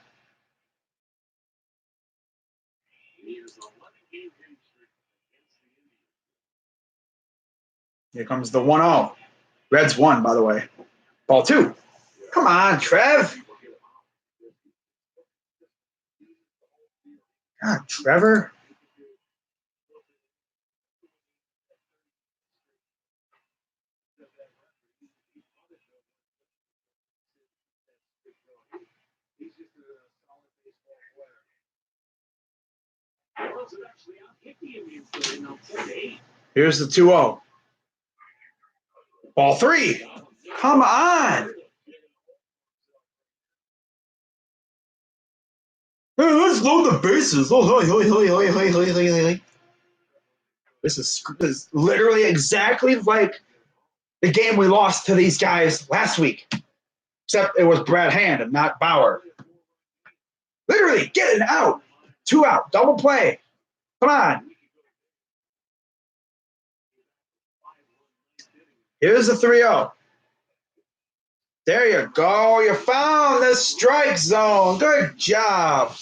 Here comes the 1-0. Reds 1, by the way. Ball 2. Come on, Trev. God, Trevor. Here's the 2-0. Ball 3. Come on. Hey, let's load the bases. This is literally exactly like the game we lost to these guys last week, except it was Brad Hand and not Bauer. Literally, get it out. 2 out, double play. Come on. Here's the 3-0. There you go. You found the strike zone. Good job.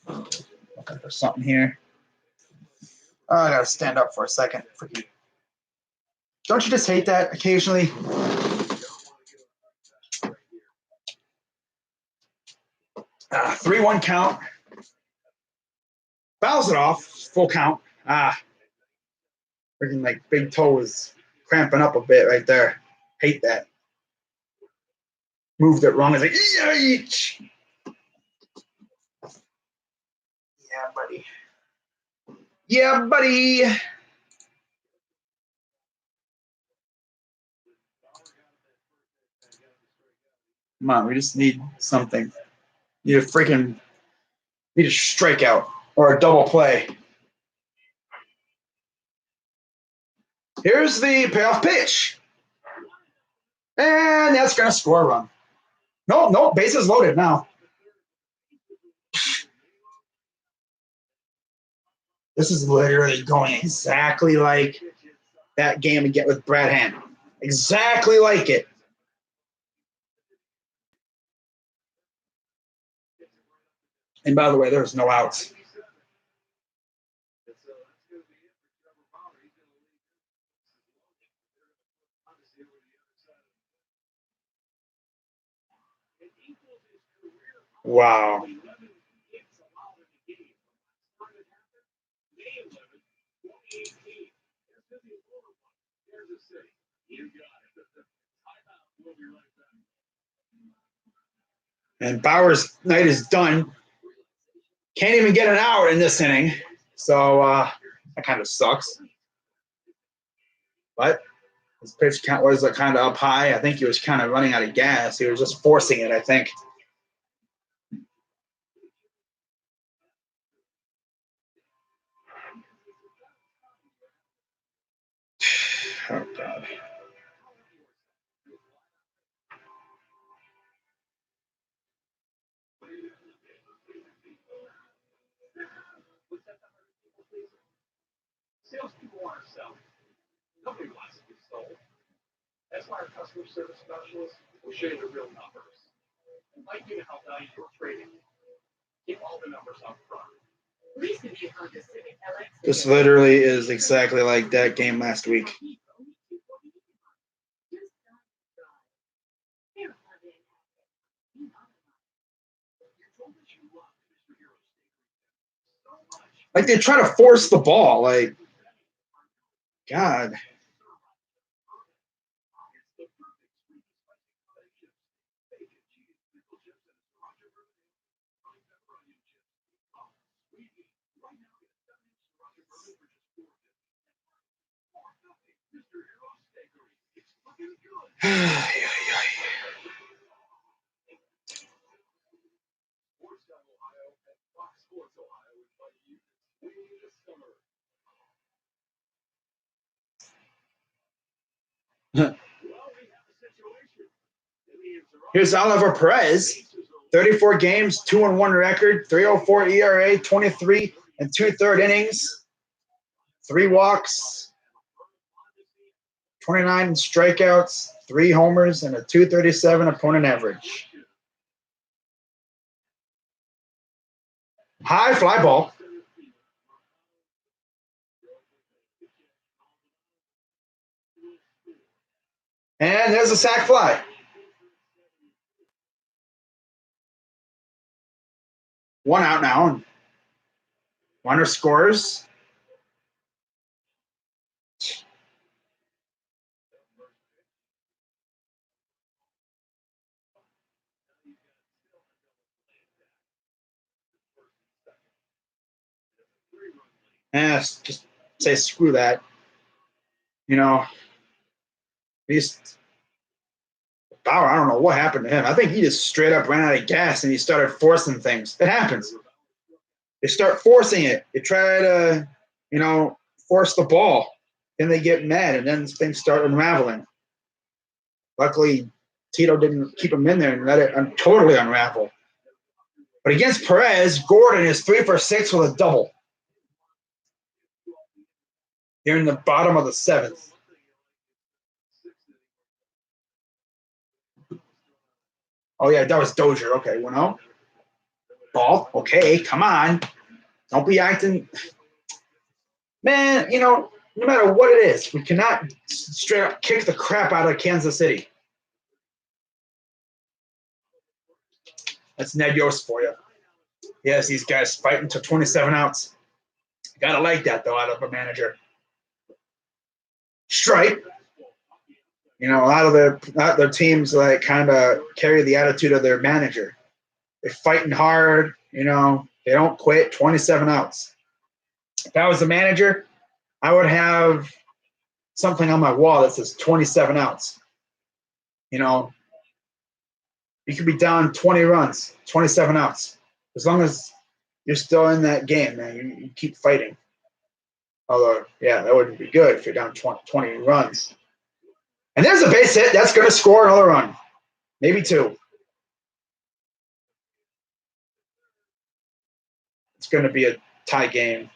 Looking for something here. Oh, I gotta stand up for a second. Don't you just hate that occasionally? Ah, 3-1 count. Fouls it off. Full count. Freaking like big toe is cramping up a bit right there. Hate that. Moved it wrong. It's like, yeesh. Yeah, buddy. Yeah, buddy. Come on, we just need something. Need a strikeout or a double play. Here's the payoff pitch. And that's going to score a run. No, bases loaded now. This is literally going exactly like that game again with Brad Hand. Exactly like it. And by the way, there's no outs. Wow. And Bauer's night is done. Can't even get an out in this inning. So that kind of sucks. But his pitch count was kind of up high. I think he was kind of running out of gas. He was just forcing it, I think. Oh, God. Salespeople want to sell. Nobody wants to be sold. That's why our customer service specialists will show you the real numbers. And like you to help value your trading. Keep all the numbers up front. This literally is exactly like that game last week. Like they try to force the ball. Like, God. Here's Oliver Perez, 34 games, 2-1 record, 3.04 ERA, 23 and 2/3 innings, 3 walks, 29 strikeouts, 3 homers, and a 237 opponent average. High fly ball. And there's a sac fly. One out now. And runner scores. Just say screw that. You know, Bauer, I don't know what happened to him. I think he just straight up ran out of gas and he started forcing things. It happens. They start forcing it. They try to, force the ball. Then they get mad and then things start unraveling. Luckily, Tito didn't keep him in there and let it totally unravel. But against Perez, Gordon is 3 for 6 with a double. Here in the bottom of the 7th. Oh, yeah, that was Dozier. Okay, 1-0. Ball. Okay, come on. Don't be acting. Man, no matter what it is, we cannot straight up kick the crap out of Kansas City. That's Ned Yost for you. Yes, these guys fighting to 27 outs. Gotta like that, though, out of a manager. Stripe. A lot of their teams like kind of carry the attitude of their manager. They're fighting hard. They don't quit. 27 outs. If I was the manager, I would have something on my wall that says 27 outs. You could be down 20 runs, 27 outs. As long as you're still in that game, man, you keep fighting. Although, yeah, that wouldn't be good if you're down 20 runs. And there's a base hit. That's going to score another run. Maybe 2. It's going to be a tie game.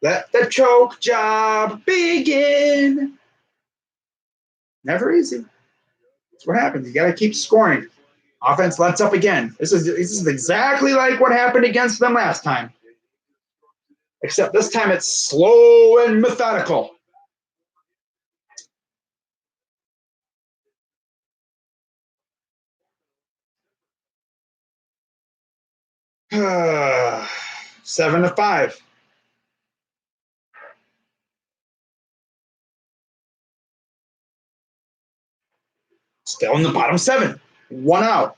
Let the choke job begin. Never easy. That's what happens. You got to keep scoring. Offense lets up again. This is exactly like what happened against them last time. Except this time it's slow and methodical. Uh, 7-5. Still in the bottom 7. 1 out.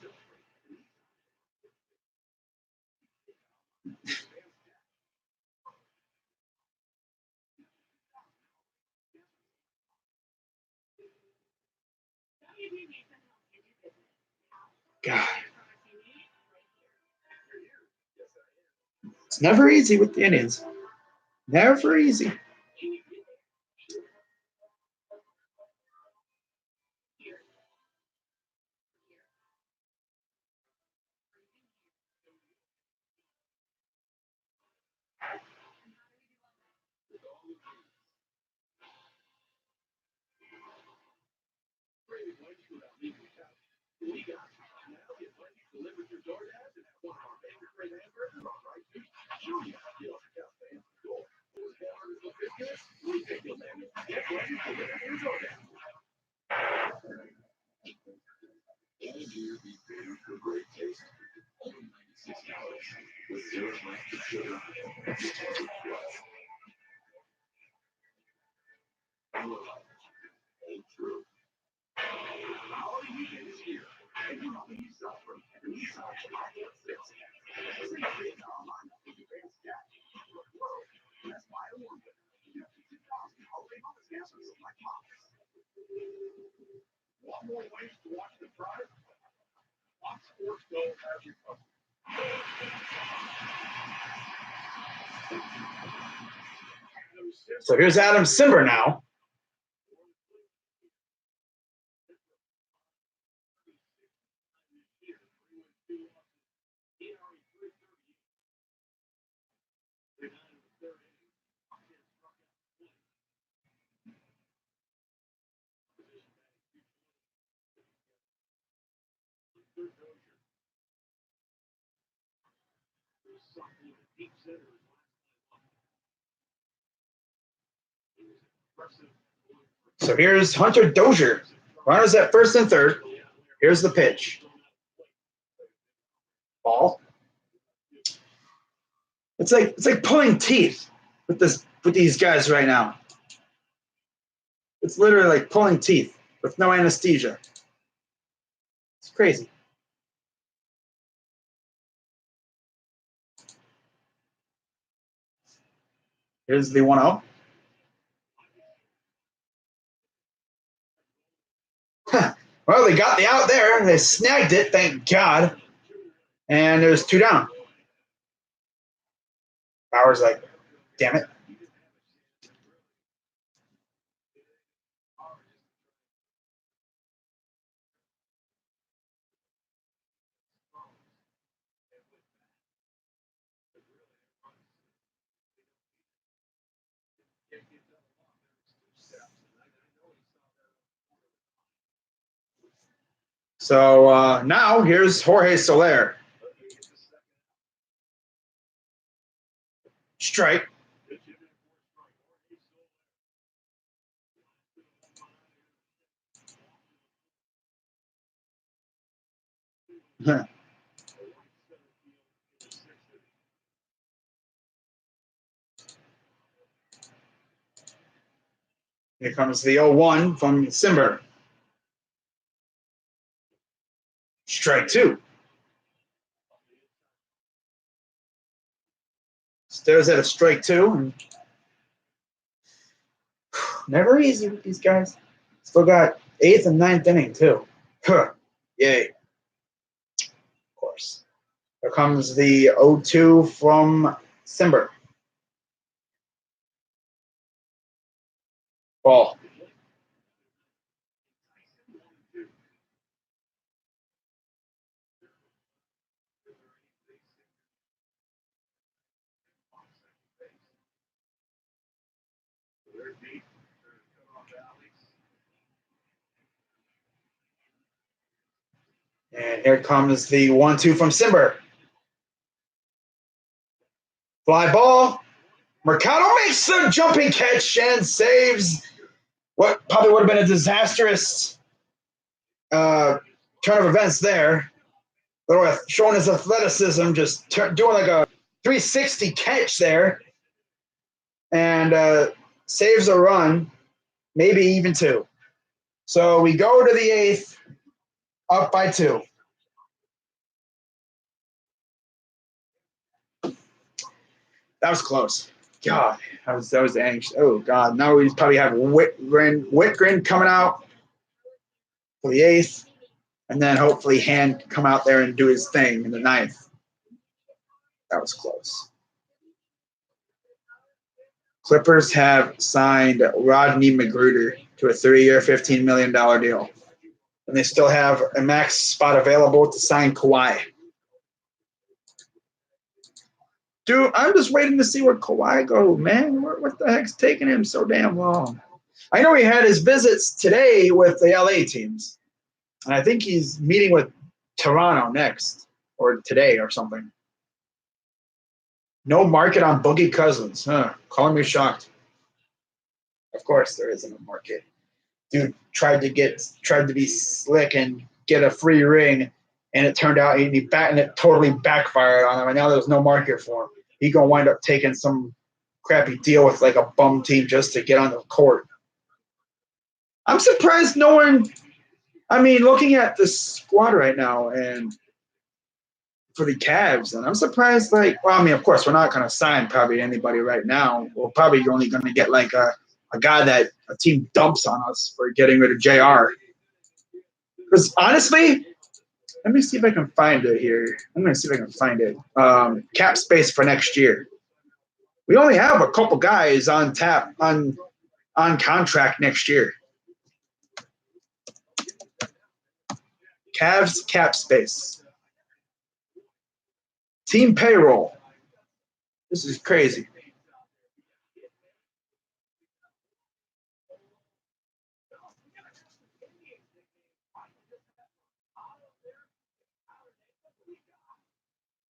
God. It's never easy with the Indians. Never easy. So here's Adam Cimber now. So here's Hunter Dozier. Runners at first and third. Here's the pitch. Ball. It's like pulling teeth with these guys right now. It's literally like pulling teeth with no anesthesia. It's crazy. Here's the 1-0. Well, they got the out there. They snagged it, thank God. And there's 2 down. Bauer's like, damn it. So now here's Jorge Soler. Strike. Here comes the 0-1 from Simber. Strike 2. Stares at a strike 2. And never easy with these guys. Still got 8th and 9th inning, too. Huh. Yay. Of course. Here comes the 0-2 from Simber. Ball. And here comes the 1-2 from Simber. Fly ball. Mercado makes a jumping catch and saves what probably would have been a disastrous turn of events there. Showing his athleticism, just doing like a 360 catch there. And saves a run, maybe even 2. So we go to the 8th, up by 2. That was close. God, that was anxious. Oh God, now we probably have Whitgren coming out for the 8th, and then hopefully Hand come out there and do his thing in the 9th. That was close. Clippers have signed Rodney McGruder to a 3-year, $15 million deal. And they still have a max spot available to sign Kawhi. Dude, I'm just waiting to see where Kawhi goes, man. What the heck's taking him so damn long? I know he had his visits today with the LA teams. And I think he's meeting with Toronto next, or today or something. No market on Boogie Cousins. Calling me shocked. Of course there isn't a market. Dude tried to be slick and get a free ring, and it turned out and it totally backfired on him, and now there's no market for him. He gonna wind up taking some crappy deal with like a bum team just to get on the court. I'm surprised no one. I mean, looking at the squad right now and for the Cavs, and I'm surprised. Of course, we're not gonna sign probably anybody right now. We're probably only gonna get like a guy that a team dumps on us for getting rid of JR. Because honestly, let me see if I can find it here. I'm going to see if I can find it. Cap space for next year. We only have a couple guys on tap on contract next year. Cavs cap space. Team payroll. This is crazy.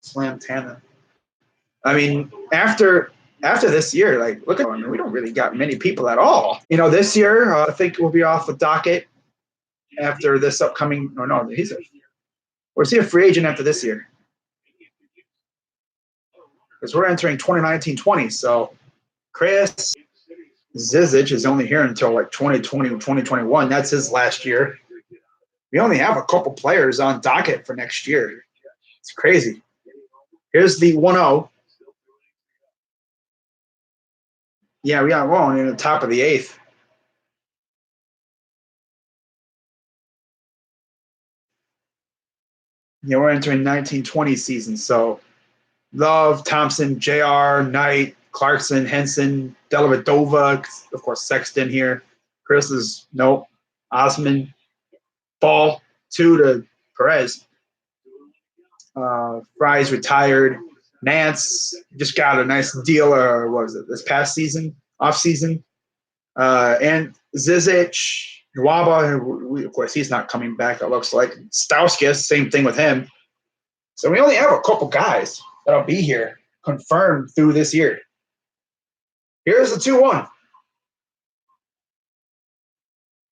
Slam Tana. I mean, after this year, look at we don't really got many people at all. This year I think we'll be off the docket after this upcoming. Was he a free agent after this year? because we're entering 2019-20. So Chris Zizic is only here until like 2020, 2021. That's his last year. We only have a couple players on docket for next year. It's crazy. Here's the 1-0. Yeah, we got one in the top of the 8th. Yeah, we're entering 1920 season. So Love, Thompson, JR, Knight, Clarkson, Henson, Dellavedova, of course, Sexton here. Chris is nope. Osman, Ball, 2 to Perez. Fry's retired. Nance just got a nice deal, or what was it, this past season, off season. And Zizic, Nwaba, of course, he's not coming back, it looks like. Stauskas, same thing with him. So we only have a couple guys that'll be here, confirmed through this year. Here's the 2-1.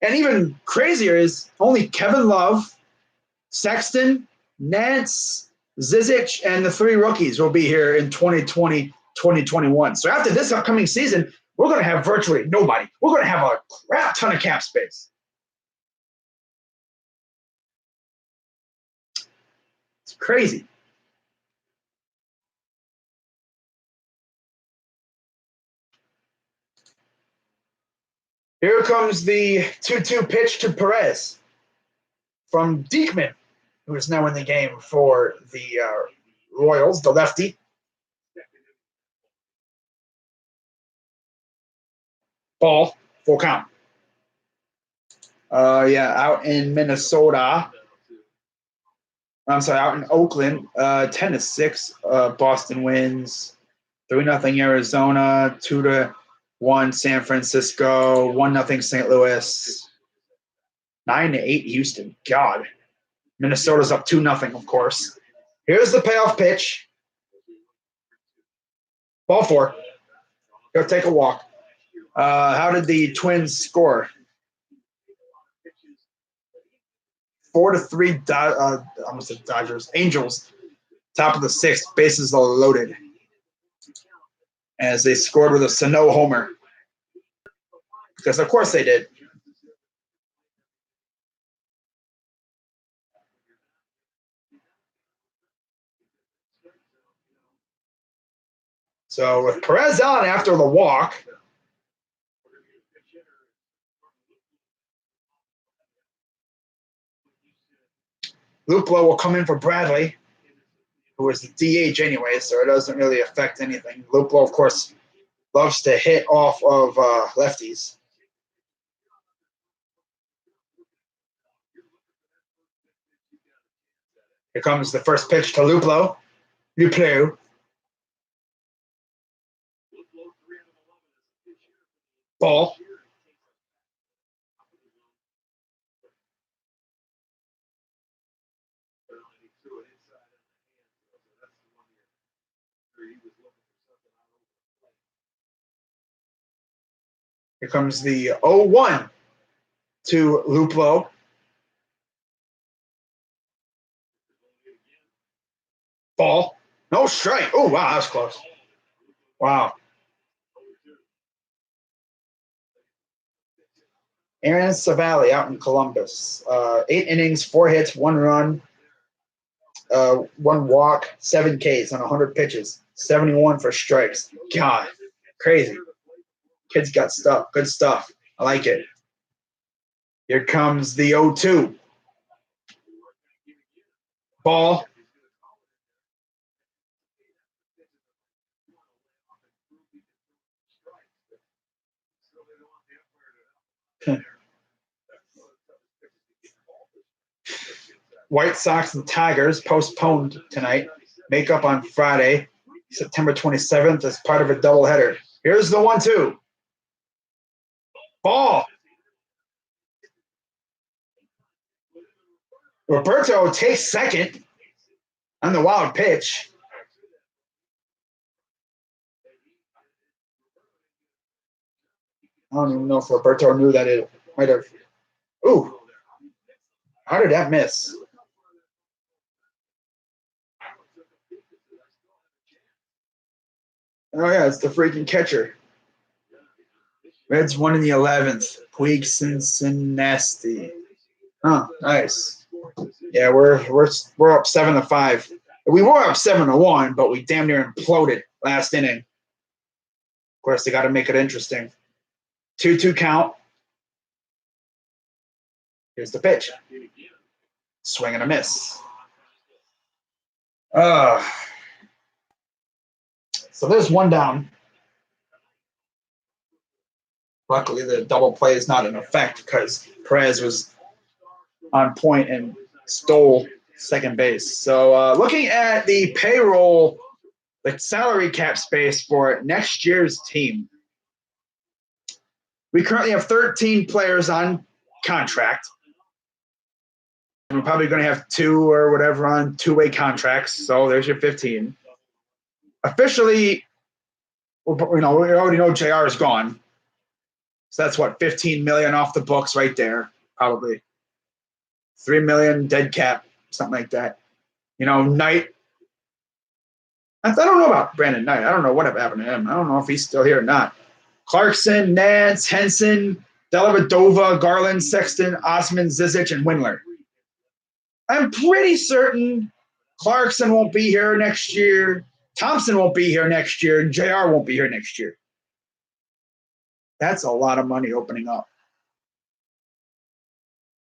And even crazier is only Kevin Love, Sexton, Nance, Zizic, and the 3 rookies will be here in 2020, 2021. So after this upcoming season, we're going to have virtually nobody. We're going to have a crap ton of cap space. It's crazy. Here comes the 2-2 pitch to Perez from Diekman, who is now in the game for the Royals, the lefty. Ball, full count. Out in Minnesota. I'm sorry, out in Oakland, 10-6. Boston wins. 3-0 Arizona, 2-1 San Francisco, 1-0 St. Louis, 9-8 Houston. God. Minnesota's up 2-0, of course. Here's the payoff pitch. Ball 4. Go take a walk. How did the Twins score? 4-3. I almost said Dodgers. Angels. Top of the 6th. Bases are loaded. As they scored with a Sano homer. Because of course they did. So with Perez on after the walk, Luplow will come in for Bradley, who is the DH anyway, so it doesn't really affect anything. Luplow, of course, loves to hit off of lefties. Here comes the first pitch to Luplow. Luplow. Ball. Here comes the 0-1 to Luplow. Ball. No strike. Oh, wow, that was close. Wow. Aaron Savali out in Columbus. 8 innings, 4 hits, 1 run, 1 walk, 7 Ks on 100 pitches, 71 for strikes. God, crazy. Kid's got stuff. Good stuff. I like it. Here comes the 0-2. Ball. White Sox and Tigers postponed tonight. Make up on Friday, September 27th, as part of a doubleheader. Here's the 1-2. Ball. Roberto takes second on the wild pitch. I don't even know if Roberto knew that it might have. Ooh. How did that miss? Oh yeah, it's the freaking catcher. Reds won in the 11th. Puig Cincinnati. Oh, nice. Yeah, we're up 7-5. We were up 7-1, but we damn near imploded last inning. Of course, they got to make it interesting. 2-2 count. Here's the pitch. Swing and a miss. So there's one down. Luckily, the double play is not in effect because Perez was on point and stole second base. So looking at the payroll, the salary cap space for next year's team, we currently have 13 players on contract. We're probably going to have 2 or whatever on two-way contracts. So there's your 15. Officially, we already know JR is gone. So that's what, 15 million off the books right there, probably. 3 million dead cap, something like that. Knight. I don't know about Brandon Knight. I don't know what happened to him. I don't know if he's still here or not. Clarkson, Nance, Henson, Dellavedova, Garland, Sexton, Osman, Zizic, and Windler. I'm pretty certain Clarkson won't be here next year. Thompson won't be here next year. And JR won't be here next year. That's a lot of money opening up.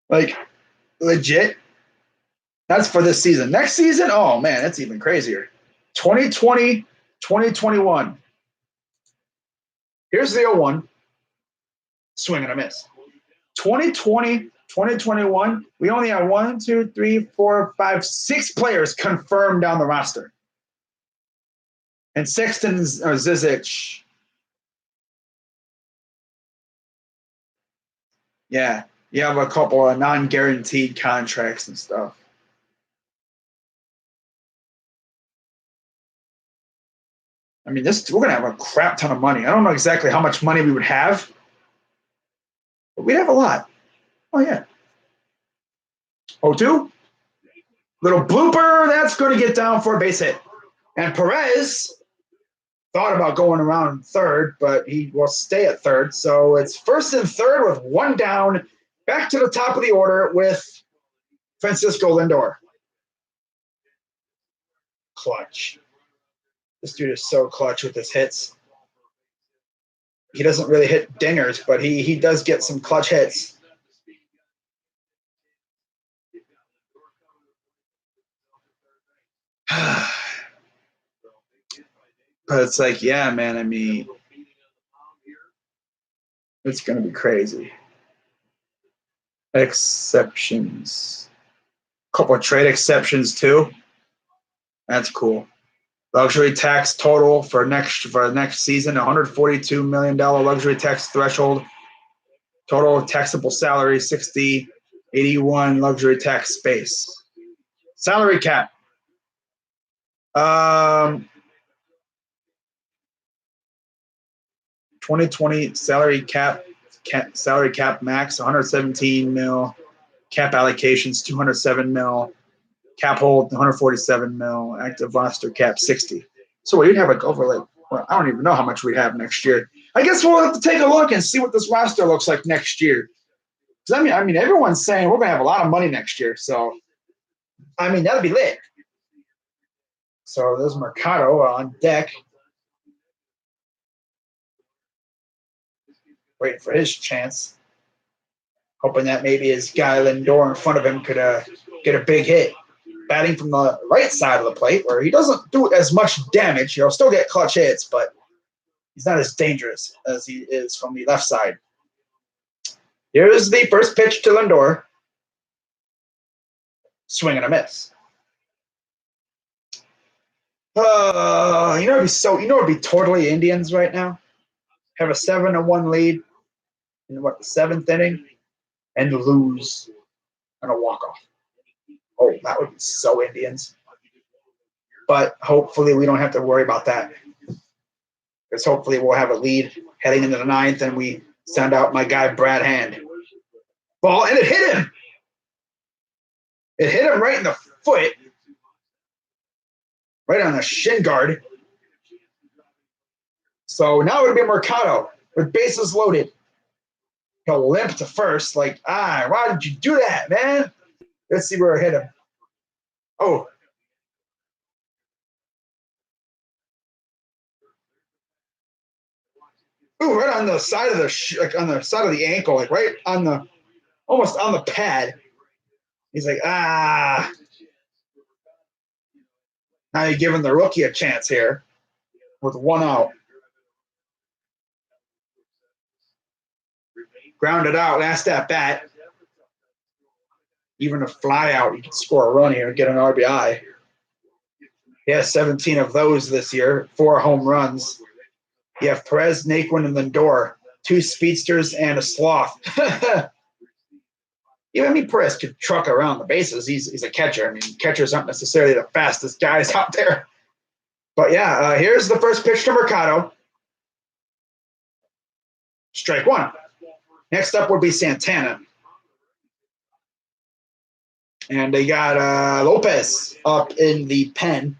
Like, legit. That's for this season. Next season, oh, man, that's even crazier. 2020, 2021. Here's the 0-1. Swing and a miss. 2020, 2021, we only have 1, 2, 3, 4, 5, 6 players confirmed down the roster. And Sexton's Zizic. Yeah, you have a couple of non-guaranteed contracts and stuff. I mean, we're going to have a crap ton of money. I don't know exactly how much money we would have, but we'd have a lot. Oh, yeah. 0-2. Little blooper. That's going to get down for a base hit. And Perez thought about going around third, but he will stay at third. So it's first and third with one down. Back to the top of the order with Francisco Lindor. Clutch. This dude is so clutch with his hits. He doesn't really hit dingers, but he does get some clutch hits. But it's like, yeah, man, I mean, it's going to be crazy. Exceptions. A couple of trade exceptions, too. That's cool. Luxury tax total for next season, $142 million luxury tax threshold. Total taxable salary, 60, 81 luxury tax space. Salary cap. 2020 salary cap max 117 mil. Cap allocations 207 mil. Cap hold 147 mil. Active roster cap 60. So we'd have like over like, well, I don't even know how much we have next year. I guess we'll have to take a look and see what this roster looks like next year. Because I mean, everyone's saying we're gonna have a lot of money next year. So I mean, that'll be lit. So there's Mercado on deck. Waiting for his chance. Hoping that maybe his guy Lindor in front of him could get a big hit. Batting from the right side of the plate where he doesn't do as much damage. He'll still get clutch hits, but he's not as dangerous as he is from the left side. Here's the first pitch to Lindor. Swing and a miss. It'd be totally Indians right now. Have a 7-1 lead in the 7th inning and lose on a walk-off. Oh, that would be so Indians. But hopefully we don't have to worry about that. Because hopefully we'll have a lead heading into the 9th and we send out my guy Brad Hand. Ball, and it hit him. It hit him right in the foot. Right on the shin guard. So now it'll be Mercado with bases loaded. He'll limp to first, like, why did you do that, man? Let's see where I hit him. Oh. Ooh, right on the side of the like on the side of the ankle, like right on the almost on the pad. He's like, Now you're giving the rookie a chance here with 1 out. Grounded out, last at bat. Even a fly out, you can score a run here and get an RBI. He has 17 of those this year, 4 home runs. You have Perez, Naquin, and Lindor, 2 speedsters, and a sloth. Perez could truck around the bases. He's a catcher. I mean, catchers aren't necessarily the fastest guys out there. But yeah, here's the first pitch to Mercado. Strike 1. Next up would be Santana. And they got Lopez up in the pen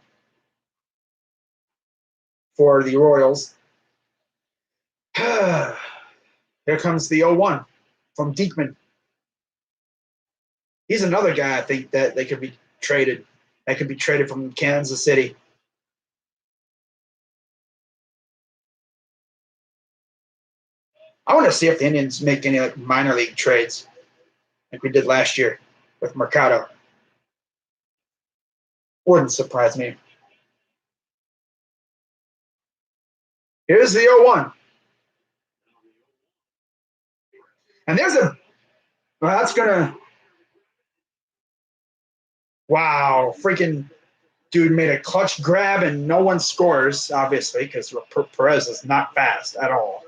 for the Royals. Here comes the 0-1 from Diekman. He's another guy I think that they could be traded. That could be traded from Kansas City. I want to see if the Indians make any like minor league trades like we did last year with Mercado. Wouldn't surprise me. Here's the 0-1. And there's that's going to – wow, freaking dude made a clutch grab and no one scores, obviously, because Perez is not fast at all.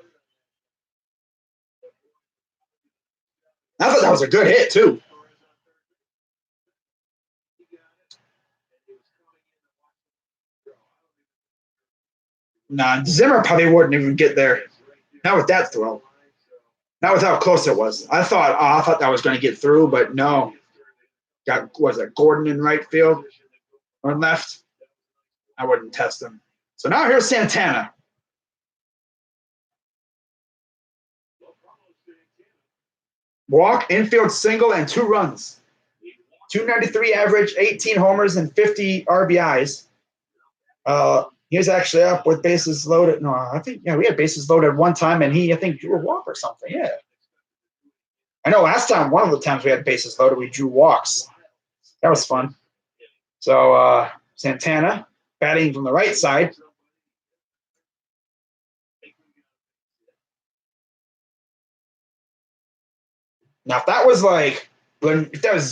I thought that was a good hit, too. Nah, Zimmer probably wouldn't even get there. Not with that throw. Not with how close it was. I thought that was going to get through, but no. Was it Gordon in right field or left? I wouldn't test him. So now here's Santana. Walk, infield single, and 2 runs. 293 average, 18 homers, and 50 RBIs. He was actually up with bases loaded. No, I think, we had bases loaded one time, and I think, drew a walk or something. Yeah. I know last time, one of the times we had bases loaded, we drew walks. That was fun. So, Santana batting from the right side. Now, if that was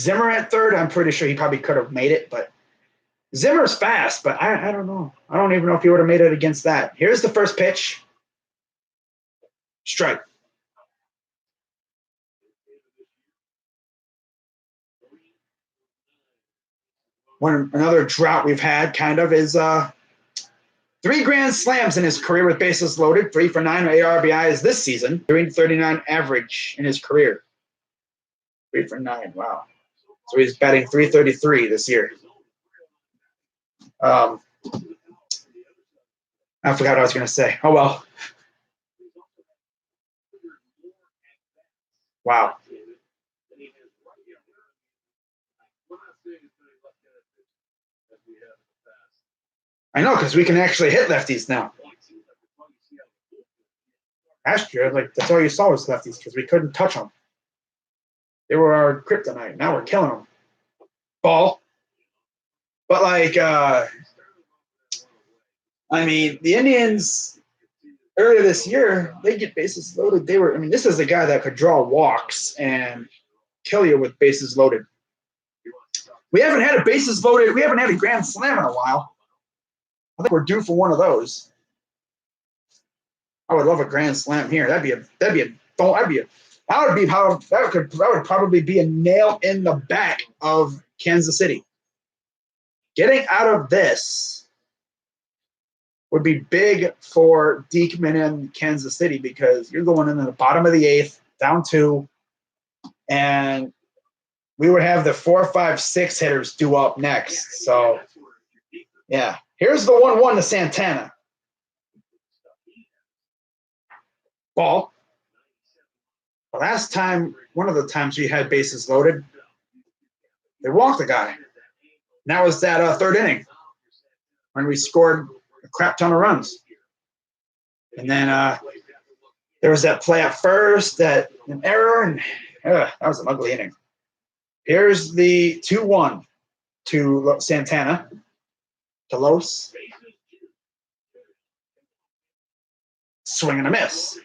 Zimmer at third, I'm pretty sure he probably could have made it, but Zimmer's fast, but I don't know. I don't even know if he would have made it against that. Here's the first pitch. Strike. Another drought we've had kind of is 3 grand slams in his career with bases loaded, 3 for 9 ARBIs this season, 339 average in his career. 3 for 9, wow. So he's batting 333 this year. I forgot what I was going to say. Oh, well. Wow. I know, because we can actually hit lefties now. Last year, that's all you saw was lefties because we couldn't touch them. They were our kryptonite. Now we're killing them. Ball. But, the Indians earlier this year, they get bases loaded. This is a guy that could draw walks and kill you with bases loaded. We haven't had a bases loaded. We haven't had a grand slam in a while. I think we're due for one of those. I would love a grand slam here. That would probably be a nail in the back of Kansas City. Getting out of this would be big for Diekman and Kansas City because you're going into the bottom of the 8th, down 2, and we would have the 4, 5, 6 hitters due up next. So, yeah. Here's the 1-1 to Santana. Ball. The last time, one of the times we had bases loaded, they walked the guy. And that was that third inning when we scored a crap ton of runs. And then there was that play at first, that an error, and that was an ugly inning. Here's the 2-1 to Santana. To Los. Swing and a miss.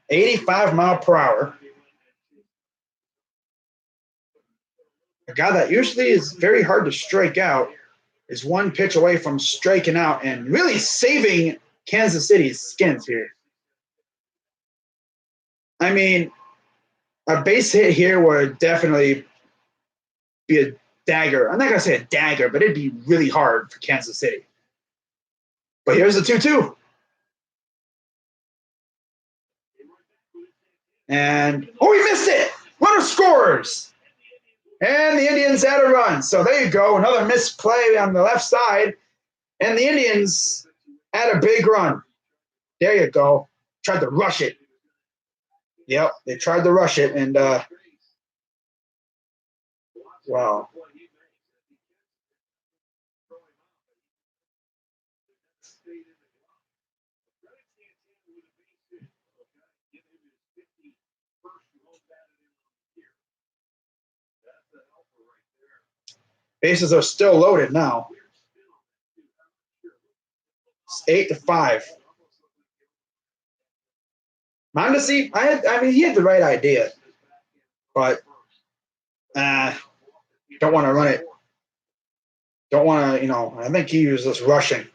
85 mile per hour. A guy that usually is very hard to strike out is one pitch away from striking out and really saving Kansas City's skins here. I mean, a base hit here would definitely be a dagger. I'm not going to say a dagger, but it'd be really hard for Kansas City. But here's the 2-2. And, oh, he missed it. Runner scores. And the Indians had a run. So there you go. Another missed play on the left side. And the Indians had a big run. There you go. Tried to rush it. Yep, they tried to rush it. And, wow. Bases are still loaded now. It's 8-5. Mondesi, I mean, he had the right idea, but don't want to run it. Don't want to, I think he was just rushing.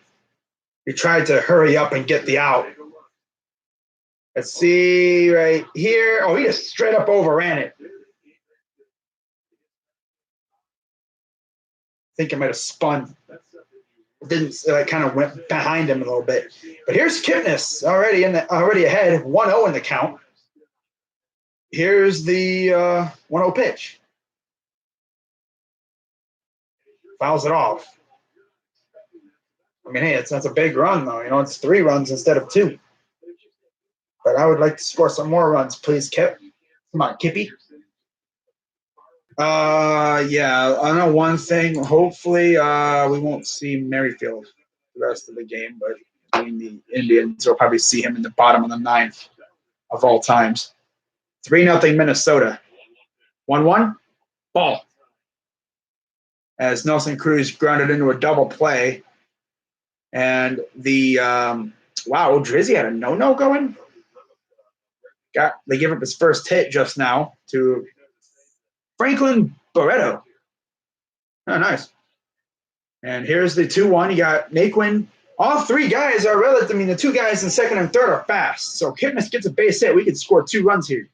He tried to hurry up and get the out. Let's see right here. Oh, he just straight up overran it. I think it might have spun. It didn't. It kind of went behind him a little bit. But here's Kipnis already ahead, 1-0 in the count. Here's the 1-0 pitch. Fouls it off. I mean, hey, that's a big run though. It's 3 runs instead of 2. But I would like to score some more runs, please, Kip. Come on, Kippy. Yeah, I know one thing. Hopefully, we won't see Merrifield the rest of the game, but I mean, the Indians will probably see him in the bottom of the 9th of all times. 3-0 Minnesota. 1-1. Ball. As Nelson Cruz grounded into a double play. And the, wow, Drizzy had a no-no going. They gave up his first hit just now to Franklin Barreto. Oh, nice. And here's the 2-1. You got Naquin. All 3 guys are relative. I mean, the 2 guys in second and third are fast. So Kipnis gets a base hit. We could score 2 runs here.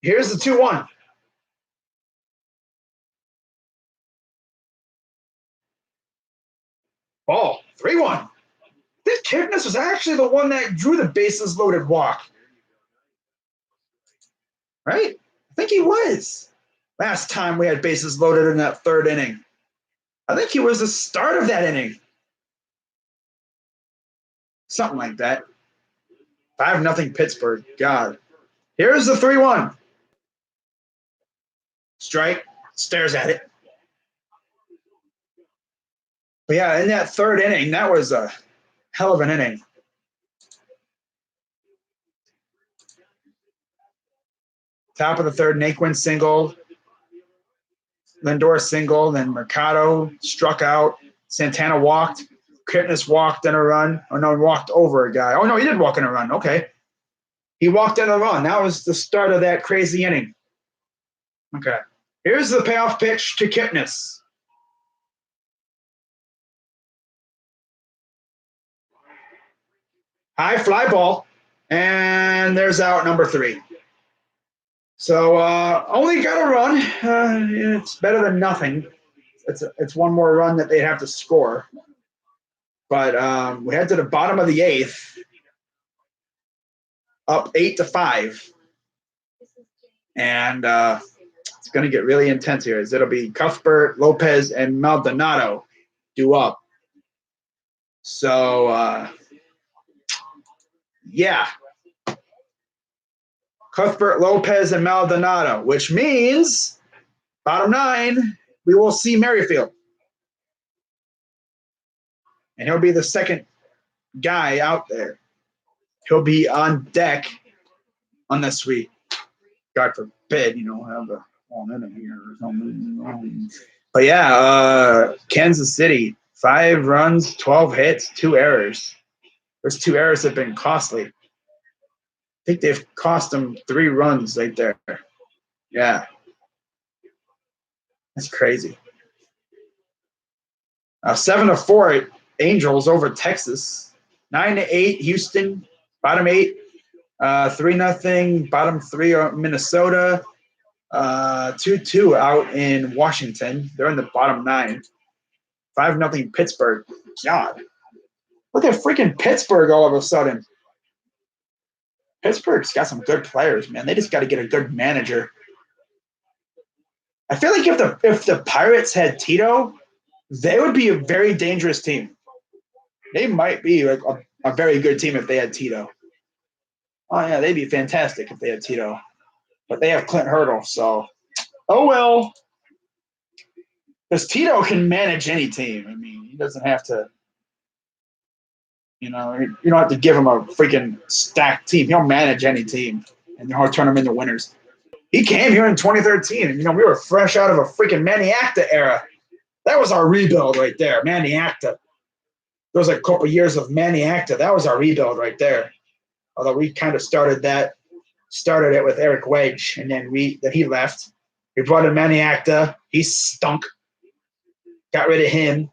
Here's the 2-1. Ball. 3-1. This Kipnis was actually the one that drew the bases loaded walk. Right? I think he was. Last time we had bases loaded in that 3rd inning. I think he was the start of that inning. Something like that. 5-0 Pittsburgh. God. Here's the 3-1. Strike. Stares at it. But yeah, in that 3rd inning, that was a hell of an inning. Top of the 3rd, Naquin single. Lindor single. Then Mercado struck out. Santana walked. Kipnis walked in a run. Oh, no, he walked over a guy. Oh, no, he did walk in a run. Okay. He walked in a run. That was the start of that crazy inning. Okay. Here's the payoff pitch to Kipnis. High fly ball. And there's out number 3. So only got a run. It's better than nothing. It's one more run that they have to score. But we head to the bottom of the 8th, up 8-5, and it's going to get really intense here. It'll be Cuthbert, Lopez, and Maldonado due up. So Yeah. Cuthbert, Lopez, and Maldonado, which means bottom 9, we will see Merrifield. And he'll be the second guy out there. He'll be on deck unless we, God forbid, have a in here or something. But yeah, Kansas City, 5 runs, 12 hits, 2 errors. Those 2 errors have been costly. I think they've cost them 3 runs right there. Yeah. That's crazy. 7-4 Angels over Texas. 9-8 Houston, bottom 8. 3-0 bottom 3 Minnesota. 2-2 out in Washington. They're in the bottom 9. 5-0 Pittsburgh. God. Look at freaking Pittsburgh all of a sudden. Pittsburgh's got some good players, man. They just got to get a good manager. I feel like if the Pirates had Tito, they would be a very dangerous team. They might be like a very good team if they had Tito. Oh, yeah, they'd be fantastic if they had Tito. But they have Clint Hurdle, so oh well. Because Tito can manage any team. I mean, he doesn't have to, you don't have to give him a freaking stacked team. He'll manage any team, and he'll turn them into winners. He came here in 2013, and, we were fresh out of a freaking Manny Acta era. That was our rebuild right there, Manny Acta. There was a couple years of Manny Acta. That was our rebuild right there. Although we kind of started it with Eric Wedge, and then he left. We brought in Manny Acta. He stunk. Got rid of him.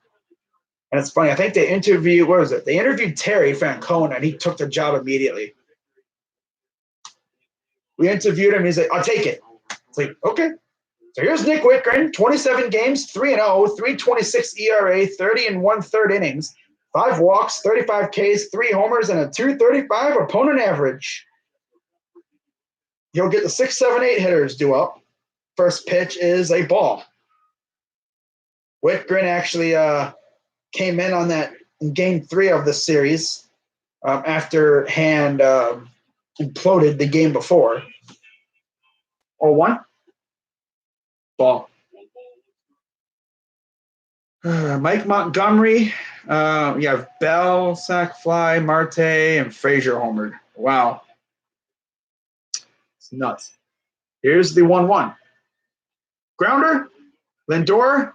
And it's funny. I think they interviewed, what was it? They interviewed Terry Francona, and he took the job immediately. We interviewed him. He's like, I'll take it. It's like, okay. So here's Nick Whitgren, 27 games, 3-0, 3.26 ERA, 30 and 1/3 innings, 5 walks, 35 Ks, 3 homers, and a 2.35 opponent average. He'll get the 6, 7, 8 hitters due up. First pitch is a ball. Whitgren actually came in on that in Game 3 of the series after Hand imploded the game before. 0-1. Ball. Mike Montgomery. You have Bell, sac fly, Marte, and Frazier homered. Wow. It's nuts. Here's the 1-1. Grounder. Lindor.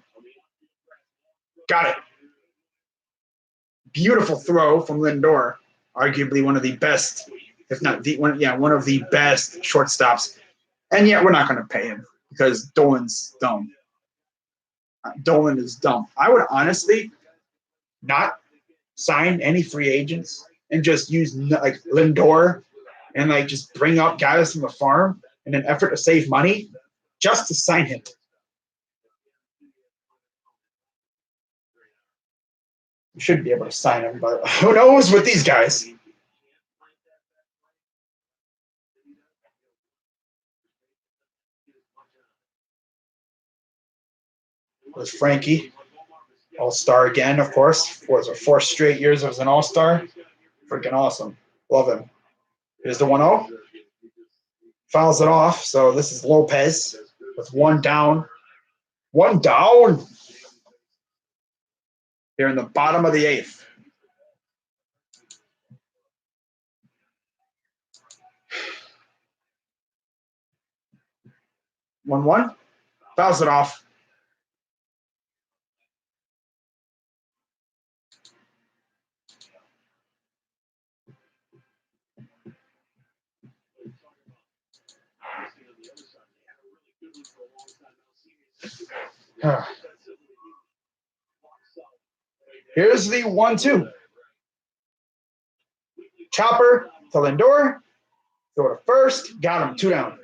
Got it. Beautiful throw from Lindor. Arguably one of the best, if not the one of the best shortstops. And yet we're not going to pay him because Dolan's dumb. Dolan is dumb. I would honestly not sign any free agents and just use like Lindor and like just bring up guys from the farm in an effort to save money just to sign him. We should be able to sign him, but who knows with these guys? Was Frankie, All-Star again, of course. Was it 4 straight years as an All-Star? Freaking awesome. Love him. Here's the 1-0. Fouls it off, so this is Lopez with 1 down. 1 down. Here in the bottom of the 8th. One. Fouls it off. Here's the 1-2. Chopper to Lindor. Throw to first. Got him. 2 down.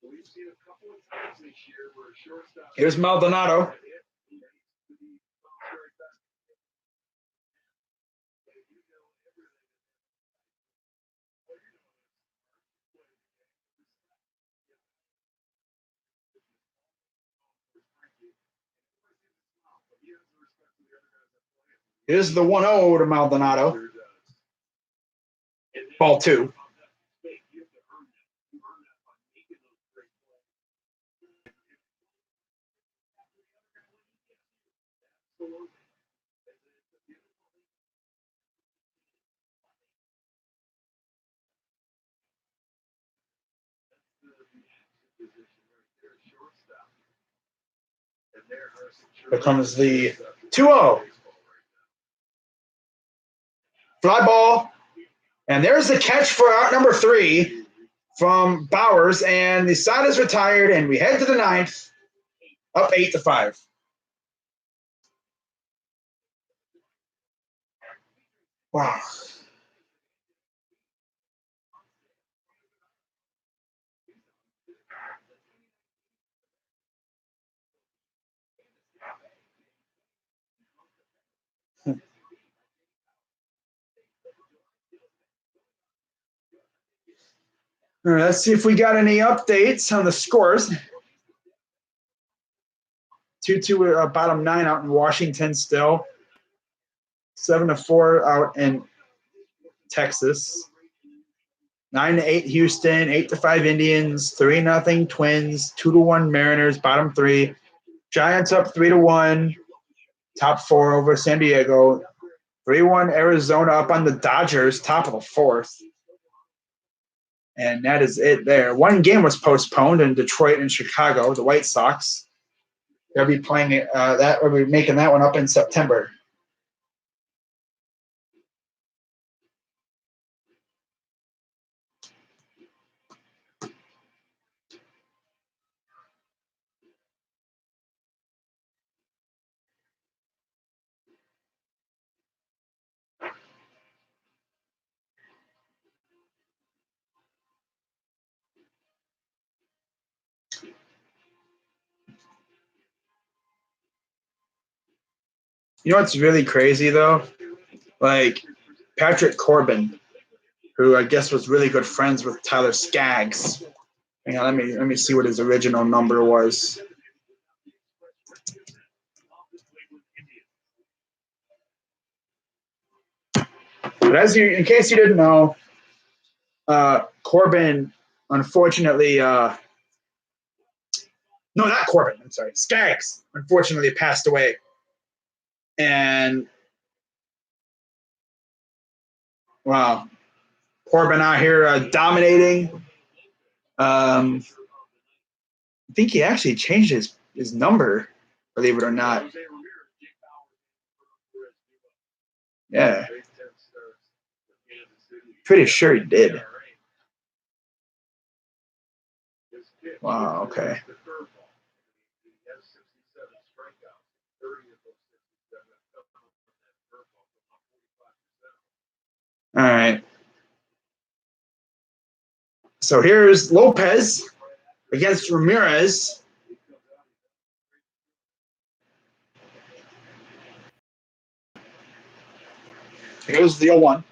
We've seen a couple of times this year where shortstop. Here's Maldonado. Here's the 1-0 to Maldonado. Ball 2. Here comes the 2-0. Fly ball. And there's the catch for out number 3 from Bowers. And the side is retired, and we head to the 9th, up 8-5. Wow. All right, let's see if we got any updates on the scores. 2-2 bottom 9 out in Washington still. 7-4 out in Texas. 9-8 Houston, 8-5 Indians, 3-0 Twins, 2-1 Mariners, bottom 3. Giants up 3-1, top 4 over San Diego. 3-1 Arizona up on the Dodgers, top of the 4th. And that is it there. One game was postponed in Detroit and Chicago, the White Sox. They'll be playing that. We'll be making that one up in September. You know what's really crazy though? Like Patrick Corbin, who I guess was really good friends with Tyler Skaggs. Hang on, let me see what his original number was. But in case you didn't know, Corbin, unfortunately, no, not Corbin. I'm sorry, Skaggs, unfortunately passed away, and wow, Corbin out here dominating. I think he actually changed his number, believe it or not. Yeah. Pretty sure he did. Wow, okay. All right. So here's Lopez against Ramirez. Here's the 0-1.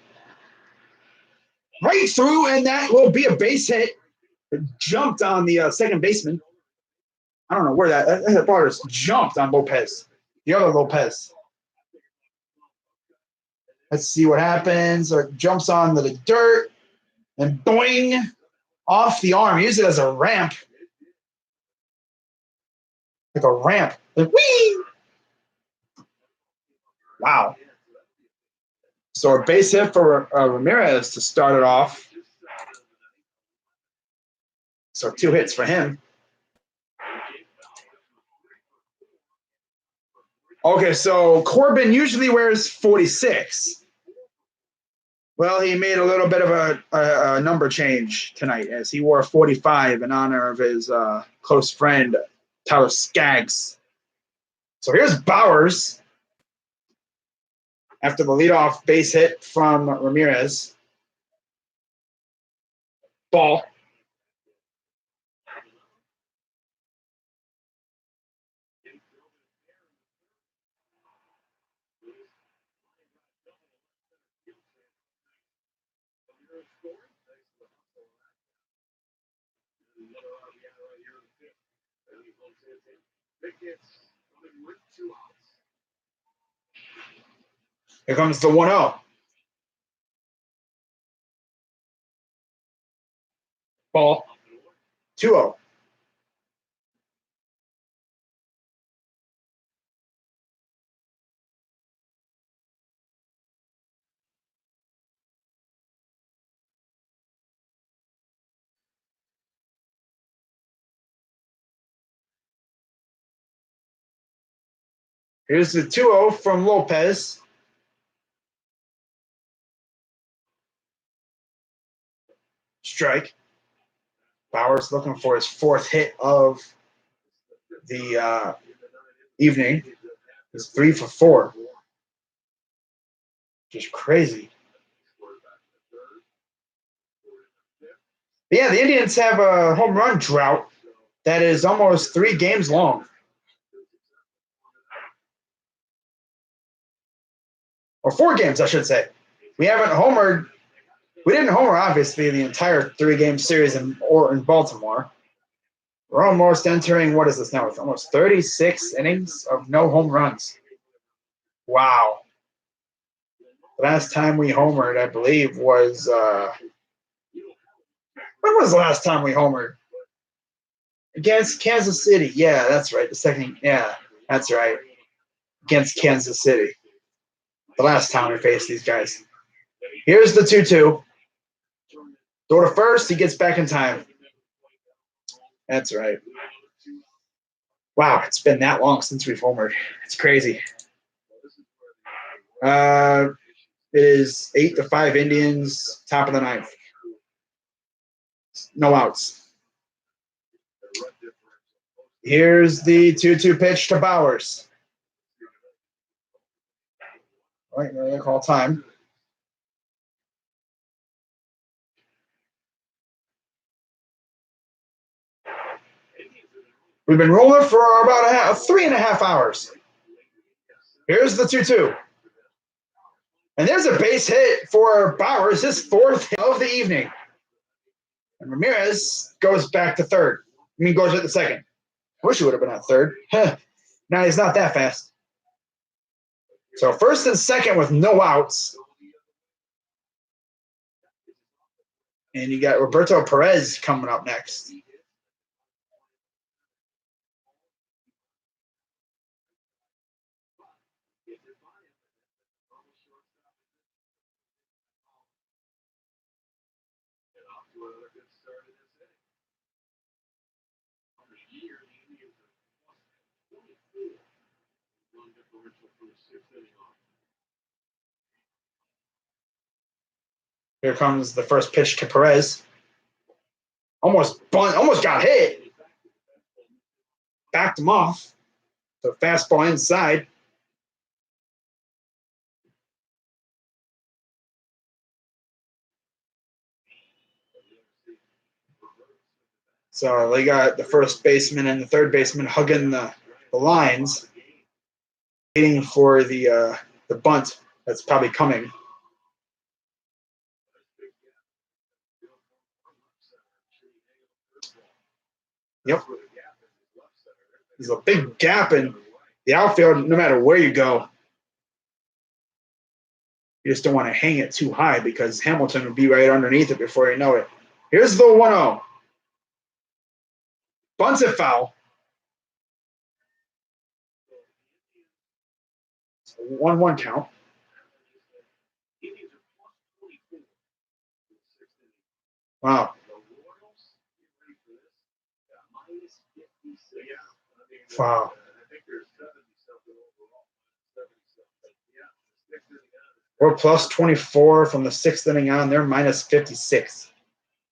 Right through, and that will be a base hit. It jumped on the second baseman. I don't know where that ball just jumped on Lopez. The other Lopez. Let's see what happens. It jumps on the dirt and boing off the arm. Use it as a ramp. Like a ramp. Like whee! Wow. So a base hit for Ramirez to start it off. So 2 hits for him. Okay, so Corbin usually wears 46. Well, he made a little bit of a number change tonight as he wore 45 in honor of his close friend, Tyler Skaggs. So here's Bowers after the leadoff base hit from Ramirez. Ball. Here comes the 1-0. Ball. 2-0. Here's the 2-0 from Lopez. Strike. Bauers looking for his fourth hit of the evening. He's 3 for 4. Just crazy. But yeah, the Indians have a home run drought that is almost 3 games long. Or 4 games, I should say. We haven't homered. We didn't homer, obviously, the entire 3-game series in Baltimore. We're almost entering, what is this now? It's almost 36 innings of no home runs. Wow. The last time we homered, I believe, was when was the last time we homered? Against Kansas City. Yeah, that's right. That's right. Against Kansas City. The last time we faced these guys. Here's the 2-2. Throw to first, he gets back in time. That's right. Wow, it's been that long since we've homered. It's crazy. It is 8-5 Indians, top of the 9th. No outs. Here's the 2-2 pitch to Bauers. All right, we're going to call time. We've been rolling for about 3.5 hours. Here's the 2-2. And there's a base hit for Bauers, his 4th hit of the evening. And Ramirez goes back to third. Goes at the second. Wish he would have been at third. Now he's not that fast. So first and second with no outs. And you got Roberto Perez coming up next. Here comes the first pitch to Perez. Almost got hit. Backed him off. So fastball inside. So they got the first baseman and the third baseman hugging the lines, waiting for the bunt that's probably coming. Yep. There's a big gap in the outfield no matter where you go. You just don't want to hang it too high because Hamilton will be right underneath it before you know it. Here's the 1-0. Bunts it foul. 1-1 count. Wow. Wow. We're plus 24 from the 6th inning on. They're minus 56. I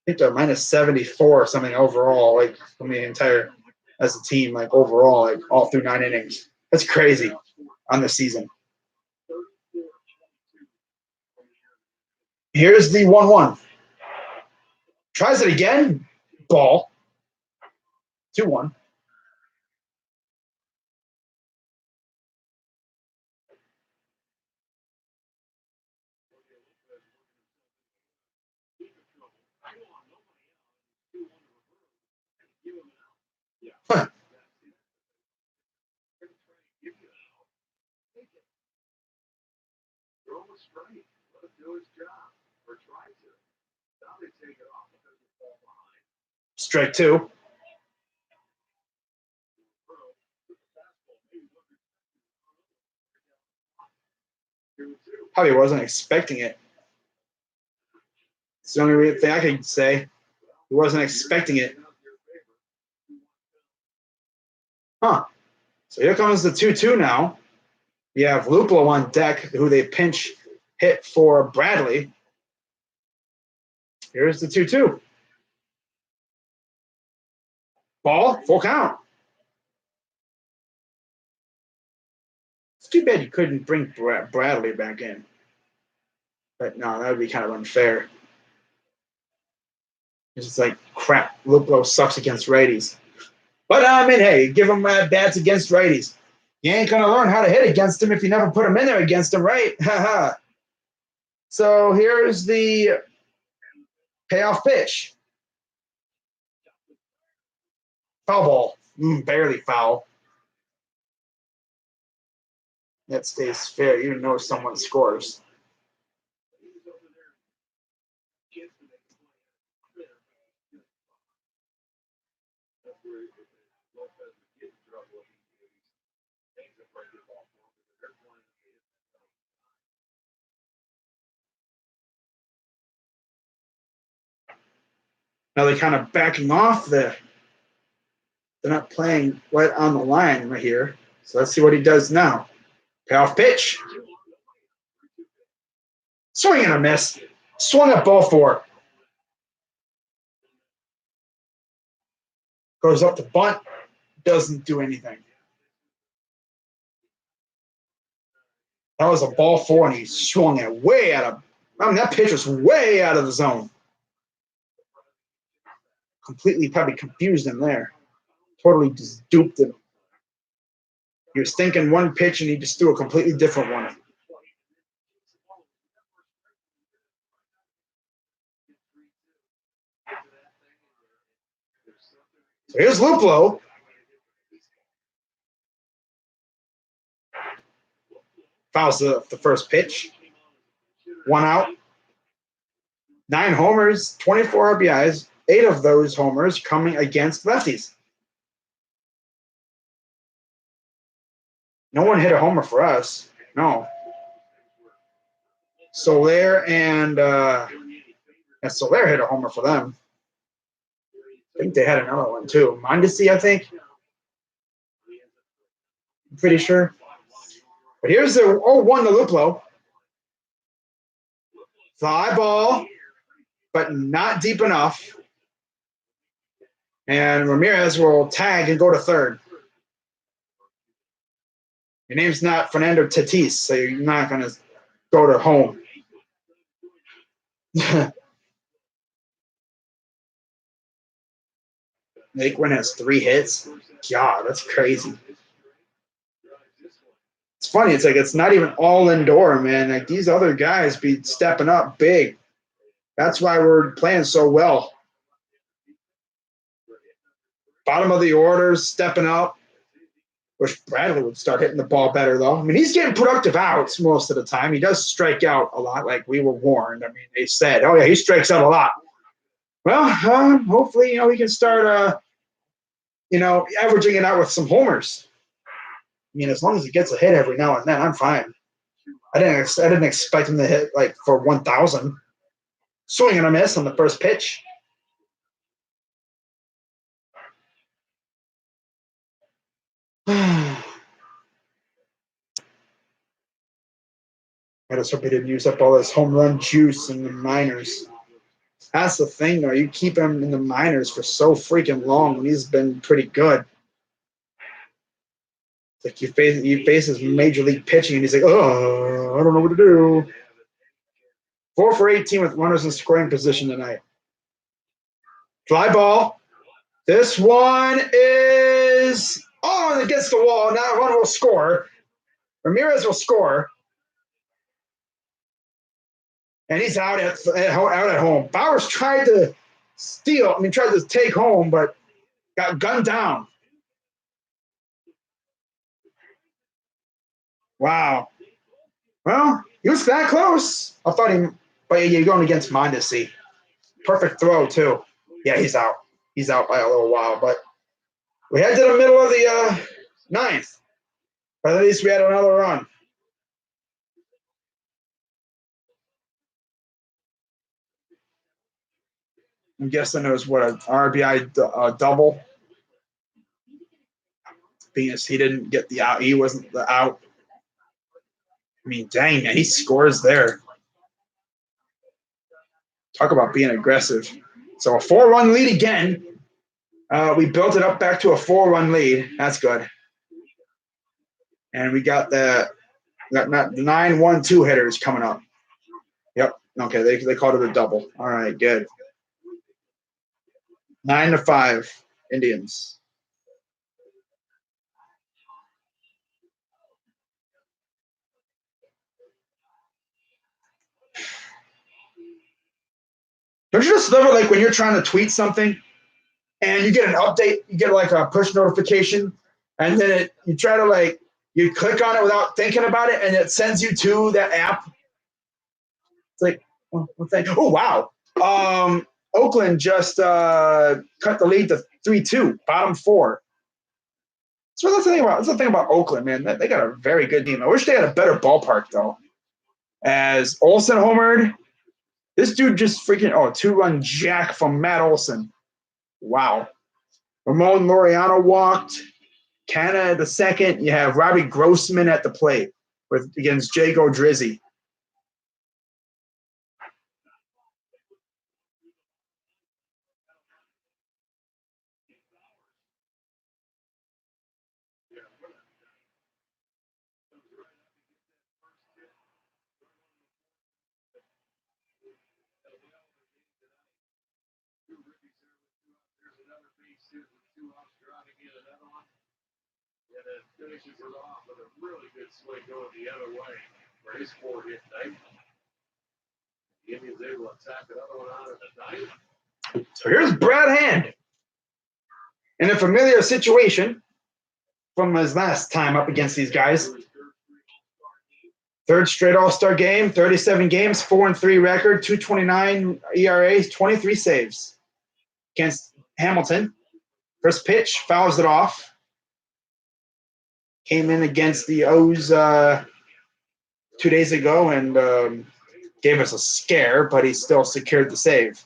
think they're minus 74 or something overall, like from the entire, as a team, like overall, like all through 9 innings. That's crazy on the season. Here's the 1-1. Tries it again. Ball. 2-1. Strike two. Probably wasn't expecting it. It's the only thing I can say. He wasn't expecting it. Huh. So here comes the 2-2 now. We have Luplo on deck, who they pinch hit for Bradley. Here's the 2-2. Ball, full count. It's too bad you couldn't bring Bradley back in. But no, that would be kind of unfair. It's just like, crap, Luplo sucks against righties. But I mean, hey, give him bats against righties. You ain't going to learn how to hit against him if you never put him in there against him, right? So here's the payoff pitch. Foul ball. Barely foul. That stays fair. You know someone scores. Now they're kind of backing off there. They're not playing right on the line right here. So let's see what he does now. Payoff pitch. Swing and a miss. Swung at ball four. Goes up to bunt. Doesn't do anything. That was a ball four, and he swung it way out of. I mean, that pitch was way out of the zone. Completely probably confused him there. Totally just duped him. He was thinking one pitch, and he just threw a completely different one. So here's Luplo. Fouls the first pitch. 1 out. 9 homers, 24 RBIs. 8 of those homers coming against lefties. No one hit a homer for us. No. Soler and Soler hit a homer for them. I think they had another one too. Mondesi, I think. I'm pretty sure. But here's the 0-1 to Luplo. Fly ball, but not deep enough. And Ramirez will tag and go to third. Your name's not Fernando Tatis, so you're not going to go to home. Naquin has 3 hits. God, that's crazy. It's funny. It's like it's not even all indoor, man. Like these other guys be stepping up big. That's why we're playing so well. Bottom of the orders, stepping up. Wish Bradley would start hitting the ball better, though. I mean, he's getting productive outs most of the time. He does strike out a lot, like we were warned. I mean, they said, oh, yeah, he strikes out a lot. Well, hopefully, we can start, averaging it out with some homers. I mean, as long as he gets a hit every now and then, I'm fine. I didn't expect him to hit, like, for 1,000. Swing and a miss on the first pitch. I just hope he didn't use up all his home run juice in the minors. That's the thing, though. You keep him in the minors for so freaking long, and he's been pretty good. It's like you face his major league pitching, and he's like, oh, I don't know what to do. 4 for 18 with runners in scoring position tonight. Fly ball. This one is on against the wall. Now one will score. Ramirez will score. And he's out at home. Bowers tried to tried to take home, but got gunned down. Wow. Well, he was that close. I thought but you're going against Mondesi. perfect throw too. Yeah, he's out. He's out by a little while, but we head to the middle of the ninth. But at least we had another run. I'm guessing it was what an RBI double. Being he didn't get the out, he wasn't the out. I mean, dang man, he scores there. Talk about being aggressive. So a 4-run lead again. We built it up back to a 4-run lead. That's good. And we got the 9-1-2 hitters coming up. Yep. Okay, they called it a double. All right, good. 9-5, Indians. Don't you just love it like when you're trying to tweet something and you get an update, you get like a push notification, and then you try to you click on it without thinking about it, and it sends you to that app. It's like, oh wow. Oakland just cut the lead to 3-2, bottom 4. So that's the thing about Oakland, man. They got a very good team. I wish they had a better ballpark though. As Olsen homered, this dude just freaking 2-run jack from Matt Olson. Wow. Ramon Laureano walked. Canna the second. You have Robbie Grossman at the plate against Jago Drizzy. And then finishes it off with a really good swing going the other way, where his 4 hit ninth. The Indians able to attack another one out of the ninth. So here's Brad Hand in a familiar situation from his last time up against these guys. Third straight All-Star game, 37 games, 4-3 record, 2.29 ERA, 23 saves against Hamilton. First pitch, fouls it off. Came in against the O's 2 days ago and gave us a scare, but he still secured the save.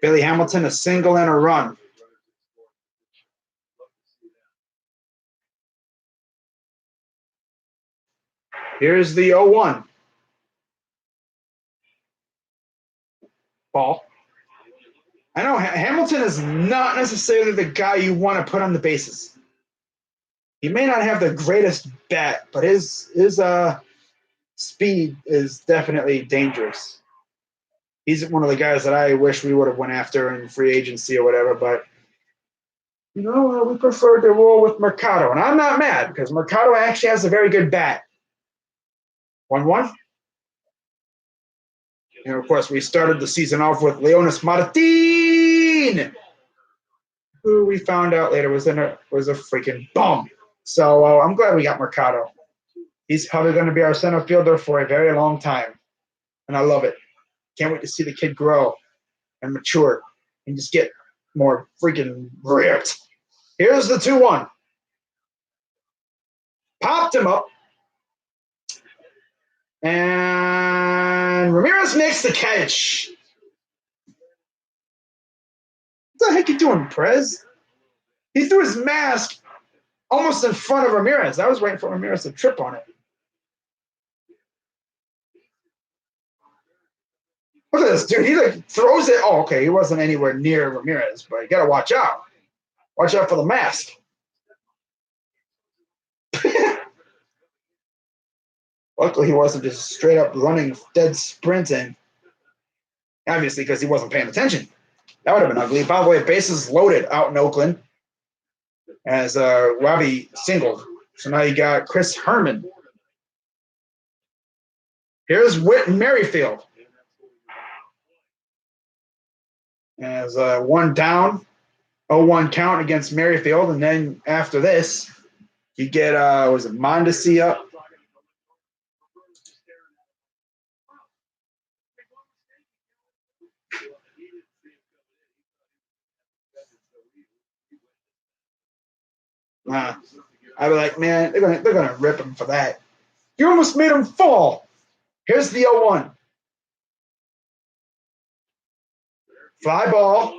Billy Hamilton, a single and a run. Here's the 0-1. Ball. I know Hamilton is not necessarily the guy you want to put on the bases. He may not have the greatest bat, but his speed is definitely dangerous. He's one of the guys that I wish we would have went after in free agency or whatever, but we preferred to roll with Mercado. And I'm not mad because Mercado actually has a very good bat. 1-1. And of course, we started the season off with Leonis Martin, who we found out later was a freaking bum. So I'm glad we got Mercado. He's probably going to be our center fielder for a very long time, and I love it. Can't wait to see the kid grow and mature and just get more freaking ripped. Here's the 2-1. Popped him up. And Ramirez makes the catch. What the heck are you doing, Prez? He threw his mask almost in front of Ramirez. I was waiting for Ramirez to trip on it. Look at this, dude. He throws it. Oh, okay. He wasn't anywhere near Ramirez, but you got to watch out. Watch out for the mask. Luckily, he wasn't just straight up running, dead sprinting. Obviously, because he wasn't paying attention. That would have been ugly. By the way, bases loaded out in Oakland as Robbie singled. So now you got Chris Herman. Here's Whit Merrifield. As one down, 0-1 count against Merrifield. And then after this, you get, Mondesi up? I'd be like, man, they're gonna rip him for that. You almost made him fall. Here's the 0-1. Fly ball,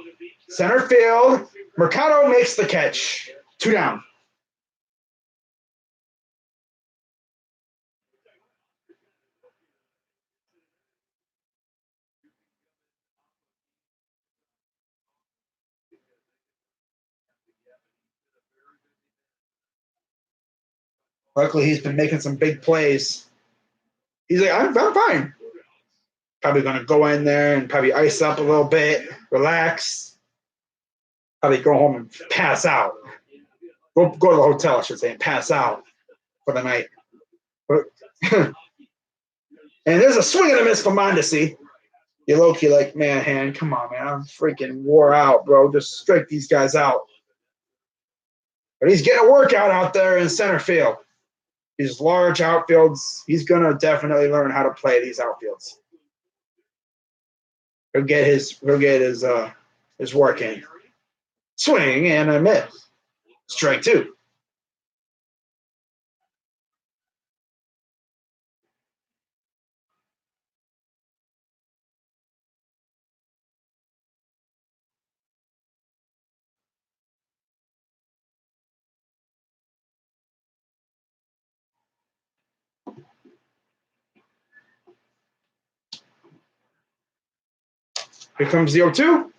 center field. Mercado makes the catch. 2 down. Luckily, he's been making some big plays. He's like, I'm fine. Probably going to go in there and probably ice up a little bit, relax. Probably go home and pass out. Go to the hotel, I should say, and pass out for the night. But, and there's a swing and a miss for Mondesi. You're low-key like, man, hand, come on, man. I'm freaking wore out, bro. Just strike these guys out. But he's getting a workout out there in center field. These large outfields, he's going to definitely learn how to play these outfields. He'll get his work in. Swing and a miss. Strike 2. Here comes the 0-2.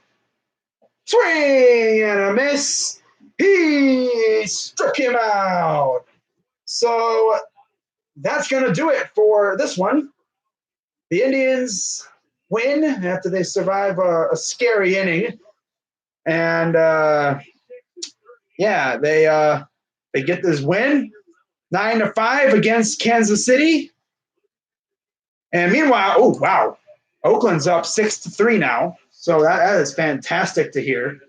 Swing and a miss. He struck him out. So that's going to do it for this one. The Indians win after they survive a scary inning. And, they get this win, 9-5 against Kansas City. And meanwhile, oh, wow. Oakland's up 6-3 now, so that is fantastic to hear.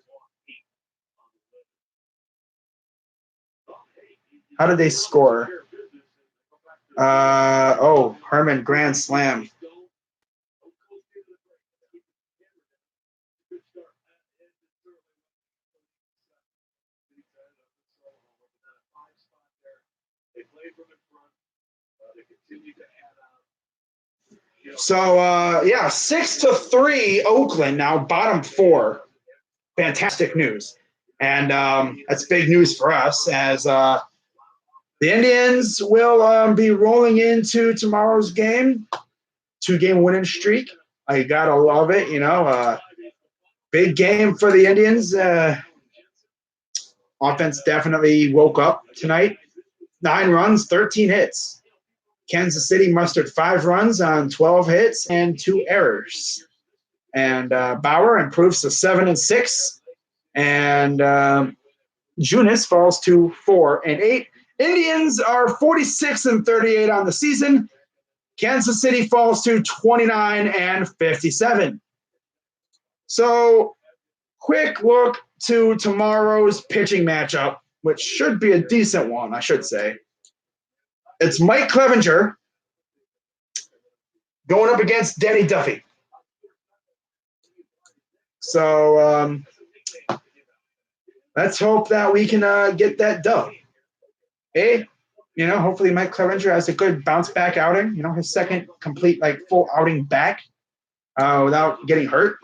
How did they score? Herman grand slam. So 6-3 Oakland now, bottom 4. Fantastic news. And that's big news for us as the Indians will be rolling into tomorrow's game. 2-game winning streak. I gotta love it, big game for the Indians. Offense definitely woke up tonight. 9 runs, 13 hits. Kansas City mustered 5 runs on 12 hits and 2 errors. And Bauer improves to 7-6. And Junis falls to 4-8. Indians are 46-38 on the season. Kansas City falls to 29-57. So, quick look to tomorrow's pitching matchup, which should be a decent one, I should say. It's Mike Clevinger going up against Danny Duffy. So let's hope that we can get that done. Hopefully Mike Clevinger has a good bounce back outing. His second complete full outing back without getting hurt.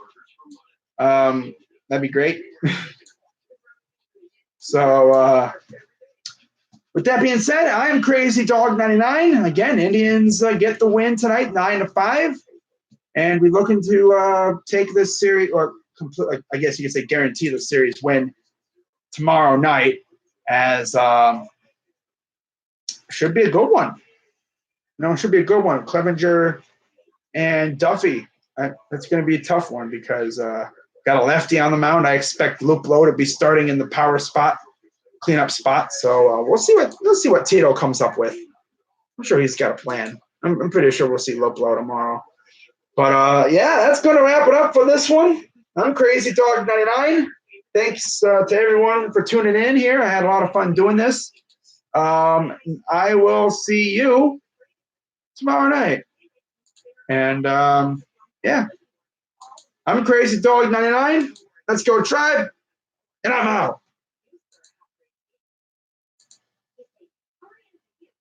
That'd be great. So with that being said, I am Crazy Dog 99. Again, Indians get the win tonight, 9-5, and we're looking to take this series, or complete, I guess you could say, guarantee the series win tomorrow night. As should be a good one. It should be a good one. Clevinger and Duffy. That's going to be a tough one because got a lefty on the mound. I expect Luke Lowe to be starting in the power spot. Cleanup spot. So we'll see what Tito comes up with. I'm sure he's got a plan. I'm pretty sure we'll see Loplo tomorrow. But that's going to wrap it up for this one. I'm Crazy Dog 99. Thanks to everyone for tuning in here. I had a lot of fun doing this. I will see you tomorrow night. And I'm Crazy Dog 99. Let's go Tribe. And I'm out.